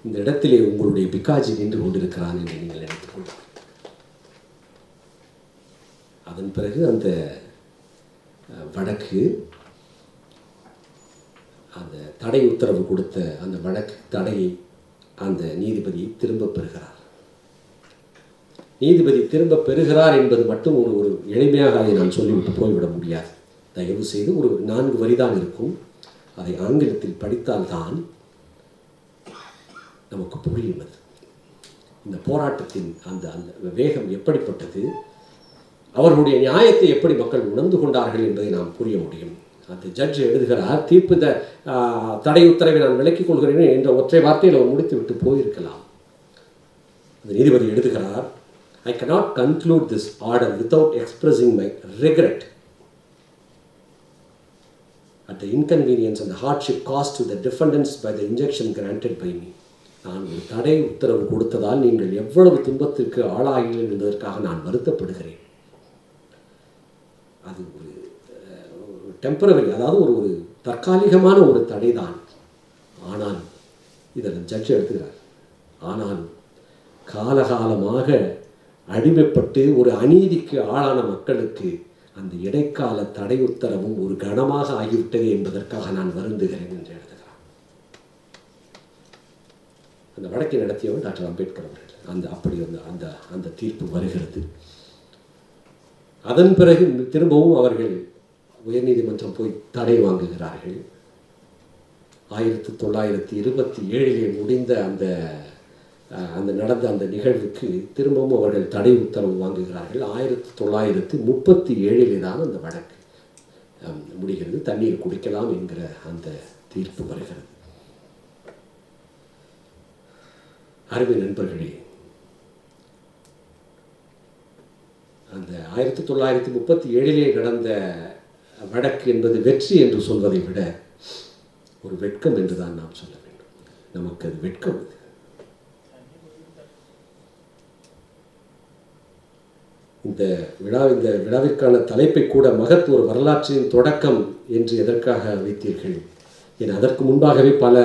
இந்த இடத்திலே உங்களுடைய பிகாஜி நின்று கொண்டிருக்கிறான் என்று நீங்கள் நினைத்துக் கொள்ளுங்கள். அதன் பிறகு அந்த வழக்கு, அந்த தடை உத்தரவு கொடுத்த அந்த வழக்கு தடையை அந்த நீதிபதி திரும்ப பெறுகிறார். நீதிபதி திரும்ப பெறுகிறார் என்பது மட்டும் ஒரு எளிமையாக அதை நான் சொல்லிவிட்டு போய்விட முடியாது. தயவு செய்து ஒரு 4 வரி தான் இருக்கும். அதை ஆங்கிலத்தில் படித்தால்தான் நமக்கு புரியும். அது இந்த போராட்டத்தின் அந்த அந்த வேகம் எப்படிப்பட்டது, அவர்களுடைய நியாயத்தை எப்படி மக்கள் உணர்ந்து கொண்டார்கள் என்பதை நாம் புரிய முடியும். அந்த ஜட்ஜ் எழுதுகிறார், தீர்ப்பு தடை உத்தரவை நான் விலக்கிக் கொள்கிறேன் என்ற ஒற்றை வார்த்தையில் அவர் முடித்துவிட்டு போயிருக்கலாம். அந்த நீதிபதி எழுதுகிறார், I cannot conclude this order without expressing my regret at the inconvenience and the hardship caused to the defendants by the injunction granted by me. நான் ஒரு தடை உத்தரவு கொடுத்ததால் நீங்கள் எவ்வளவு துன்பத்திற்கு ஆளாகிறீர்கள் என்பதற்காக நான் வருத்தப்படுகிறேன். அது ஒரு டெம்பரவரி, அதாவது ஒரு தற்காலிகமான ஒரு தடை தான். ஆனால் இதில் ஜட்ஜ் எடுத்துக்கிறார், ஆனால் காலகாலமாக அடிமைப்பட்டு ஒரு அநீதிக்கு ஆளான மக்களுக்கு அந்த இடைக்கால தடை உத்தரவும் ஒரு கனமாக ஆகிவிட்டது என்பதற்காக நான் வருந்துகிறேன் என்று எழுதுகிறார். அந்த வழக்கை நடத்தியவர் டாக்டர் அம்பேத்கர் அவர்கள். அப்படி அந்த அந்த தீர்ப்பு வருகிறது. அதன் பிறகு திரும்பவும் அவர்கள் உயர்நீதிமன்றம் போய் தடை வாங்குகிறார்கள். 1927 முடிந்த அந்த நடந்த அந்த நிகழ்வுக்கு திரும்பவும் அவர்கள் தடை உத்தரவு வாங்குகிறார்கள். 1937 தான் அந்த வழக்கு முடிகிறது. தண்ணீர் குடிக்கலாம் என்கிற அந்த தீர்ப்பு வருகிறது. அருமை நண்பர்களே, அந்த 1937 நடந்த வழக்கு என்பது வெற்றி என்று சொல்வதை விட ஒரு வெட்கம் என்று தான் நாம் சொல்ல வேண்டும். நமக்கு அது வெட்கம். இந்த விழாவிற்கான தலைப்பை கூட மகத் ஒரு வரலாற்றின் தொடக்கம் என்று எதற்காக வைத்தீர்கள்? ஏன் அதற்கு முன்பாகவே பல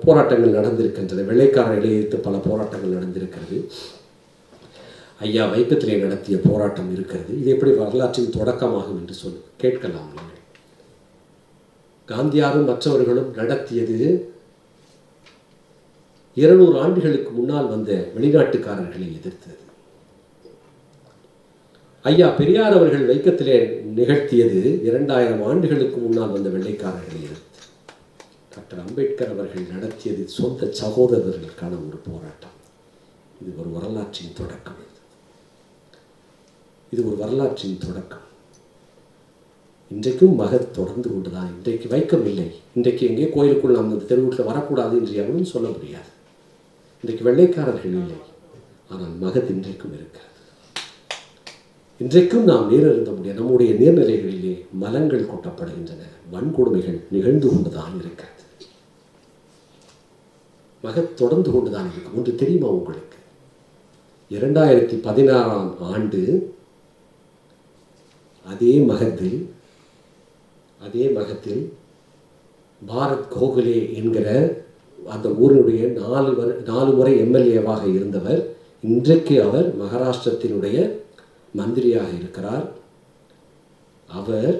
போராட்டங்கள் நடந்திருக்கின்றன. வெள்ளைக்காரர்களை எதிர்த்து பல போராட்டங்கள் நடந்திருக்கிறது. ஐயா வைக்கத்திலே நடத்திய போராட்டம் இருக்கிறது. இது எப்படி வரலாற்றின் தொடக்கமாகும் என்று கேட்கலாம் நீங்கள். காந்தியாரும் மற்றவர்களும் நடத்தியது 200 ஆண்டுகளுக்கு முன்னால் வந்த வெளிநாட்டுக்காரர்களை எதிர்த்தது. ஐயா பெரியார் அவர்கள் வைக்கத்திலே நிகழ்த்தியது 2000 ஆண்டுகளுக்கு முன்னால் வந்த வெள்ளைக்காரர்களை எதிர்த்து. டாக்டர் அம்பேத்கர் அவர்கள் நடத்தியது சொந்த சகோதரர்களுக்கான ஒரு போராட்டம். இது ஒரு வரலாற்றின் தொடக்கம். இது ஒரு வரலாற்றின் தொடக்கம். இன்றைக்கும் மகத் தொடர்ந்து கொண்டுதான். இன்றைக்கு வைக்கம் இல்லை. இன்றைக்கு எங்கே கோயிலுக்குள் நாம் அந்த தெருவுக்குள்ள வரக்கூடாது என்று எவரும் சொல்ல முடியாது. இன்றைக்கு வெள்ளைக்காரர்கள் இல்லை, ஆனால் மகத் இன்றைக்கும் இருக்கிறது. இன்றைக்கும் நாம் நேரிருந்த முடியாது. நம்முடைய நீர்நிலைகளிலே மலங்கள் கொட்டப்படுகின்றன, வன்கொடுமைகள் நிகழ்ந்து கொண்டுதான் இருக்கிறது. மகத் தொடர்ந்து கொண்டுதான் இருக்கு. ஒன்று தெரியுமா உங்களுக்கு? 2016 ஆண்டு அதே மகத்தில் பாரத் கோகலே என்கிற அந்த ஊரினுடைய 4 முறை எம்எல்ஏவாக இருந்தவர், இன்றைக்கு அவர் மகாராஷ்டிரத்தினுடைய மந்திரியாக இருக்கிறார். அவர்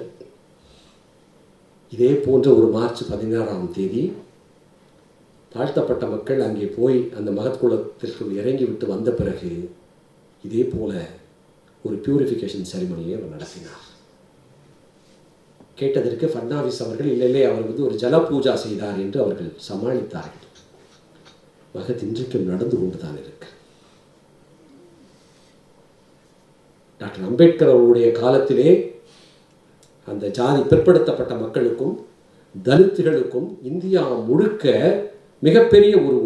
இதே போன்ற ஒரு மார்ச் 16 தாழ்த்தப்பட்ட மக்கள் அங்கே போய் அந்த மகத் குளத்திற்குள் இறங்கிவிட்டு வந்த பிறகு இதே போல ஒரு பியூரிஃபிகேஷன் செரிமனியை அவர் நடத்தினார். கேட்டதற்கு ஃபட்னாவிஸ் அவர்கள் இல்லை அவர் ஒரு ஜல பூஜா செய்தார் என்று அவர்கள் சமாளித்தார்கள். மகத் இன்றைக்கும் நடந்து கொண்டுதான் இருக்கு. டாக்டர் அம்பேத்கர் அவருடைய காலத்திலே அந்த ஜாதி பிற்படுத்தப்பட்ட மக்களுக்கும் தலித்துகளுக்கும் இந்தியா முழுக்க மிகப்பெரிய ஒரு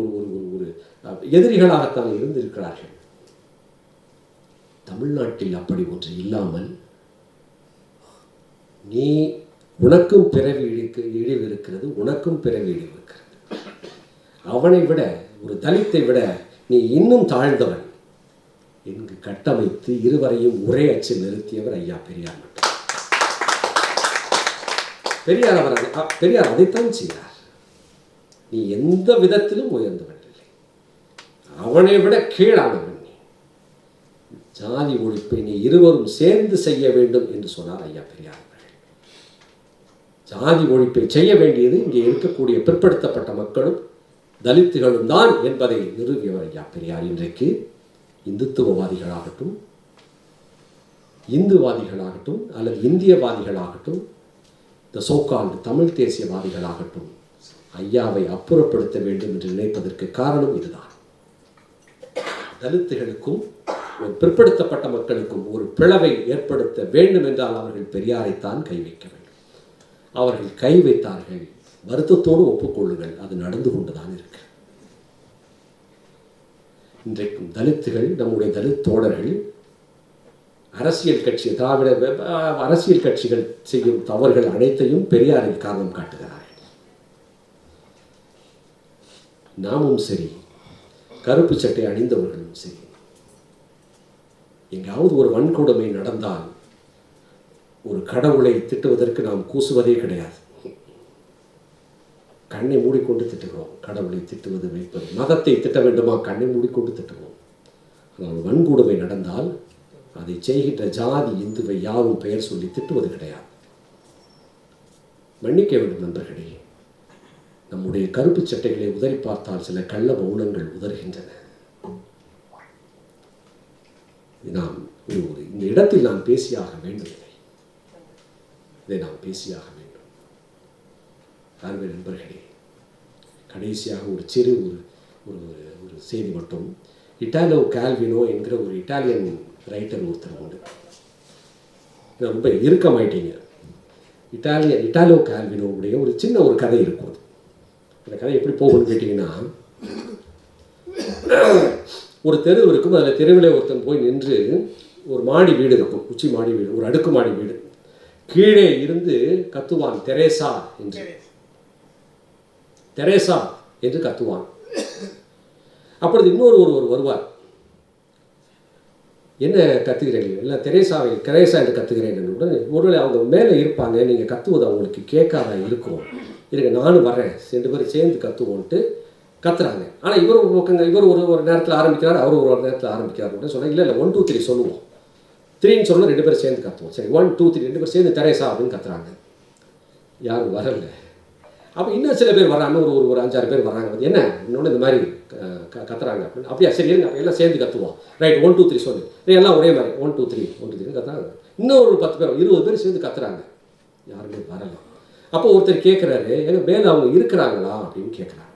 எதிரிகளாகத்தான் இருந்திருக்கிறார்கள். தமிழ்நாட்டில் அப்படி ஒன்று இல்லாமல் உனக்கும் பிறவி இழிவு இருக்கிறது, உனக்கும் பிறவி இழிவு இருக்கிறது. அவனை விட, ஒரு தலித்தை விட நீ இன்னும் தாழ்ந்தவன் என்று கட்டமைத்து இருவரையும் ஒரே அச்சில் நிறுத்தியவர் ஐயா பெரியார் மட்டும். பெரியார் அதைத்தான் செய்தார். நீ எந்த விதத்திலும் உயர்ந்தவன் இல்லை, அவனை விட கீழானவன் நீ. ஜாதி ஒழிப்பை நீ இருவரும் சேர்ந்து செய்ய வேண்டும் என்று சொன்னார் ஐயா பெரியார். ஜாதி ஒழிப்பை செய்ய வேண்டியது இங்கே இருக்கக்கூடிய பிற்படுத்தப்பட்ட மக்களும் தலித்துகளும் தான் என்பதை நிறுவியவர் ஐயா பெரியார். இன்றைக்கு இந்துத்துவவாதிகளாகட்டும், இந்துவாதிகளாகட்டும் அல்லது இந்தியவாதிகளாகட்டும், இந்த சோகால்டு தமிழ் தேசியவாதிகளாகட்டும் ஐயாவை அப்புறப்படுத்த வேண்டும் என்று நினைப்பதற்கு காரணம் இதுதான். தலித்துகளுக்கும் பிற்படுத்தப்பட்ட மக்களுக்கும் ஒரு பிளவை ஏற்படுத்த வேண்டும் என்றால் அவர்கள் பெரியாரைத்தான் கை வைக்க வேண்டும். அவர்கள் கை வைத்தார்கள். வருத்தத்தோடு ஒப்புக்கொள்ளுங்கள், அது நடந்து கொண்டுதான் இருக்கு. இன்றைக்கும் தலித்துகள், நம்முடைய தலித் தோழர்கள் அரசியல் கட்சி, திராவிட அரசியல் கட்சிகள் செய்யும் தவறுகள் அனைத்தையும் பெரியாரின் காரணம் காட்டுகிறார்கள். நாமும் சரி, கருப்பு சட்டை அணிந்தவர்களும் சரி, எங்காவது ஒரு வன்கொடுமை நடந்தால் ஒரு கடவுளை திட்டுவதற்கு நாம் கூசுவதே கிடையாது. கண்ணை மூடிக்கொண்டு திட்டுகிறோம். கடவுளை திட்டுவது, வைப்பது, மதத்தை திட்ட வேண்டுமா, கண்ணை மூடிக்கொண்டு திட்டுகிறோம். ஆனால் வன்கொடுமை நடந்தால் அதை செய்கின்ற ஜாதி இந்துவை யாரும் பெயர் சொல்லி திட்டுவது கிடையாது. மன்னிக்க வேண்டும் நண்பர்களே, நம்முடைய கருப்பு சட்டைகளை உதறி பார்த்தால் சில கள்ள மௌனங்கள் உதறுகின்றன. நாம் இந்த இடத்தில் நான் பேசியாக வேண்டும். இதை நாம் பேசியாக வேண்டும். ஆகவே நண்பர்களே, கடைசியாக ஒரு சிறு ஒரு செய்தி மட்டும். இட்டாலோ கால்வினோ என்கிற ஒரு இட்டாலியன் ரைட்டர் ஒருத்தர் உண்டு. ரொம்ப இறுக்கமாயிட்டீங்க. இட்டாலோ கால்வினோவுடைய ஒரு சின்ன ஒரு கதை இருக்கும். அந்த கதை எப்படி போகும்னு கேட்டிங்கன்னா, ஒரு தெரு இருக்கும். அதில் தெருவில் ஒருத்தன் போய் நின்று, ஒரு மாடி வீடு இருக்கும், உச்சி மாடி வீடு, ஒரு அடுக்குமாடி வீடு. கீழே இருந்து கத்துவான், தெரேசா என்று, தெரேசா என்று கத்துவான். அப்பொழுது இன்னொரு ஒருவர் வருவார். என்ன கத்துகிறீர்கள்? இல்லை, தெரேசா என்று கத்துகிறேன் என்று. ஒருவேளை அவங்க மேலே இருப்பாங்க, நீங்கள் கத்துவது அவங்களுக்கு கேட்காத இருக்கும். இருங்க நானும் வரேன், 2 பேரும் சேர்ந்து கத்துவோன்ட்டு கத்துறாங்க. ஆனால் இவர் ஒரு நேரத்தில் ஆரம்பிக்கிறார், அவர் ஒரு நேரத்தில் ஆரம்பிக்கிறார். சொன்னால் இல்லை 1 2 3 சொல்லுவோம். 3ன்னு சொன்னால் 2 பேரும் சேர்ந்து கத்துவோம். சரி 1 2 3 2 பேரும் சேர்ந்து தெரேசா அப்படின்னு கத்துறாங்க. யாரும் வரல. அப்போ இன்னும் சில பேர் வர்றாங்க, ஒரு 5 6 பேர் வர்றாங்க. என்ன இன்னொன்று இந்த மாதிரி கத்துறாங்க அப்படின்னு. அப்படியா, சரி இருங்க, எல்லாம் சேர்ந்து கத்துவோம். ரைட் 1 2 3 சொல்லு. எல்லாம் ஒரே மாதிரி 1 2 3 1 2 3 கத்துறாங்க. இன்னும் ஒரு 10 பேர் 20 பேர் சேர்ந்து கத்துறாங்க. யாருமே வரல. அப்போ ஒருத்தர் கேட்குறாரு, எங்க மேலே அவங்க இருக்கிறாங்களா அப்படின்னு கேட்குறாங்க.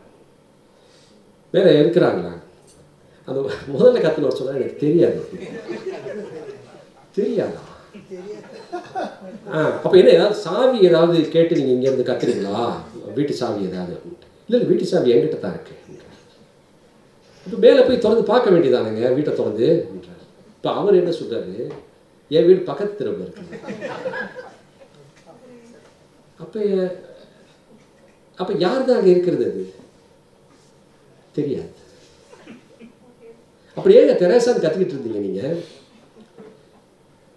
மேலே இருக்கிறாங்களா? அது முதல்ல கத்துன்னு சொன்னால் எனக்கு தெரியாது. தெரியாதா? அப்போ என்ன, ஏதாவது சாவி ஏதாவது கேட்டு நீங்கள் இங்கேருந்து கத்துறீங்களா? வீட்டு சாவி ஏதாவது? இல்லை வீட்டு சாவி என்கிட்ட தான் இருக்கு. இப்போ மேலே போய் திறந்து பார்க்க வேண்டியதானுங்க, வீட்டை திறந்து. இப்போ அவர் என்ன சொல்கிறாரு, என் வீடு பக்கத்து தெருவில் இருக்கு. அப்போ யார் தான் அங்கே இருக்கிறது? அது தெரியாது. அப்படி ஏங்க தெரேசான்னு கற்றுக்கிட்டு இருந்தீங்க நீங்கள்?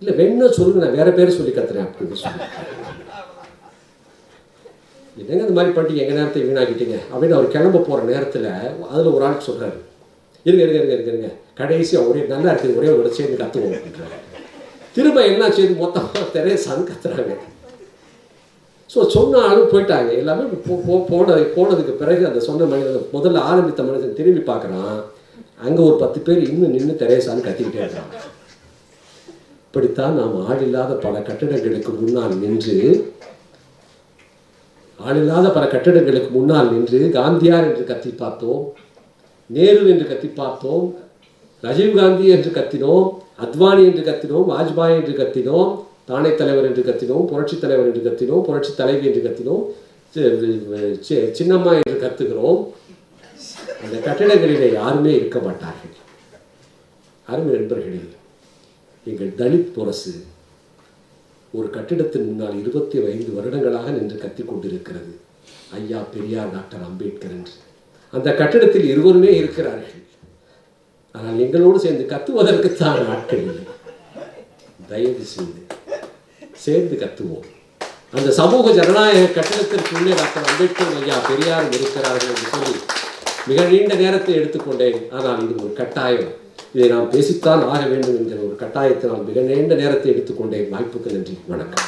இல்லை வேணும்னா சொல்லுங்க, நான் வேற பேரை சொல்லி கத்துறேன் அப்படின்னு சொல்லி. என்னங்க இந்த மாதிரி பண்ணிட்டு எங்கள் நேரத்தை வீணாக்கிட்டீங்க அப்படின்னு அவர் கிளம்ப போகிற நேரத்தில் அதில் ஒரு ஆளுக்கு சொல்கிறாரு, இருங்க கடைசியாக ஒரே நல்லா இருக்குது, ஒரே ஒரு சேர்ந்து கற்றுவோம் அப்படின்றாரு. திரும்ப என்ன செய்து மொத்தமாக தெரேசான்னு கத்துறாங்க. ஸோ சொன்ன ஆளும் போயிட்டாங்க. எல்லாமே போனதுக்கு பிறகு அந்த சொன்ன மனிதன், முதல்ல ஆரம்பித்த மனிதன் திரும்பி பார்க்குறான். அங்கே ஒரு 10 பேர் இன்னும் நின்று தெரேசான்னு கத்திக்கிட்டே இருக்காங்க. இப்படித்தான் நாம் ஆளில்லாத பல கட்டிடங்களுக்கு முன்னால் நின்று காந்தியார் என்று கத்தி பார்த்தோம், நேரு என்று கத்தி பார்த்தோம், ராஜீவ்காந்தி என்று கத்தினோம், அத்வானி என்று கத்தினோம், வாஜ்பாய் என்று கத்தினோம், தானே தலைவர் என்று கத்தினோம், புரட்சி தலைவர் என்று கத்தினோம், புரட்சி தலைவி என்று கத்தினோம், சின்னம்மா என்று கத்துகிறோம். அந்த கட்டிடங்களிலே யாருமே இருக்க மாட்டார்கள். அருமை நண்பர்களே, எங்கள் தலித் முரசு ஒரு கட்டிடத்தின் முன்னால் 25 வருடங்களாக நின்று கத்தி கொண்டிருக்கிறது. ஐயா பெரியார், டாக்டர் அம்பேத்கர் என்று. அந்த கட்டிடத்தில் இருவருமே இருக்கிறார்கள். ஆனால் எங்களோடு சேர்ந்து கத்துவதற்குத்தான் ஆட்கள் இல்லை. தயவு செய்து சேர்ந்து கத்துவோம். அந்த சமூக ஜனநாயக கட்டிடத்திற்குள்ளே டாக்டர் அம்பேத்கர், ஐயா பெரியாரும் இருக்கிறார்கள் என்று சொல்லி மிக நீண்ட நேரத்தை எடுத்துக்கொண்டேன். ஆனால் இது ஒரு கட்டாயம், இதை நாம் பேசித்தான் ஆக வேண்டும் என்கிற ஒரு கட்டாயத்தினால் மிக நீண்ட நேரத்தை எடுத்துக்கொண்டேன். வாய்ப்புக்கு நன்றி, வணக்கம்.